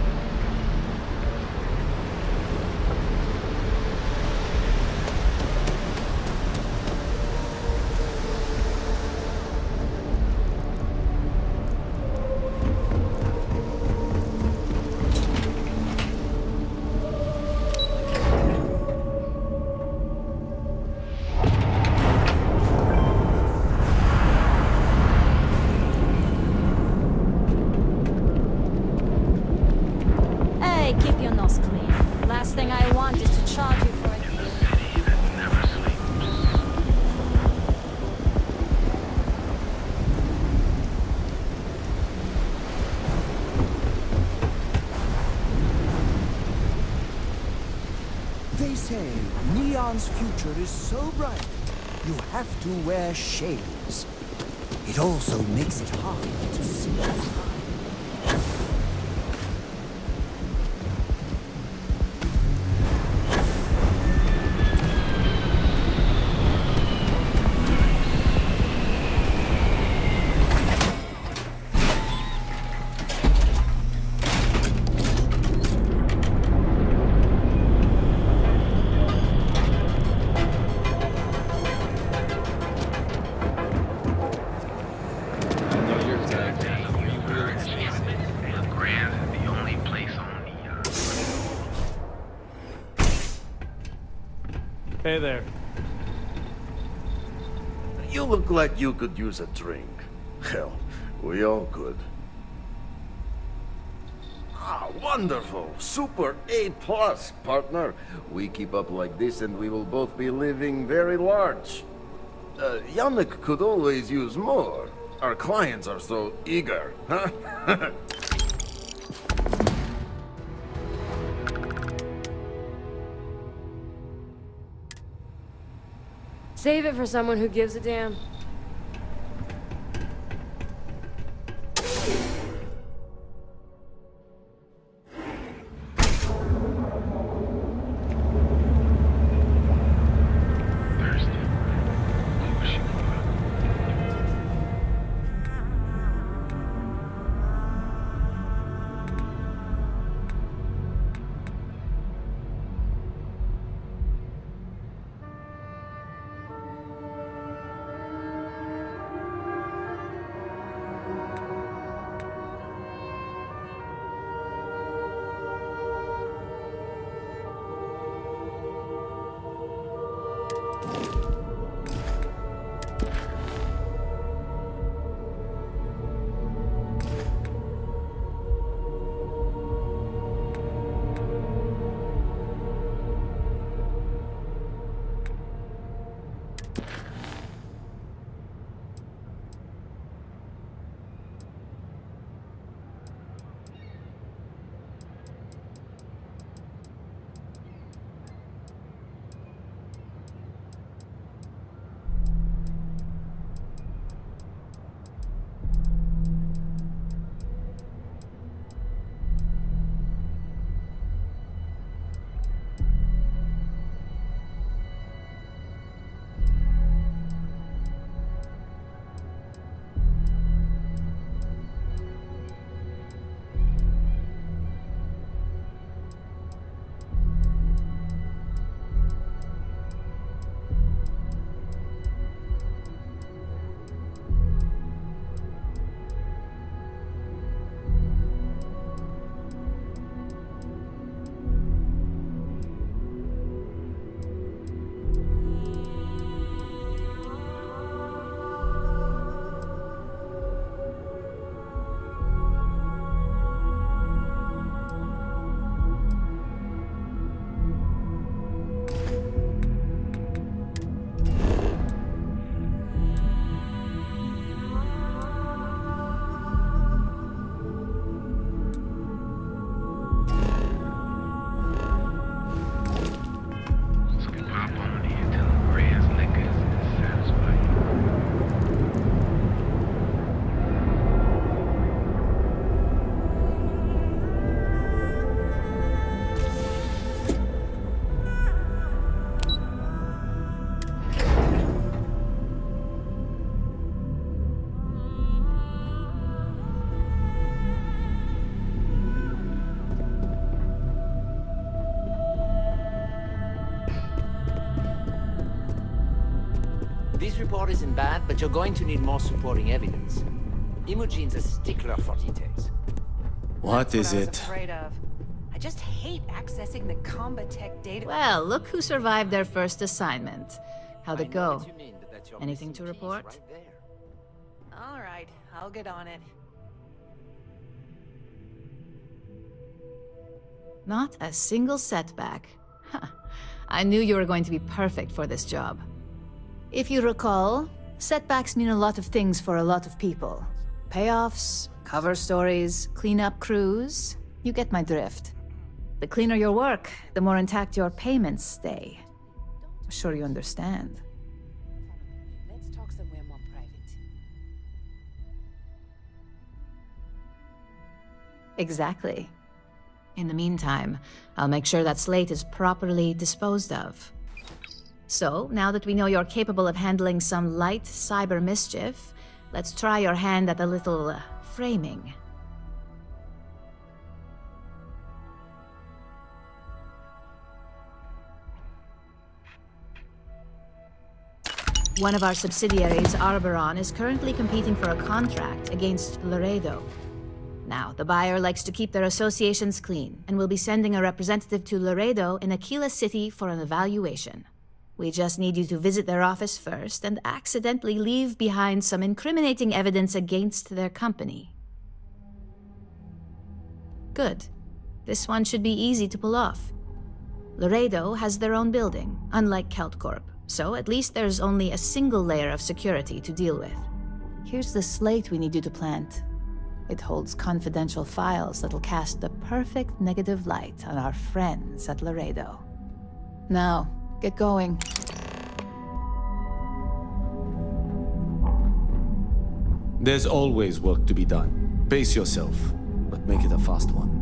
Hey, keep your nose clean. Last thing I want is to charge you for it. They say Neon's future is so bright, you have to wear shades. It also makes it hard to see. Hey there. You look like you could use a drink. Hell, we all could. Ah, wonderful! Super A+, partner. We keep up like this and we will both be living very large. Yannick could always use more. Our clients are so eager, huh? Save it for someone who gives a damn. more isn't bad, but you're going to need more supporting evidence. Imogene's a stickler for details. What is I was it? afraid of. I just hate accessing the combat tech data. Well, look who survived their first assignment. How'd it go? Anything to report? All right, I'll get on it. Not a single setback. Huh. I knew you were going to be perfect for this job. If you recall, setbacks mean a lot of things for a lot of people. Payoffs, cover stories, cleanup crews. You get my drift. The cleaner your work, the more intact your payments stay. I'm sure you understand. Let's talk somewhere more private. Exactly. In the meantime, I'll make sure that Slate is properly disposed of. So, now that we know you're capable of handling some light cyber mischief, let's try your hand at a little framing. One of our subsidiaries, Arboron, is currently competing for a contract against Laredo. Now, the buyer likes to keep their associations clean, and will be sending a representative to Laredo in Aquila City for an evaluation. We just need you to visit their office first and accidentally leave behind some incriminating evidence against their company. Good. This one should be easy to pull off. Laredo has their own building, unlike KeltCorp, so at least there's only a single layer of security to deal with. Here's the slate we need you to plant. It holds confidential files that'll cast the perfect negative light on our friends at Laredo. Now, get going. There's always work to be done. Pace yourself, but make it a fast one.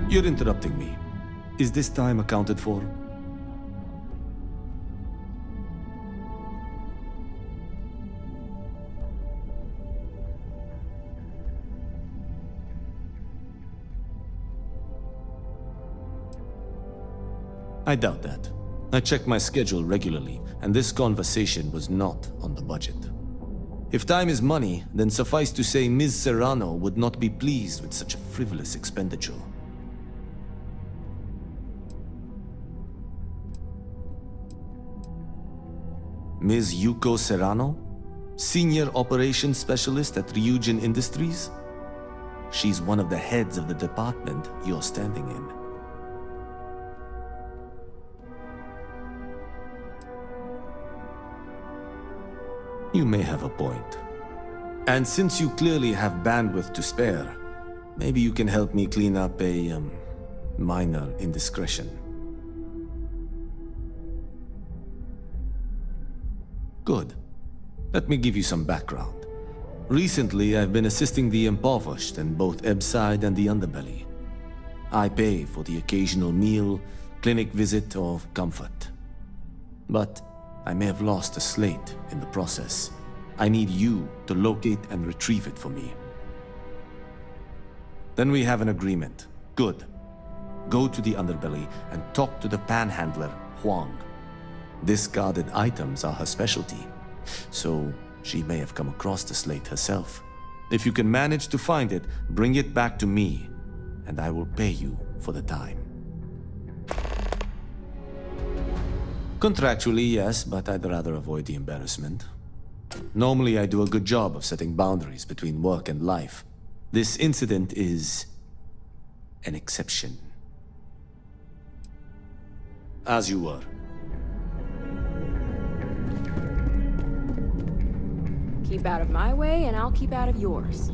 You're interrupting me. Is this time accounted for? I doubt that. I check my schedule regularly, and this conversation was not on the budget. If time is money, then suffice to say Ms. Serrano would not be pleased with such a frivolous expenditure. Ms. Yuko Serrano? Senior Operations Specialist at Ryujin Industries? She's one of the heads of the department you're standing in. You may have a point. And since you clearly have bandwidth to spare, maybe you can help me clean up a, minor indiscretion. Good. Let me give you some background. Recently, I've been assisting the impoverished in both Ebbside and the Underbelly. I pay for the occasional meal, clinic visit, or comfort. But I may have lost a slate in the process. I need you to locate and retrieve it for me. Then we have an agreement. Good. Go to the Underbelly and talk to the panhandler, Huang. Discarded items are her specialty, so she may have come across the slate herself. If you can manage to find it, bring it back to me, and I will pay you for the time. Contractually, yes, but I'd rather avoid the embarrassment. Normally, I do a good job of setting boundaries between work and life. This incident is an exception. As you were. Keep out of my way, and I'll keep out of yours.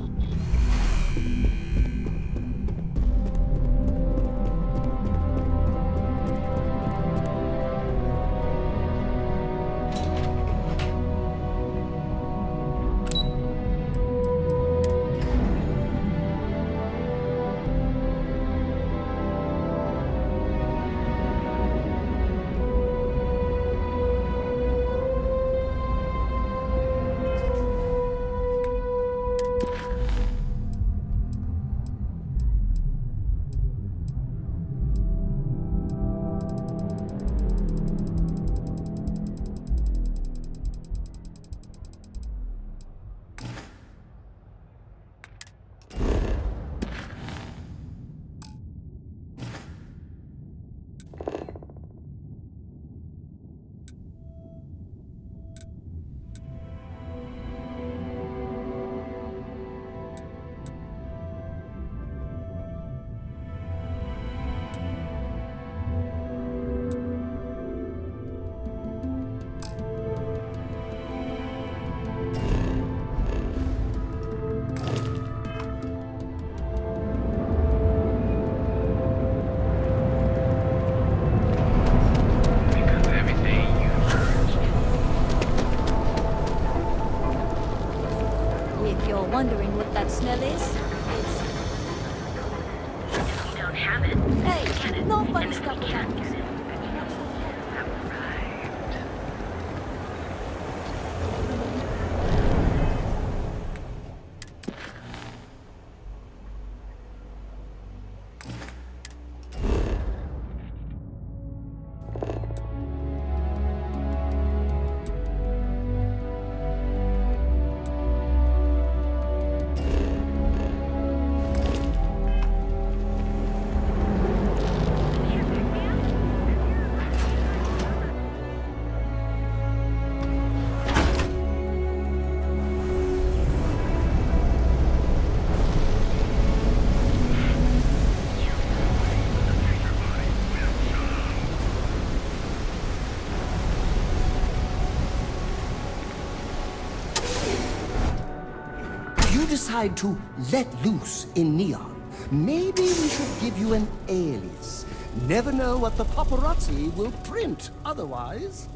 wondering what that smell is? If you don't have it, Hey, no funny stuff about music. Decide to let loose in Neon, maybe we should give you an alias. Never know what the paparazzi will print otherwise.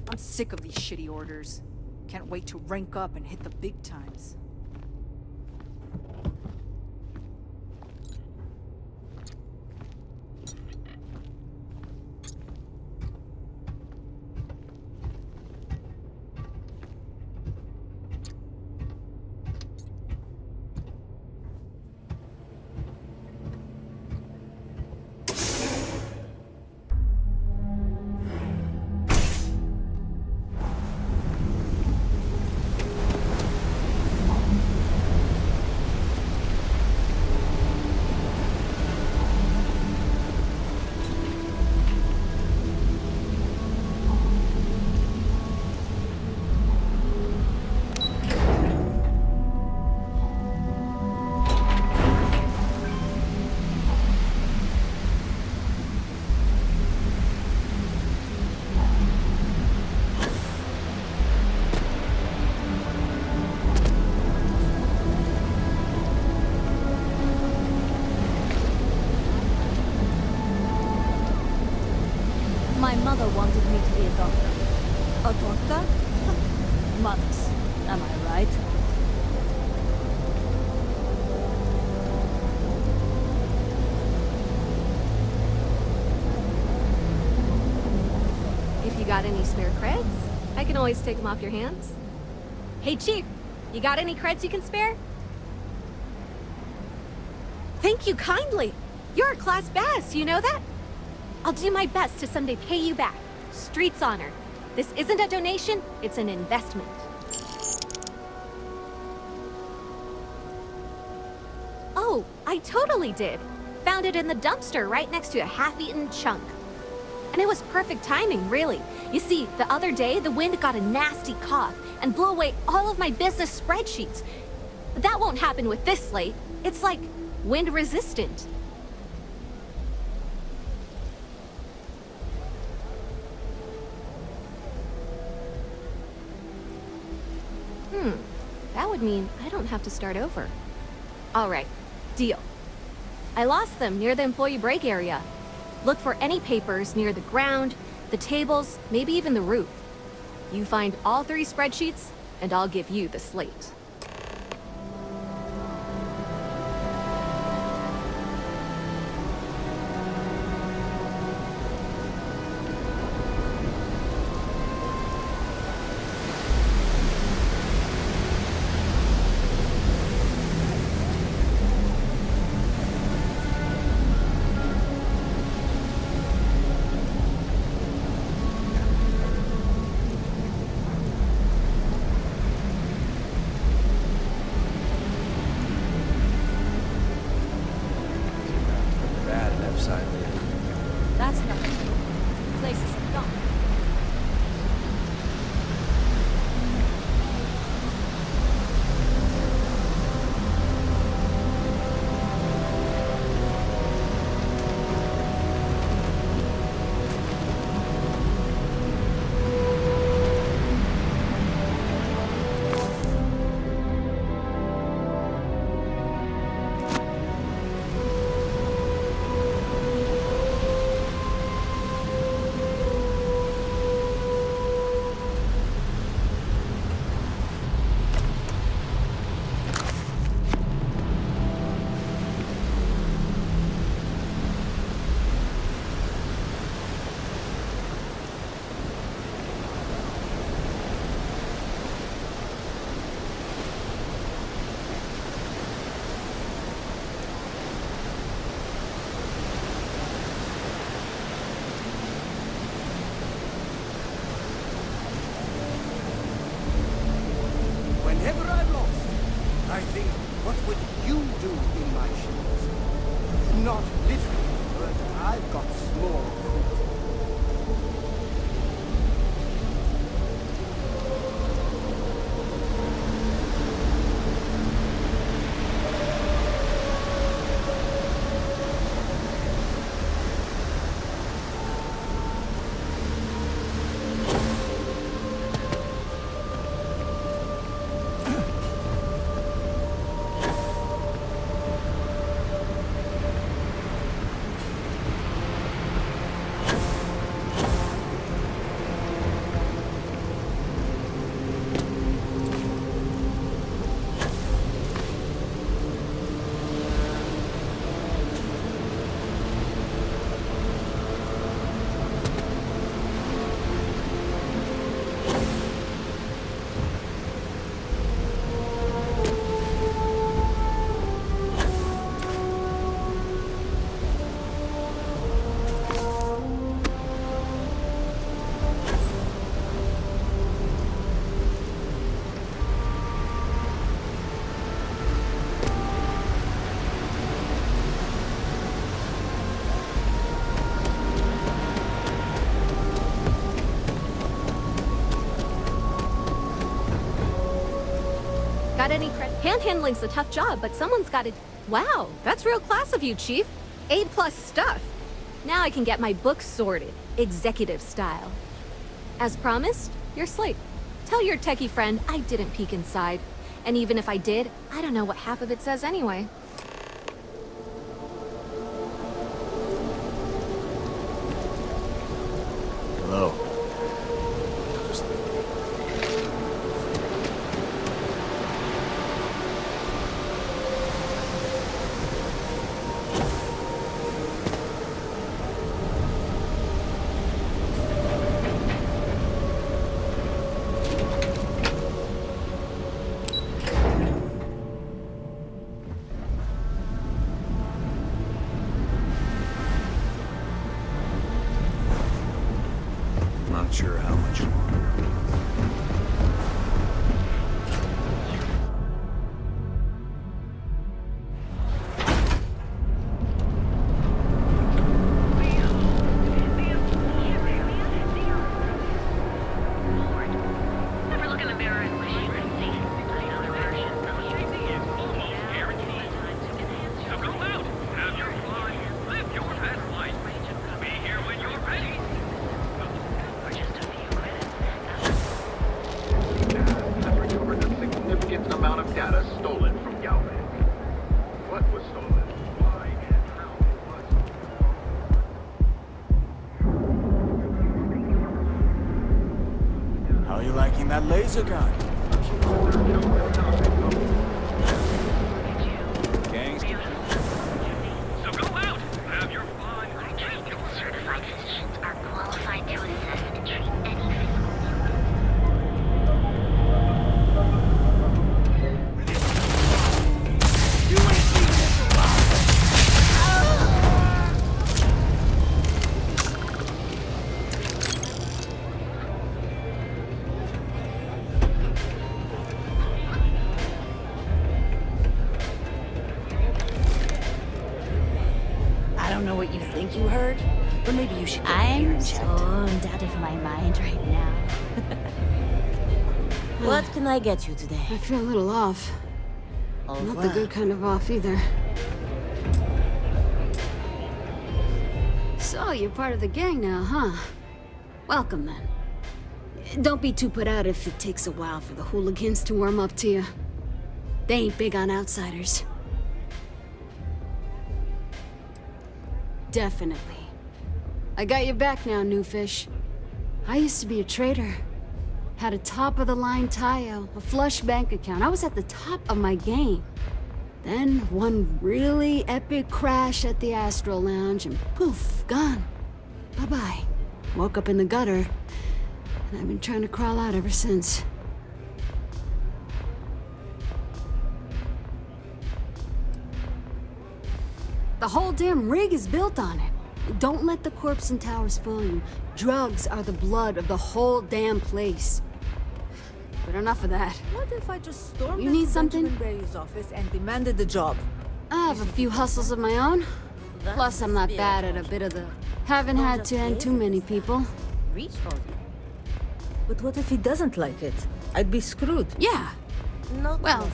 I'm sick of these shitty orders. Can't wait to rank up and hit the big times. My mother wanted me to be a doctor. A doctor? Mothers, am I right? If you got any spare creds, I can always take them off your hands. Hey, Chief, you got any creds you can spare? Thank you kindly. You're a class bass, you know that? I'll do my best to someday pay you back. Street's honor. This isn't a donation, it's an investment. Oh, I totally did. Found it in the dumpster right next to a half-eaten chunk. And it was perfect timing, really. You see, the other day, the wind got a nasty cough and blew away all of my business spreadsheets. But that won't happen with this slate. It's like wind-resistant. That would mean I don't have to start over. All right, deal. I lost them near the employee break area. Look for any papers near the ground, the tables, maybe even the roof. You find all 3 spreadsheets, and I'll give you the slate. side lately. That's nothing. The place is a dump. Whenever I'm lost, I think, what would you do in my shoes? Not literally, but I've got small feet. Got any credit? Handhandling's a tough job, but someone's got to... Wow, that's real class of you, Chief. A+ stuff. Now I can get my books sorted, executive style. As promised, your slate. Tell your techie friend I didn't peek inside. And even if I did, I don't know what half of it says anyway. Hello. Not sure how much longer. Never look in the mirror and wish you could see another version of you. So go out, have your fun, live your best life. Be here when you're ready. Has recovered a significant amount of data stolen from Yahweh. What was stolen? Why and how it was? How are you liking that laser gun? Gangster. So go out, have your fun. Certified physicians are qualified to assess and treat anything. what you think you heard? Or maybe you should get I'm ears so checked. out of my mind right now. What can I get you today? I feel a little off. Au Not the revoir. good kind of off either. So, you're part of the gang now, huh? Welcome then. Don't be too put out if it takes a while for the hooligans to warm up to you. They ain't big on outsiders. Definitely. I got your back now, new fish. I used to be a trader. Had a top-of-the-line tile, a flush bank account. I was at the top of my game. Then one really epic crash at the Astro Lounge and poof, gone. Bye-bye. Woke up in the gutter, and I've been trying to crawl out ever since. The whole damn rig is built on it. Don't let the corpse and towers fool you. Drugs are the blood of the whole damn place. But enough of that. What if I just stormed You need something? Benjamin Bray's office and demanded the job? I have a few hustles of my own. Plus, I'm not bad at a bit of the... Haven't had to end too many people. Reach for it. But what if he doesn't like it? I'd be screwed. Yeah. Well,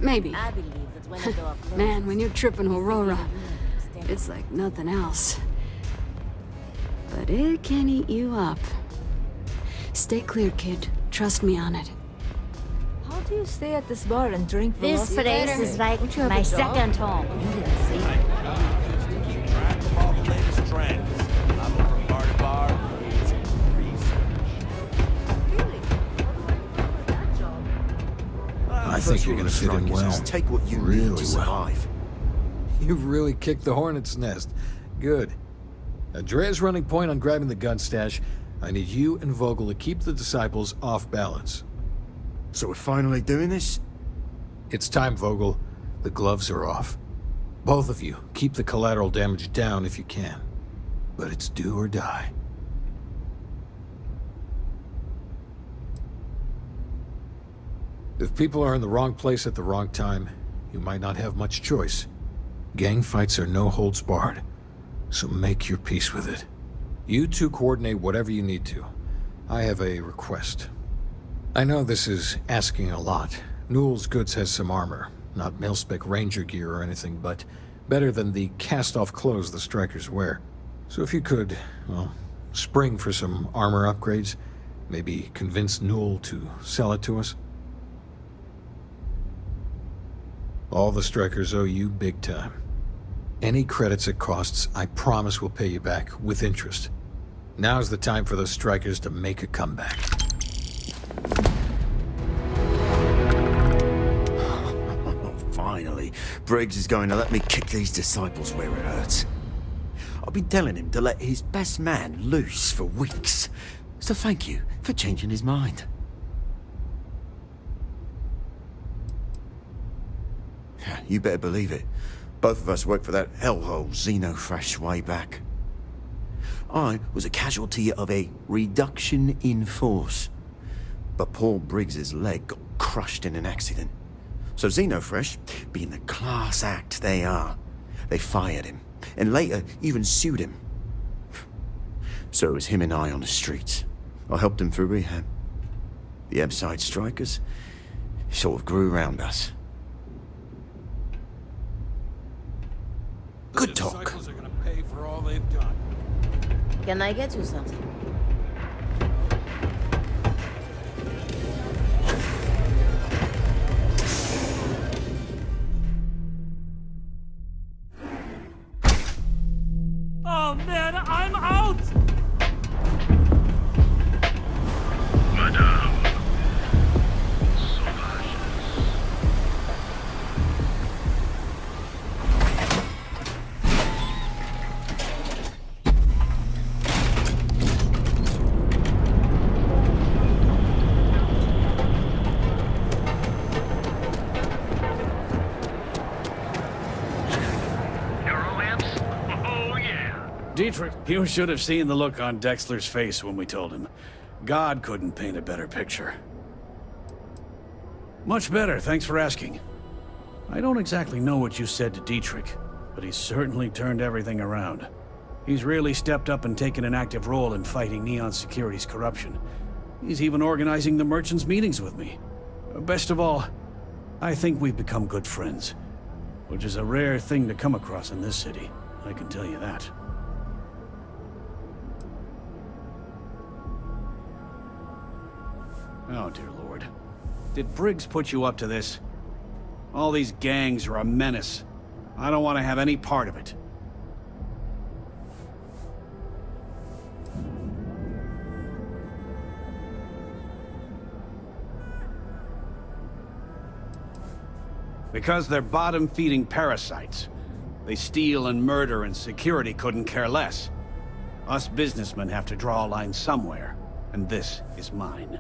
maybe. I believe that when the door closes, Man, when you're tripping Aurora, it's like nothing else. But it can eat you up. Stay clear, kid. Trust me on it. How do you stay at this bar and drink this Velocity? place is like Don't you have my a job? second home. You didn't see. Keep track of all the latest trends. I'm over bar to bar. I think you're gonna fit in well. Take what you Really need to survive. You've really kicked the hornet's nest. Good. Dre's running point on grabbing the gun stash. I need you and Vogel to keep the disciples off balance. So we're finally doing this? It's time, Vogel. The gloves are off. Both of you, keep the collateral damage down if you can. But it's do or die. If people are in the wrong place at the wrong time, you might not have much choice. Gang fights are no holds barred, so make your peace with it. You two coordinate whatever you need to. I have a request. I know this is asking a lot. Newell's Goods has some armor. Not mil-spec ranger gear or anything, but better than the cast-off clothes the strikers wear. So if you could, well, spring for some armor upgrades, maybe convince Newell to sell it to us. All the strikers owe you big time. Any credits it costs, I promise we'll pay you back, with interest. Now's the time for those strikers to make a comeback. Finally, Briggs is going to let me kick these disciples where it hurts. I've been telling him to let his best man loose for weeks. So thank you for changing his mind. You better believe it. Both of us worked for that hellhole Xenofresh way back. I was a casualty of a reduction in force. But Paul Briggs's leg got crushed in an accident. So Xenofresh, being the class act they are, they fired him, and later even sued him. So it was him and I on the streets. I helped him through rehab. The Ebbside strikers sort of grew around us. Good talk. The disciples are gonna pay for all they've done. Can I get you something? Oh man, I'm out! Madame. Dietrich, you should have seen the look on Dexler's face when we told him. God couldn't paint a better picture. Much better, thanks for asking. I don't exactly know what you said to Dietrich. but he's certainly turned everything around. He's really stepped up and taken an active role in fighting Neon Security's corruption. He's even organizing the merchants' meetings with me. Best of all, I think we've become good friends, which is a rare thing to come across in this city, I can tell you that. Oh, dear Lord. Did Briggs put you up to this? All these gangs are a menace. I don't want to have any part of it. Because they're bottom-feeding parasites. They steal and murder, and security couldn't care less. Us businessmen have to draw a line somewhere, and this is mine.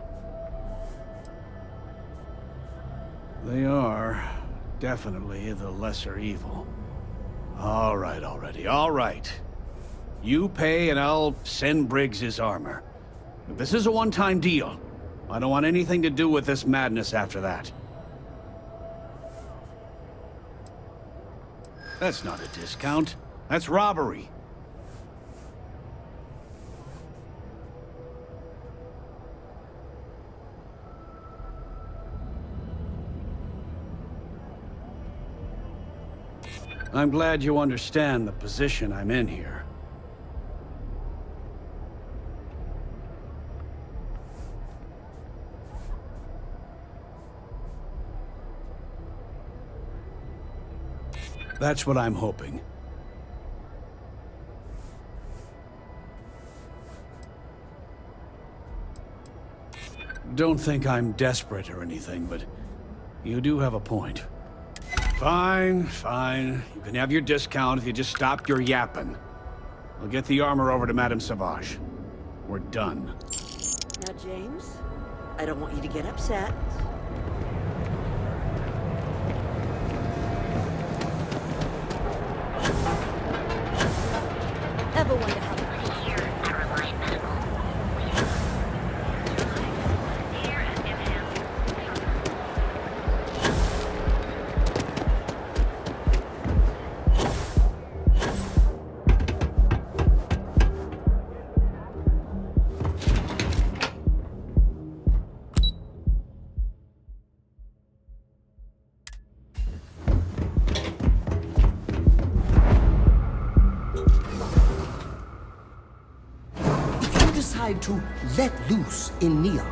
They are definitely the lesser evil. All right already, all right. You pay and I'll send Briggs his armor. But this is a one-time deal. I don't want anything to do with this madness after that. That's not a discount. That's robbery. I'm glad you understand the position I'm in here. That's what I'm hoping. Don't think I'm desperate or anything, but you do have a point. Fine, fine. You can have your discount if you just stop your yapping. I'll get the armor over to Madame Sauvage. We're done. Now, James, I don't want you to get upset. Ever wonder how to let loose in Neon,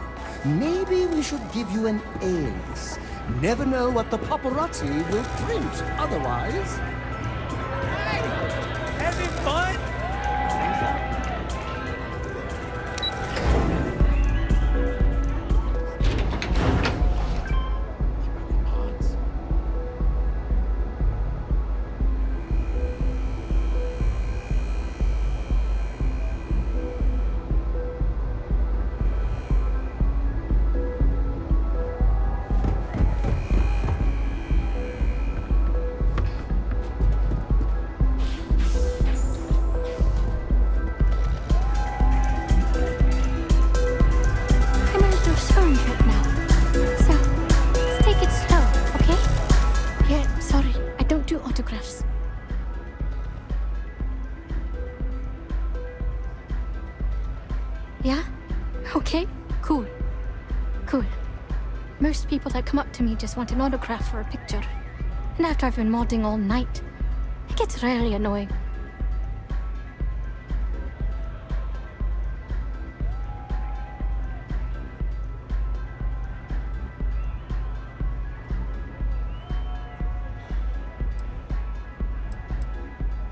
maybe we should give you an alias. Never know what the paparazzi will print otherwise. Hey! Having fun? Yeah? Okay, cool. Cool. Most people that come up to me just want an autograph or a picture. And after I've been modding all night, it gets really annoying.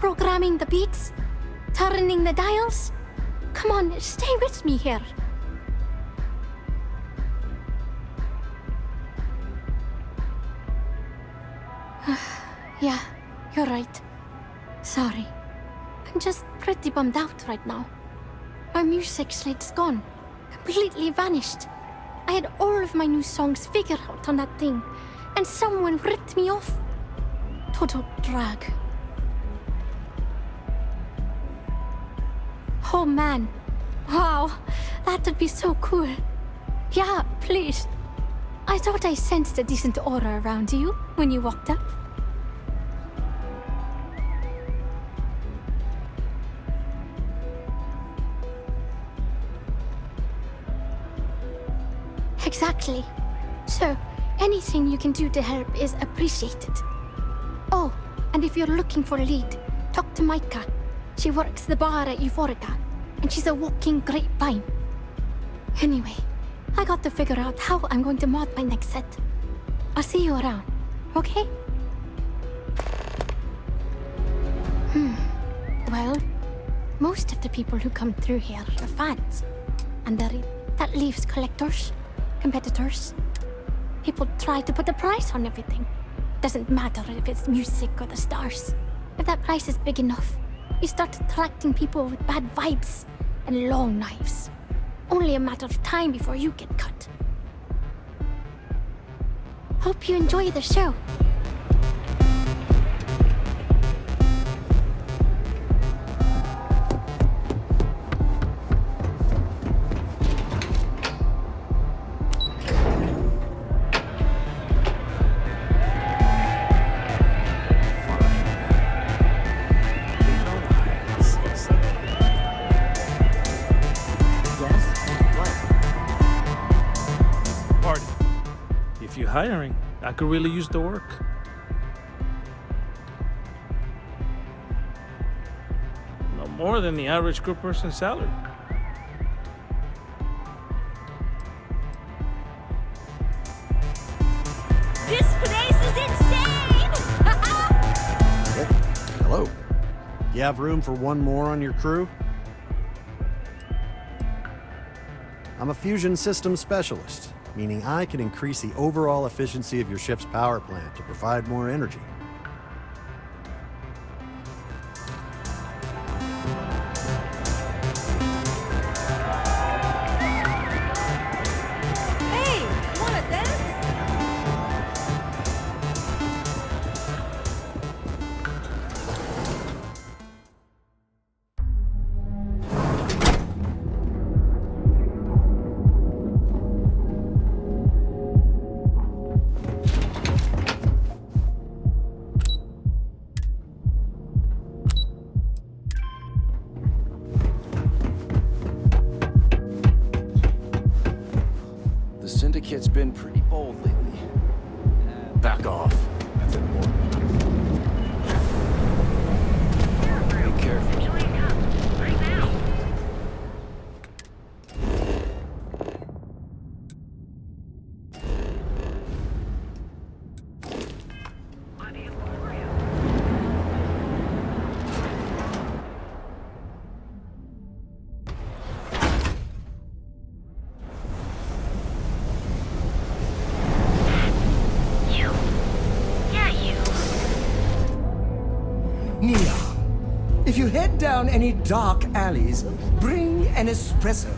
Programming the beats? Turning the dials? Come on, stay with me here. Yeah, you're right. Sorry. I'm just pretty bummed out right now. My music slate's gone. Completely vanished. I had all of my new songs figured out on that thing, and someone ripped me off. Total drag. Oh man. Wow, that would be so cool. Yeah, please. I thought I sensed a decent aura around you when you walked up. Exactly. So, anything you can do to help is appreciated. Oh, and if you're looking for a lead, talk to Micah. She works the bar at Euphorica, and she's a walking grapevine. Anyway, I got to figure out how I'm going to mod my next set. I'll see you around, okay? Well, most of the people who come through here are fans. And that leaves collectors, competitors. People try to put a price on everything. Doesn't matter if it's music or the stars. If that price is big enough, you start attracting people with bad vibes and long knives. Only a matter of time before you get cut. Hope you enjoy the show. If you're hiring, I could really use the work. No more than the average good person's salary. This place is insane! Hello. You have room for one more on your crew? I'm a fusion systems specialist, meaning I can increase the overall efficiency of your ship's power plant to provide more energy. Hey, wanna dance? The Syndicate's been pretty bold lately. Back off. That's important. Be careful. Right now. Nia, if you head down any dark alleys, bring an espresso.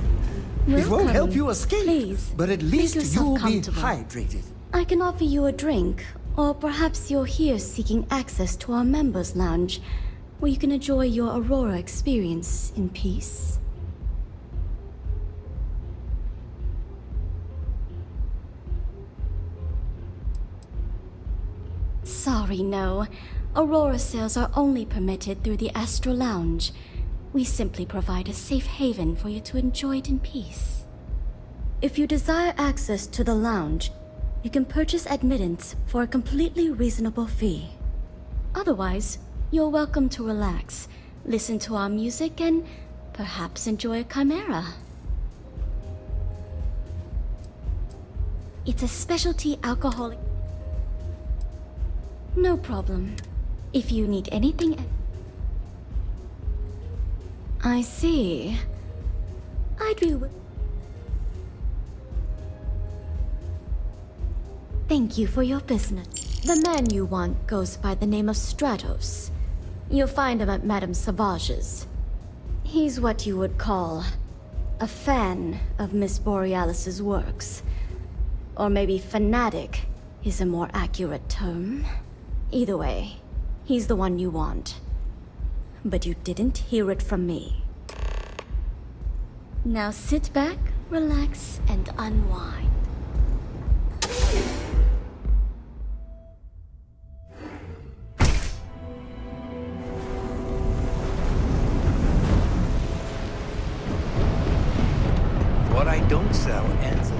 It won't help you escape, Please, but at make least yourself you'll be comfortable. hydrated. I can offer you a drink, or perhaps you're here seeking access to our members' lounge, where you can enjoy your Aurora experience in peace. Sorry, no. Aurora sales are only permitted through the Astral Lounge. We simply provide a safe haven for you to enjoy it in peace. If you desire access to the lounge, you can purchase admittance for a completely reasonable fee. Otherwise, you're welcome to relax, listen to our music, and perhaps enjoy a chimera. It's a specialty alcoholic. No problem. If you need anything... I see. I'd be... Thank you for your business. The man you want goes by the name of Stratos. You'll find him at Madame Savage's. He's what you would call a fan of Miss Borealis's works. Or maybe fanatic is a more accurate term. Either way, he's the one you want. But you didn't hear it from me. Now sit back, relax, and unwind. What I don't sell ends up.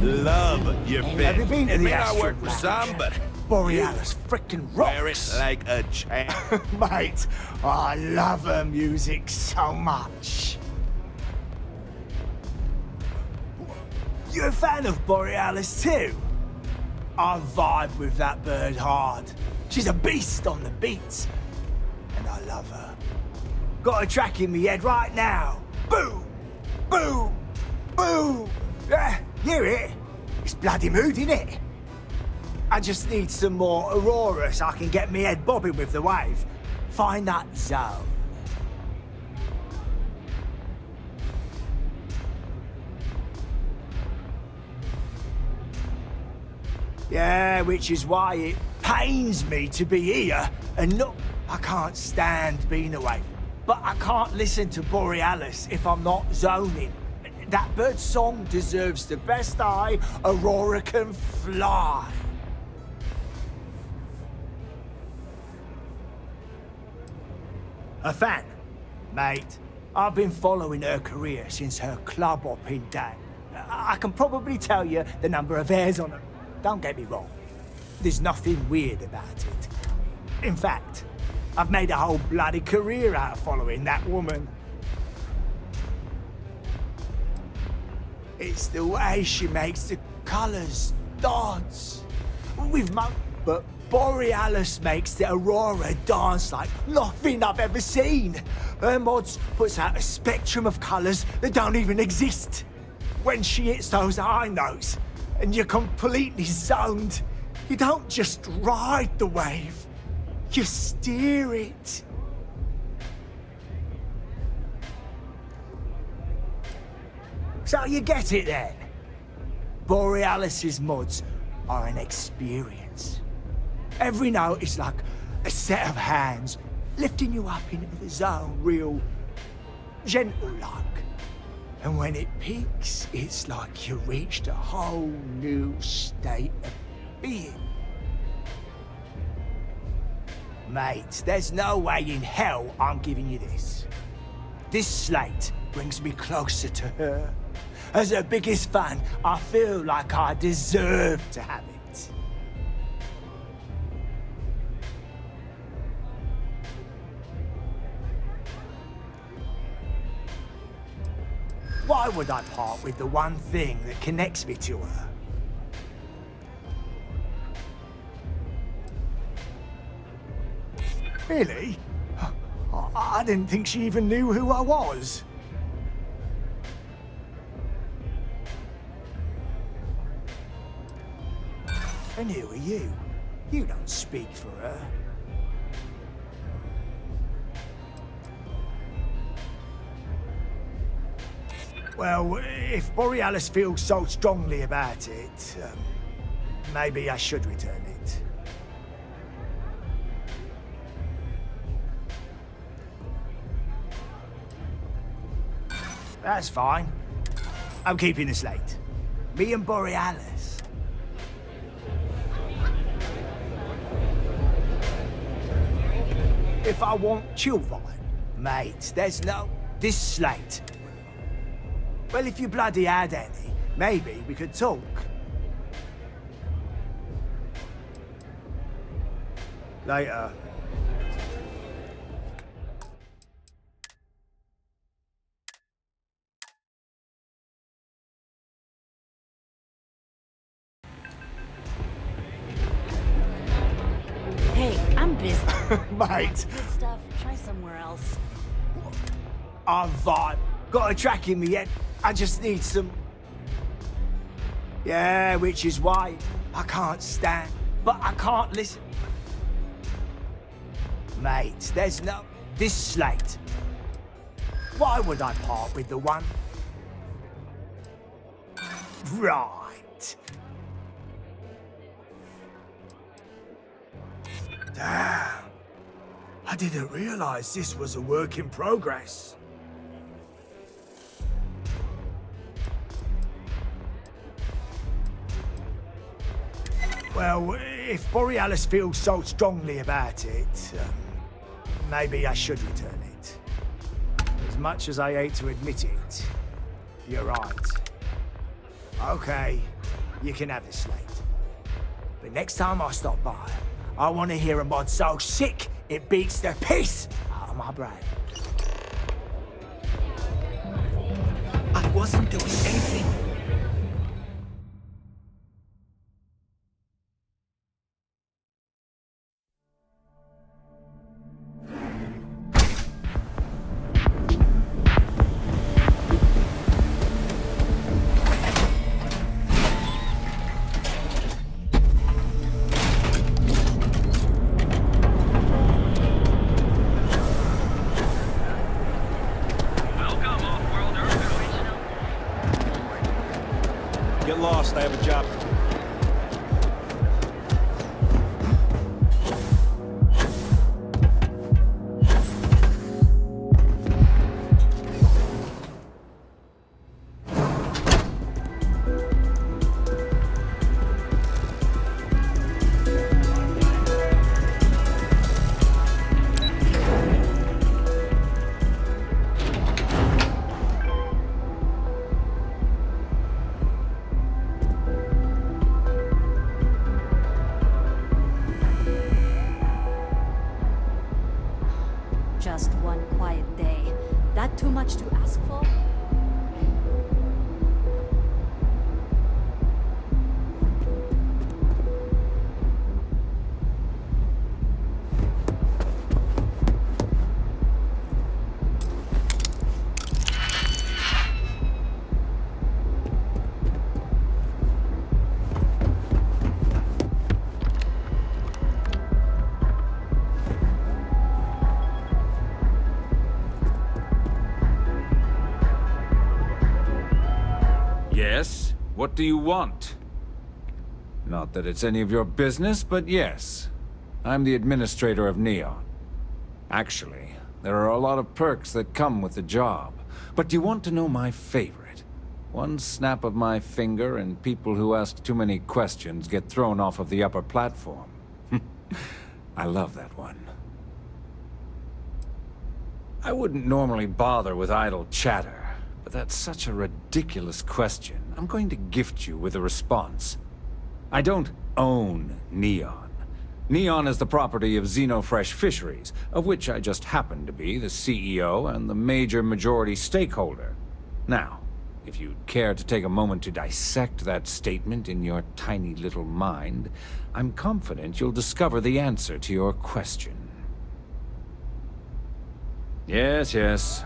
Love your fish. Have you been to the May not work Astro for some, but Borealis frickin' rocks. wear it like a champ. Mate, I love her music so much. You a fan of Borealis too? I vibe with that bird hard. She's a beast on the beats, and I love her. Got a track in me head right now. Boom! Boom! Boom! Yeah, hear it? It's bloody mood, innit? I just need some more Aurora so I can get me head bobbing with the wave. Find that zone. Yeah, which is why it pains me to be here and not... I can't stand being away. But I can't listen to Borealis if I'm not zoning. That bird's song deserves the best eye Aurora can fly. A fan, mate. I've been following her career since her club hopping day. I can probably tell you the number of hairs on her. Don't get me wrong. There's nothing weird about it. In fact, I've made a whole bloody career out of following that woman. It's the way she makes the colours dance. But Borealis makes the Aurora dance like nothing I've ever seen. Her mods puts out a spectrum of colours that don't even exist. When she hits those high notes, and you're completely zoned, you don't just ride the wave, you steer it. So you get it then? Borealis's mods are an experience. Every note is like a set of hands lifting you up into the zone real gentle-like. And when it peaks, it's like you reached a whole new state of being. Mate, there's no way in hell I'm giving you this. This slate brings me closer to her. As her biggest fan, I feel like I deserve to have it. Why would I part with the one thing that connects me to her? Really? I didn't think she even knew who I was. And who are you? You don't speak for her. Well, if Borealis feels so strongly about it, maybe I should return it. That's fine. I'm keeping the slate. Me and Borealis. If I want chill vibe, mate, there's no... This slate. Well, if you bloody had any, maybe we could talk. Later. Hey, I'm busy. Mate. Good stuff. Try somewhere else. I'm vibe. Got a track in me head. I just need some... Yeah, which is why I can't stand. But I can't listen. Mate, there's no... This slate. Why would I part with the one? Right. Damn. I didn't realize this was a work in progress. Well, if Borealis feels so strongly about it, maybe I should return it. As much as I hate to admit it, you're right. Okay, you can have the slate. But next time I stop by, I want to hear a mod so sick it beats the piss out of my brain. I wasn't doing anything. Get lost, I have a job. Just one quiet day. That too much to ask for? Yes? What do you want? Not that it's any of your business, but yes. I'm the administrator of Neon. Actually, there are a lot of perks that come with the job. But do you want to know my favorite? One snap of my finger and people who ask too many questions get thrown off of the upper platform. I love that one. I wouldn't normally bother with idle chatter, but that's such a ridiculous question. I'm going to gift you with a response. I don't own Neon. Neon is the property of Xenofresh Fisheries, of which I just happen to be the CEO and the major majority stakeholder. Now, if you'd care to take a moment to dissect that statement in your tiny little mind, I'm confident you'll discover the answer to your question. Yes, yes.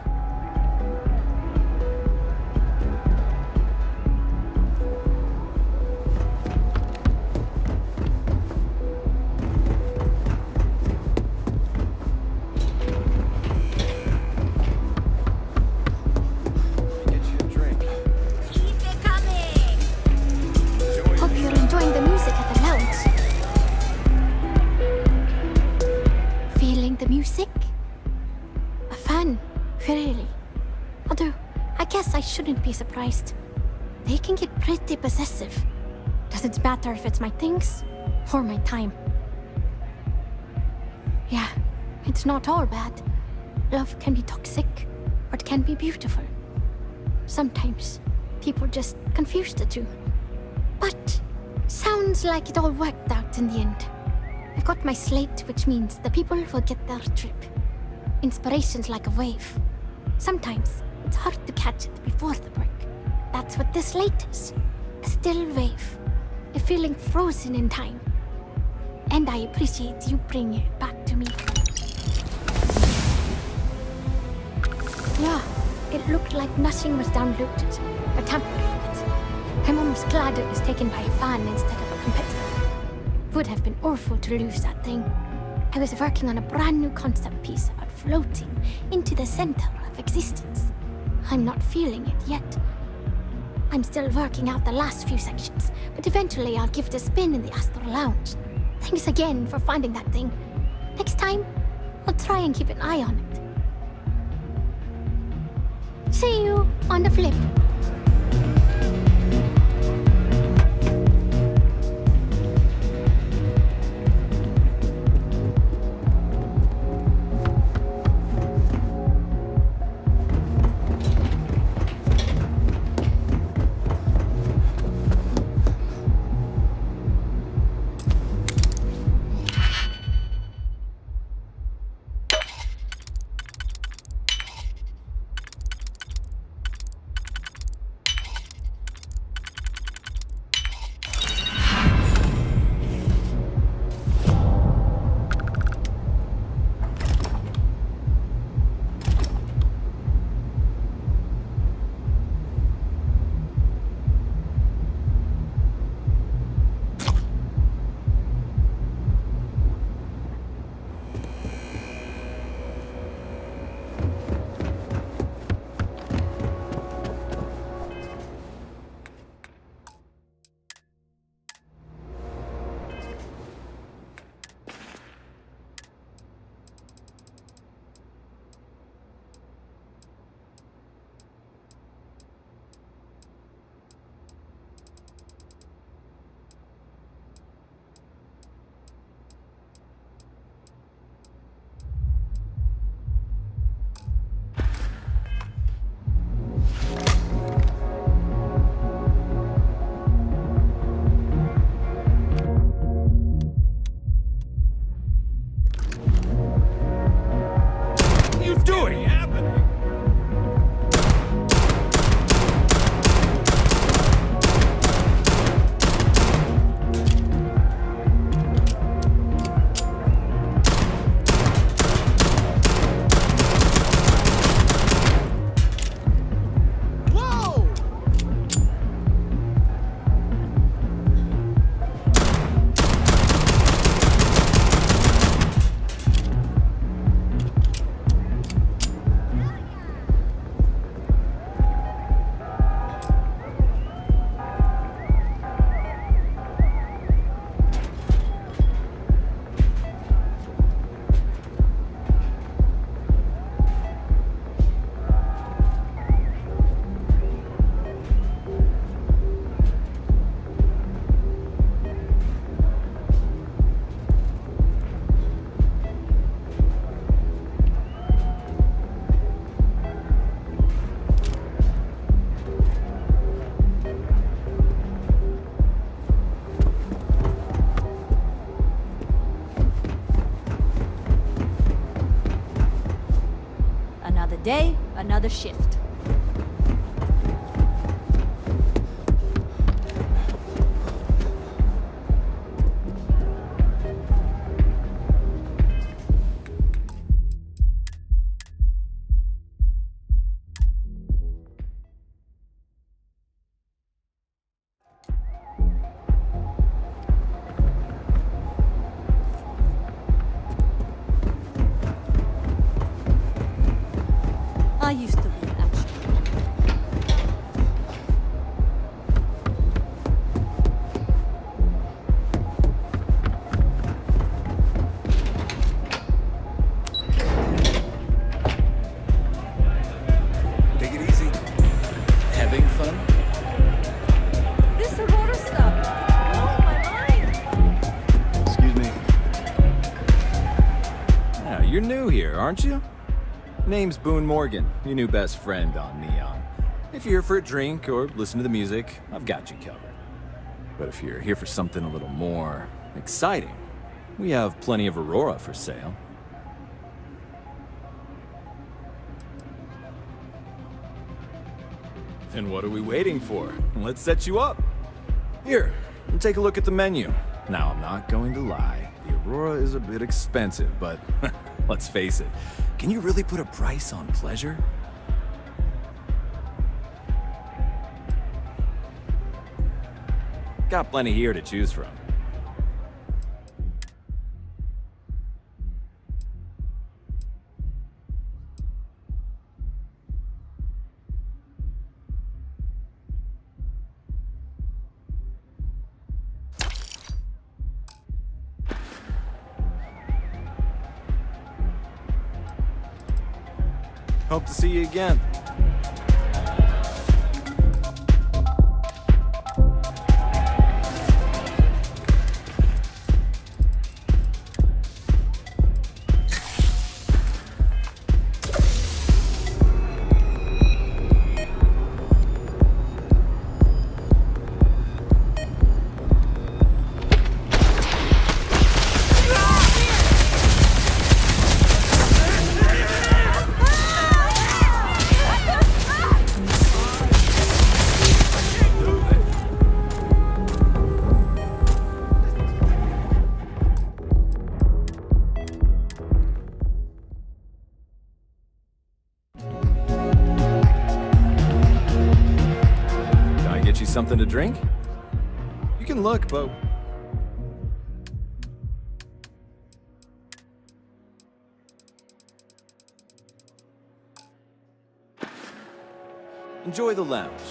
Hope you're enjoying the music at the lounge. Feeling the music? A fan, really. Although, I guess I shouldn't be surprised. They can get pretty possessive. Doesn't matter if it's my things or my time. Yeah, it's not all bad. Love can be toxic, or it can be beautiful. Sometimes, people just confuse the two. But, sounds like it all worked out in the end. I've got my slate, which means the people will get their trip. Inspiration's like a wave. Sometimes, it's hard to catch it before the break. That's what this slate is. A still wave. A feeling frozen in time. And I appreciate you bringing it back to me. Yeah, it looked like nothing was downloaded or tampered with. I'm almost glad it was taken by a fan instead of a competitor. Would have been awful to lose that thing. I was working on a brand new concept piece about floating into the center of existence. I'm not feeling it yet. I'm still working out the last few sections, but eventually I'll give it a spin in the Astral Lounge. Thanks again for finding that thing. Next time, I'll try and keep an eye on it. See you on the flip. day, another shift. I used to be an action. Take it easy. Having fun? This Aurora stuff blows my mind. Excuse me. Yeah, you're new here, aren't you? Name's Boone Morgan, your new best friend on Neon. If you're here for a drink or listen to the music, I've got you covered. But if you're here for something a little more exciting, we have plenty of Aurora for sale. Then what are we waiting for? Let's set you up. Here, take a look at the menu. Now, I'm not going to lie. The Aurora is a bit expensive, but let's face it. Can you really put a price on pleasure? Got plenty here to choose from. Hope to see you again. Something to drink? You can look, but... Enjoy the lounge.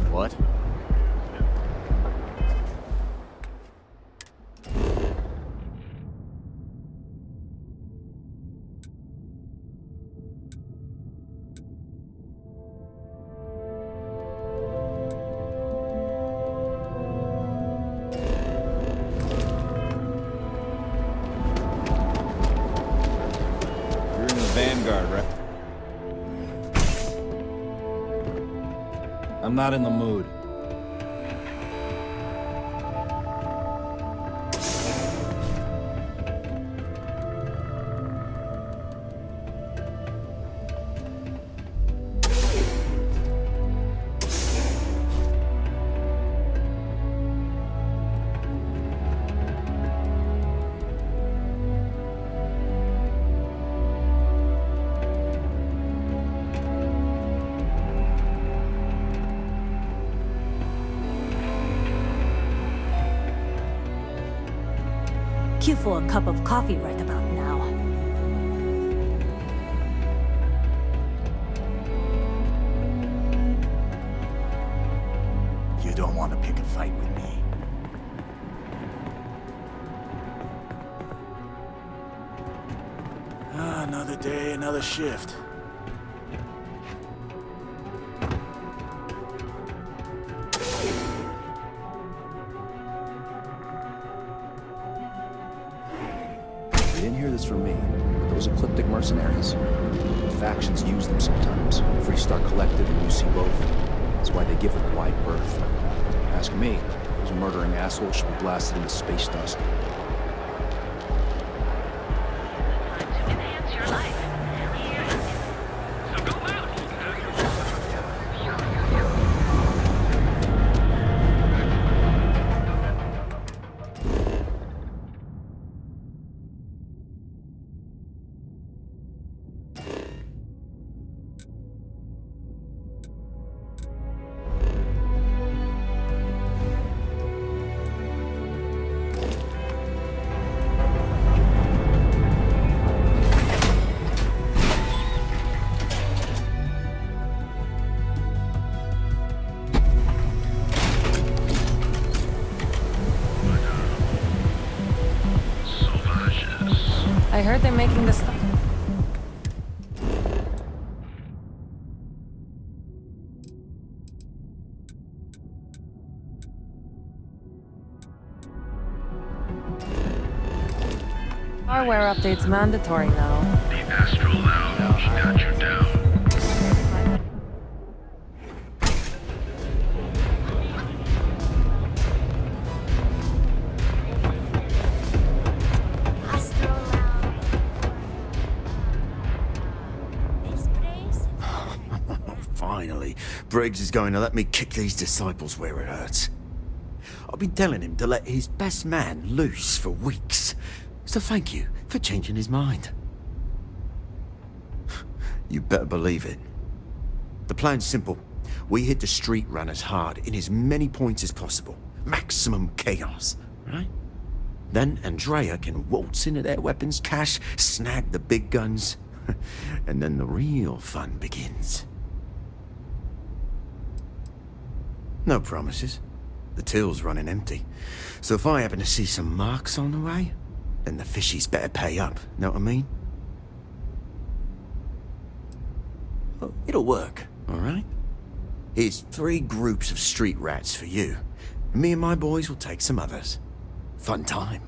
What? You're in the Vanguard, right? I'm not in the mood. Queue for a cup of coffee right about now. You don't want to pick a fight with me. day, another shift. You didn't hear this from me, but those ecliptic mercenaries, the factions use them sometimes. Freestar Collective and UC both. That's why they give them wide berth. Ask me, those murdering assholes should be blasted into space dust. I heard they're making this stuff. Hardware updates mandatory now. The Astral Lounge got you down. Finally, Briggs is going to let me kick these disciples where it hurts. I've been telling him to let his best man loose for weeks. So thank you for changing his mind. You better believe it. The plan's simple. We hit the street runners hard in as many points as possible. Maximum chaos, right? Then Andrea can waltz into their weapons cache, snag the big guns, and then the real fun begins. No promises. The till's running empty. So if I happen to see some marks on the way, then the fishies better pay up, know what I mean? Oh, it'll work, all right? Here's 3 groups of street rats for you. Me and my boys will take some others. Fun time.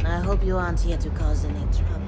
I hope you aren't here to cause any trouble.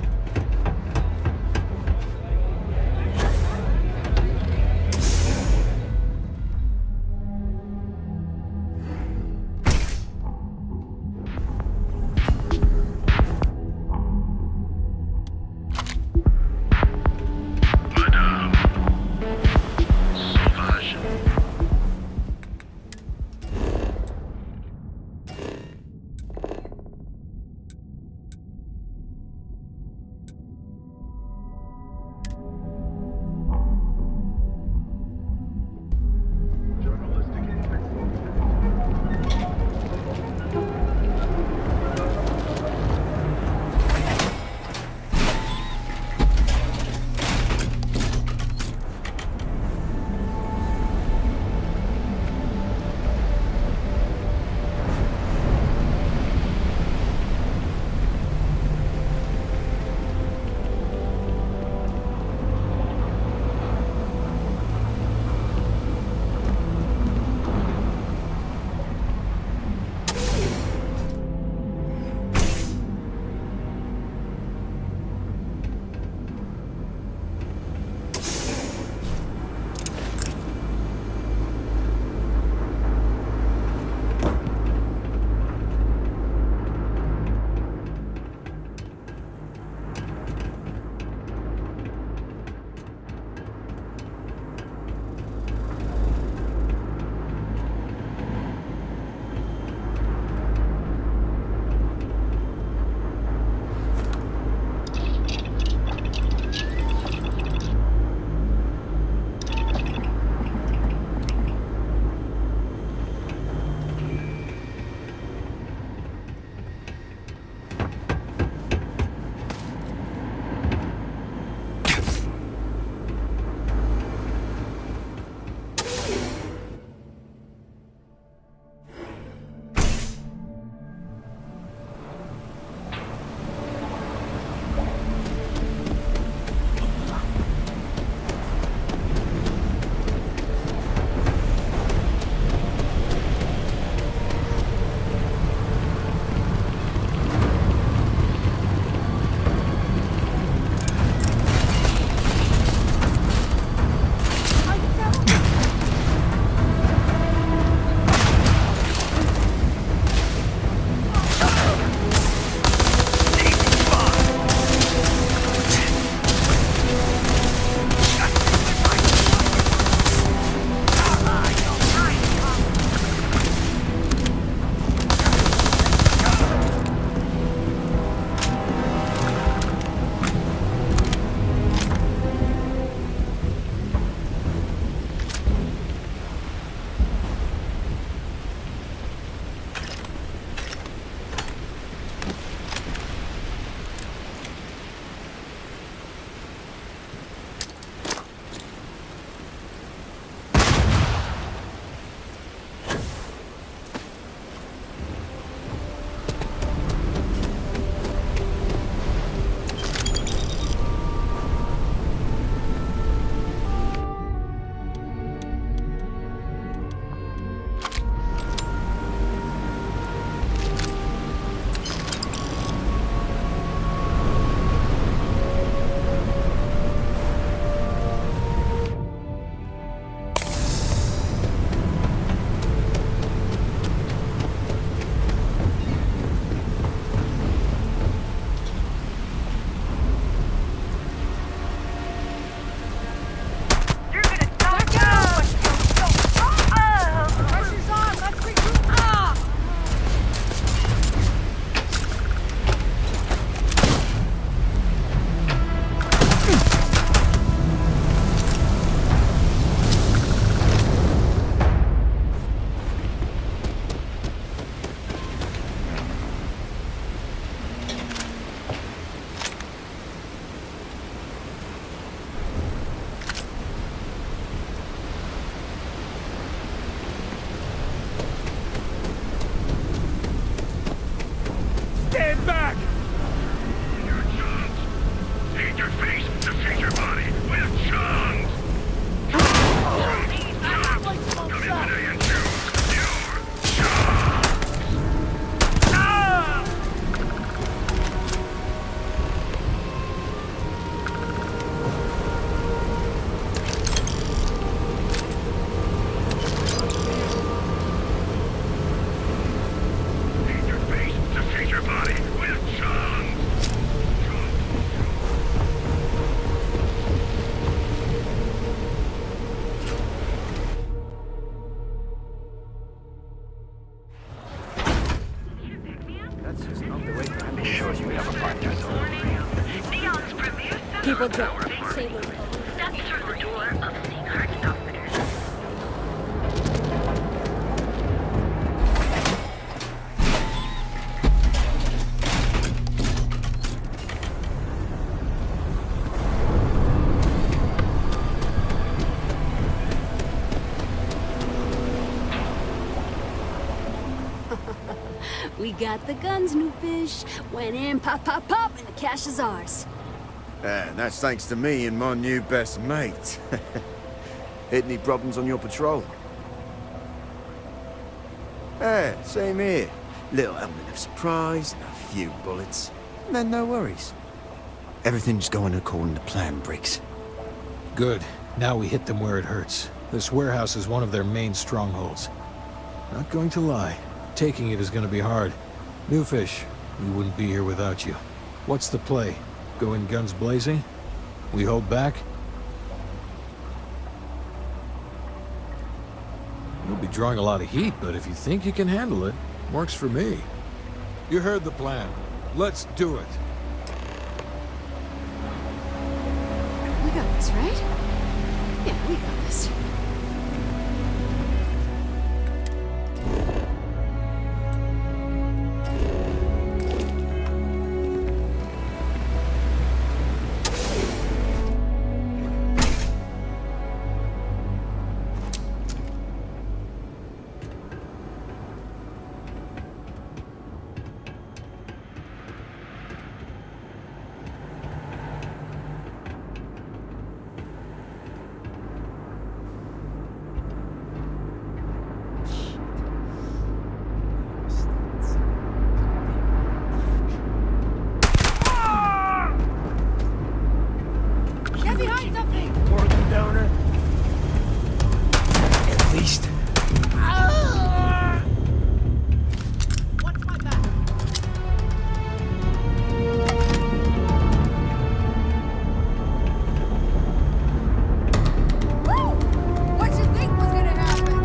Step through the door of Seaguard's outfitters. We got the guns, new fish. Went in, pop, pop, pop, and the cash is ours. And that's thanks to me and my new best mate. Hit any problems on your patrol? Same here. Little element of surprise and a few bullets. And then no worries. Everything's going according to plan, Briggs. Good. Now we hit them where it hurts. This warehouse is one of their main strongholds. Not going to lie. Taking it is going to be hard. New fish, we wouldn't be here without you. What's the play? Go in guns blazing? We hold back? You'll be drawing a lot of heat, but if you think you can handle it, works for me. You heard the plan. Let's do it. We got this, right? Yeah, we got this. Get behind something! Organ donor. At least. What's my back? Woo! What you think was gonna happen?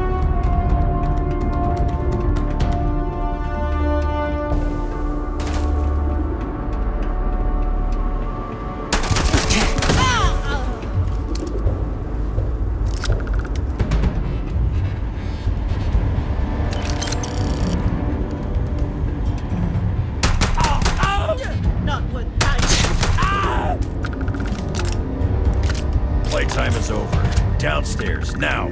Not what I... Playtime is over. Downstairs, now.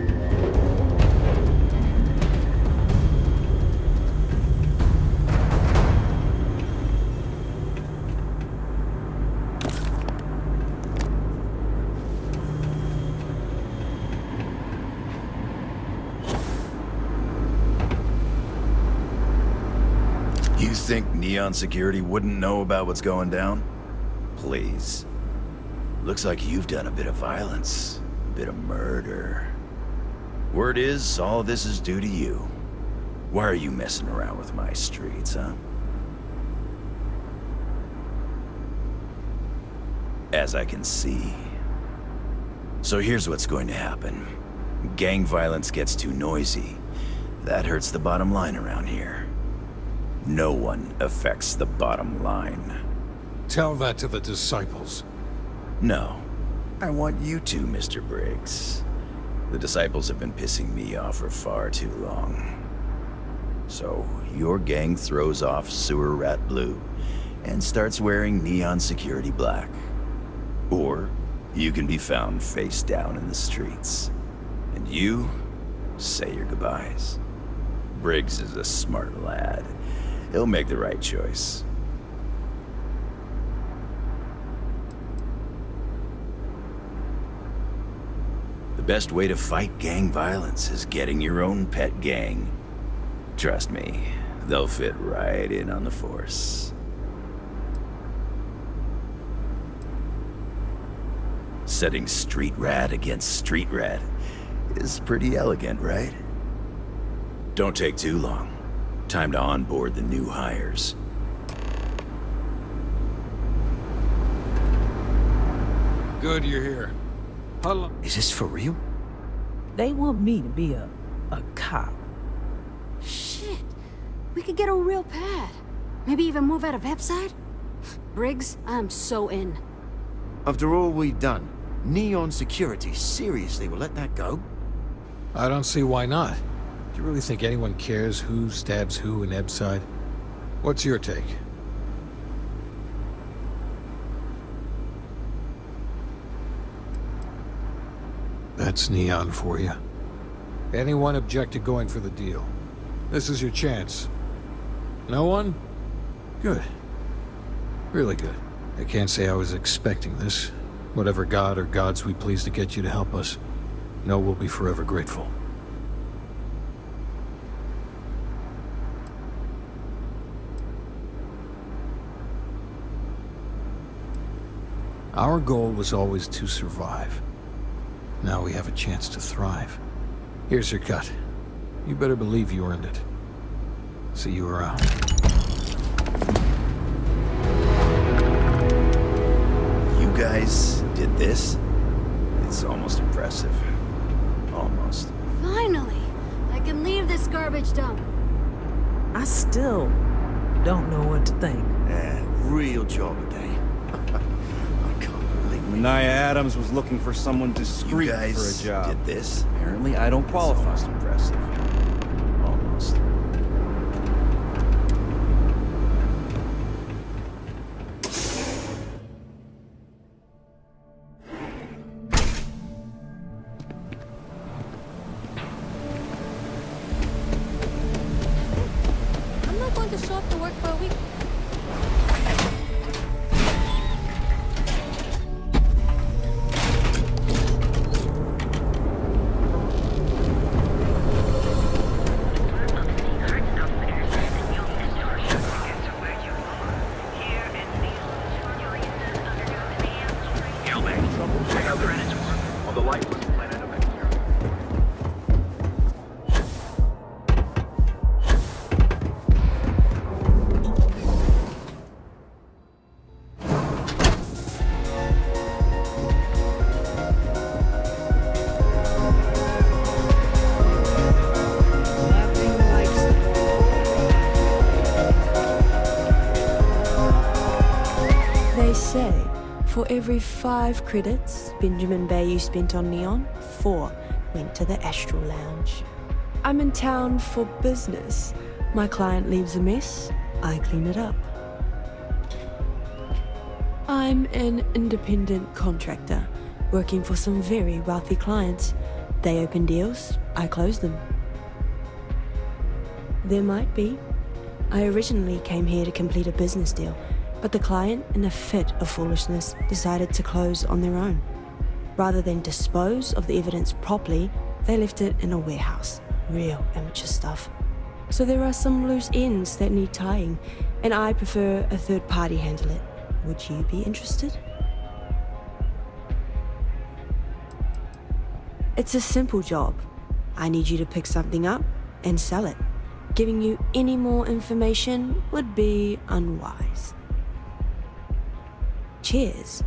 You think Neon Security wouldn't know about what's going down? Please. Looks like you've done a bit of violence, a bit of murder. Word is, all this is due to you. Why are you messing around with my streets, huh? As I can see. So here's what's going to happen. Gang violence gets too noisy. That hurts the bottom line around here. No one affects the bottom line. Tell that to the disciples. No. I want you to, Mr. Briggs. The disciples have been pissing me off for far too long. So, your gang throws off Sewer Rat Blue and starts wearing Neon Security Black. Or, you can be found face down in the streets. And you say your goodbyes. Briggs is a smart lad. He'll make the right choice. The best way to fight gang violence is getting your own pet gang. Trust me, they'll fit right in on the force. Setting street rat against street rat is pretty elegant, right? Don't take too long. Time to onboard the new hires. Good you're here. Hello. Is this for real? They want me to be a cop. Shit. We could get a real pad. Maybe even move out of Epside? Briggs, I'm so in. After all we've done, Neon Security seriously will let that go? I don't see why not. Do you really think anyone cares who stabs who in Ebbside? What's your take? That's Neon for you. Anyone object to going for the deal? This is your chance. No one? Good. Really good. I can't say I was expecting this. Whatever god or gods we please to get you to help us, know we'll be forever grateful. Our goal was always to survive. Now we have a chance to thrive. Here's your cut. You better believe you earned it. See you around. You guys did this? It's almost impressive. Almost. Finally! I can leave this garbage dump. I still don't know what to think. Yeah, real job today. I can't believe it. Mania Adams was looking for someone discreet You guys for a job. did this? Apparently, I don't qualify. It's almost impressive. Almost. I'm not going to show up to work for a week. On the lifeless planet of Exterior. They say, for every 5 credits Benjamin Bayou spent on Neon, 4 went to the Astral Lounge. I'm in town for business. My client leaves a mess, I clean it up. I'm an independent contractor, working for some very wealthy clients. They open deals, I close them. There might be. I originally came here to complete a business deal, but the client, in a fit of foolishness, decided to close on their own. Rather than dispose of the evidence properly, they left it in a warehouse. Real amateur stuff. So there are some loose ends that need tying, and I prefer a third party handle it. Would you be interested? It's a simple job. I need you to pick something up and sell it. Giving you any more information would be unwise. Cheers.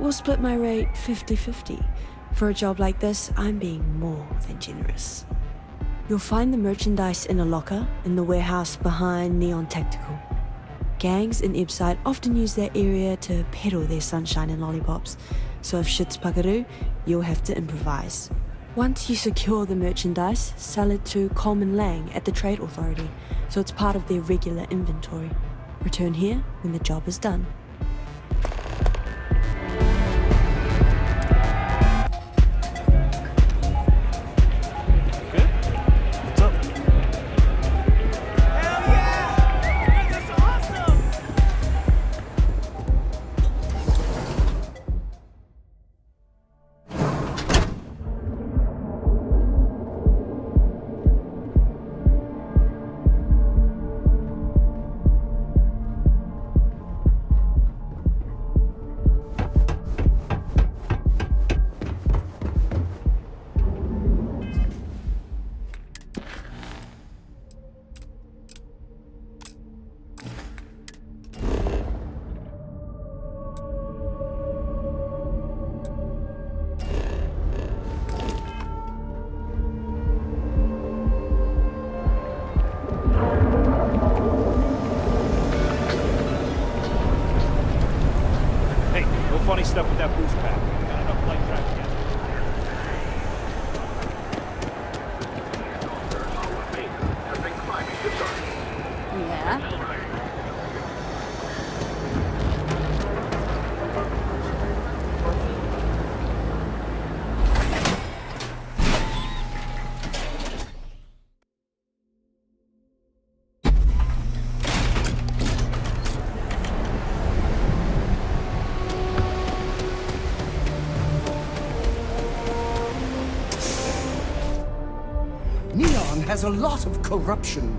We'll split my rate 50-50. For a job like this, I'm being more than generous. You'll find the merchandise in a locker in the warehouse behind Neon Tactical. Gangs in Ebbside often use that area to peddle their sunshine and lollipops, so if shit's puckaroo, you'll have to improvise. Once you secure the merchandise, sell it to Coleman Lang at the Trade Authority, so it's part of their regular inventory. Return here when the job is done. has a lot of corruption,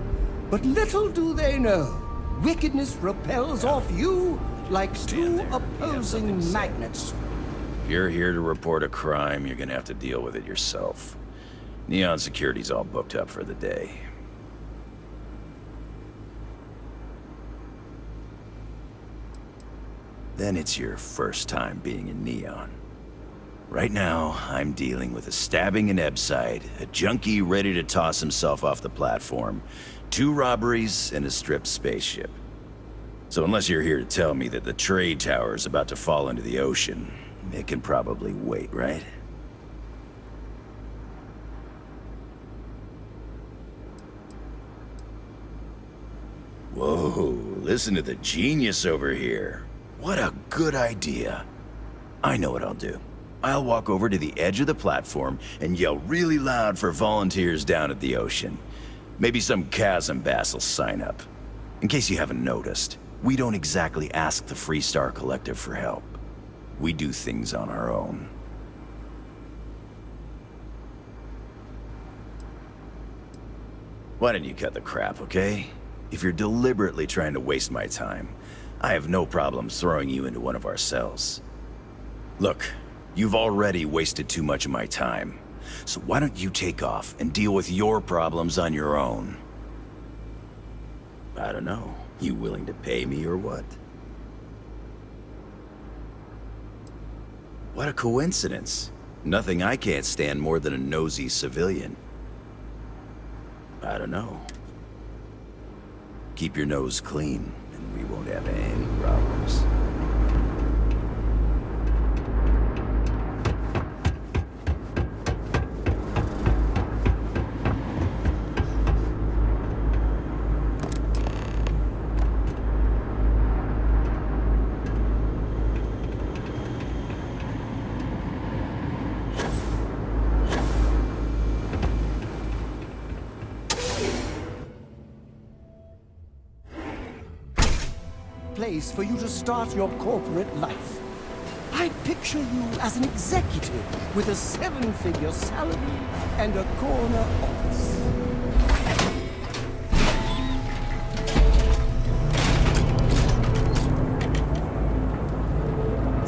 but little do they know. Wickedness repels off you like two opposing magnets. If you're here to report a crime, you're gonna have to deal with it yourself. Neon Security's all booked up for the day. Then it's your first time being in Neon. Right now, I'm dealing with a stabbing in Ebside, a junkie ready to toss himself off the platform, 2 robberies, and a stripped spaceship. So unless you're here to tell me that the trade tower is about to fall into the ocean, it can probably wait, right? Whoa, listen to the genius over here. What a good idea. I know what I'll do. I'll walk over to the edge of the platform and yell really loud for volunteers down at the ocean. Maybe some chasm bass will sign up. In case you haven't noticed, we don't exactly ask the Freestar Collective for help. We do things on our own. Why don't you cut the crap, okay? If you're deliberately trying to waste my time, I have no problems throwing you into one of our cells. Look, you've already wasted too much of my time, so why don't you take off and deal with your problems on your own? I don't know. You willing to pay me or what? What a coincidence. Nothing I can't stand more than a nosy civilian. I don't know. Keep your nose clean, and we won't have any problems. Place for you to start your corporate life. I picture you as an executive with a 7-figure salary and a corner office.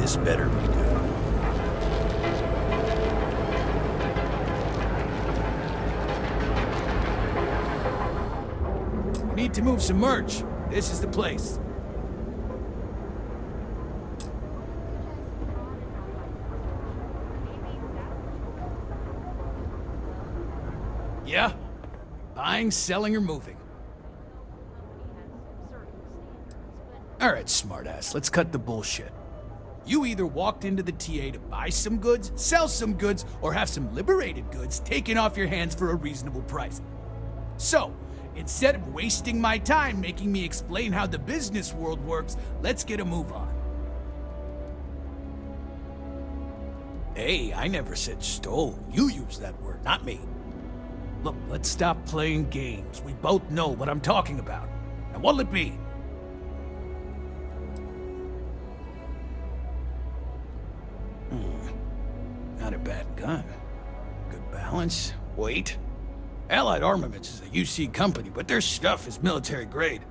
This better be good. We need to move some merch. This is the place. Yeah? Buying, selling, or moving? Alright, smartass, let's cut the bullshit. You either walked into the TA to buy some goods, sell some goods, or have some liberated goods taken off your hands for a reasonable price. So, instead of wasting my time making me explain how the business world works, let's get a move on. Hey, I never said stole. You used that word, not me. Look, let's stop playing games. We both know what I'm talking about. Now, what'll it be? Not a bad gun. Good balance, weight. Allied Armaments is a UC company, but their stuff is military grade.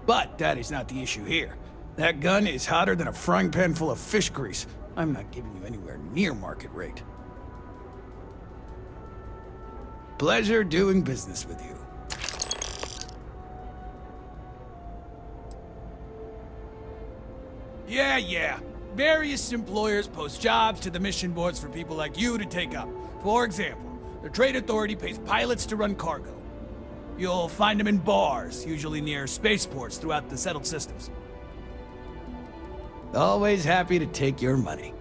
But that is not the issue here. That gun is hotter than a frying pan full of fish grease. I'm not giving you anywhere near market rate. Pleasure doing business with you. Yeah. Various employers post jobs to the mission boards for people like you to take up. For example, the Trade Authority pays pilots to run cargo. You'll find them in bars, usually near spaceports throughout the settled systems. Always happy to take your money.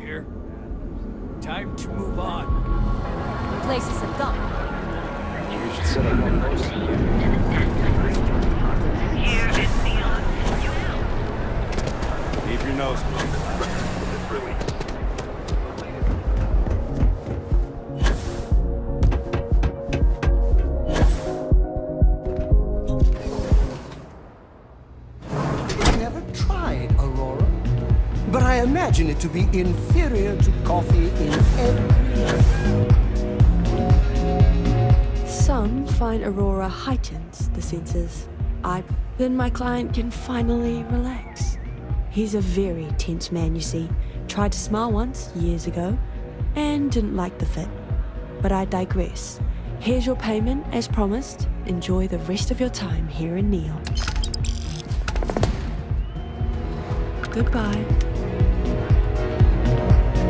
here. Time to move on. The place is a dump. You should set up one post. Here in Neon, you know. Keep your nose clean. This release. I've never tried Aurora, but I imagine it to be inferior to coffee in every way. Some find Aurora heightens the senses. Then my client can finally relax. He's a very tense man, you see. Tried to smile once, years ago, and didn't like the fit. But I digress. Here's your payment, as promised. Enjoy the rest of your time here in Neon. Goodbye.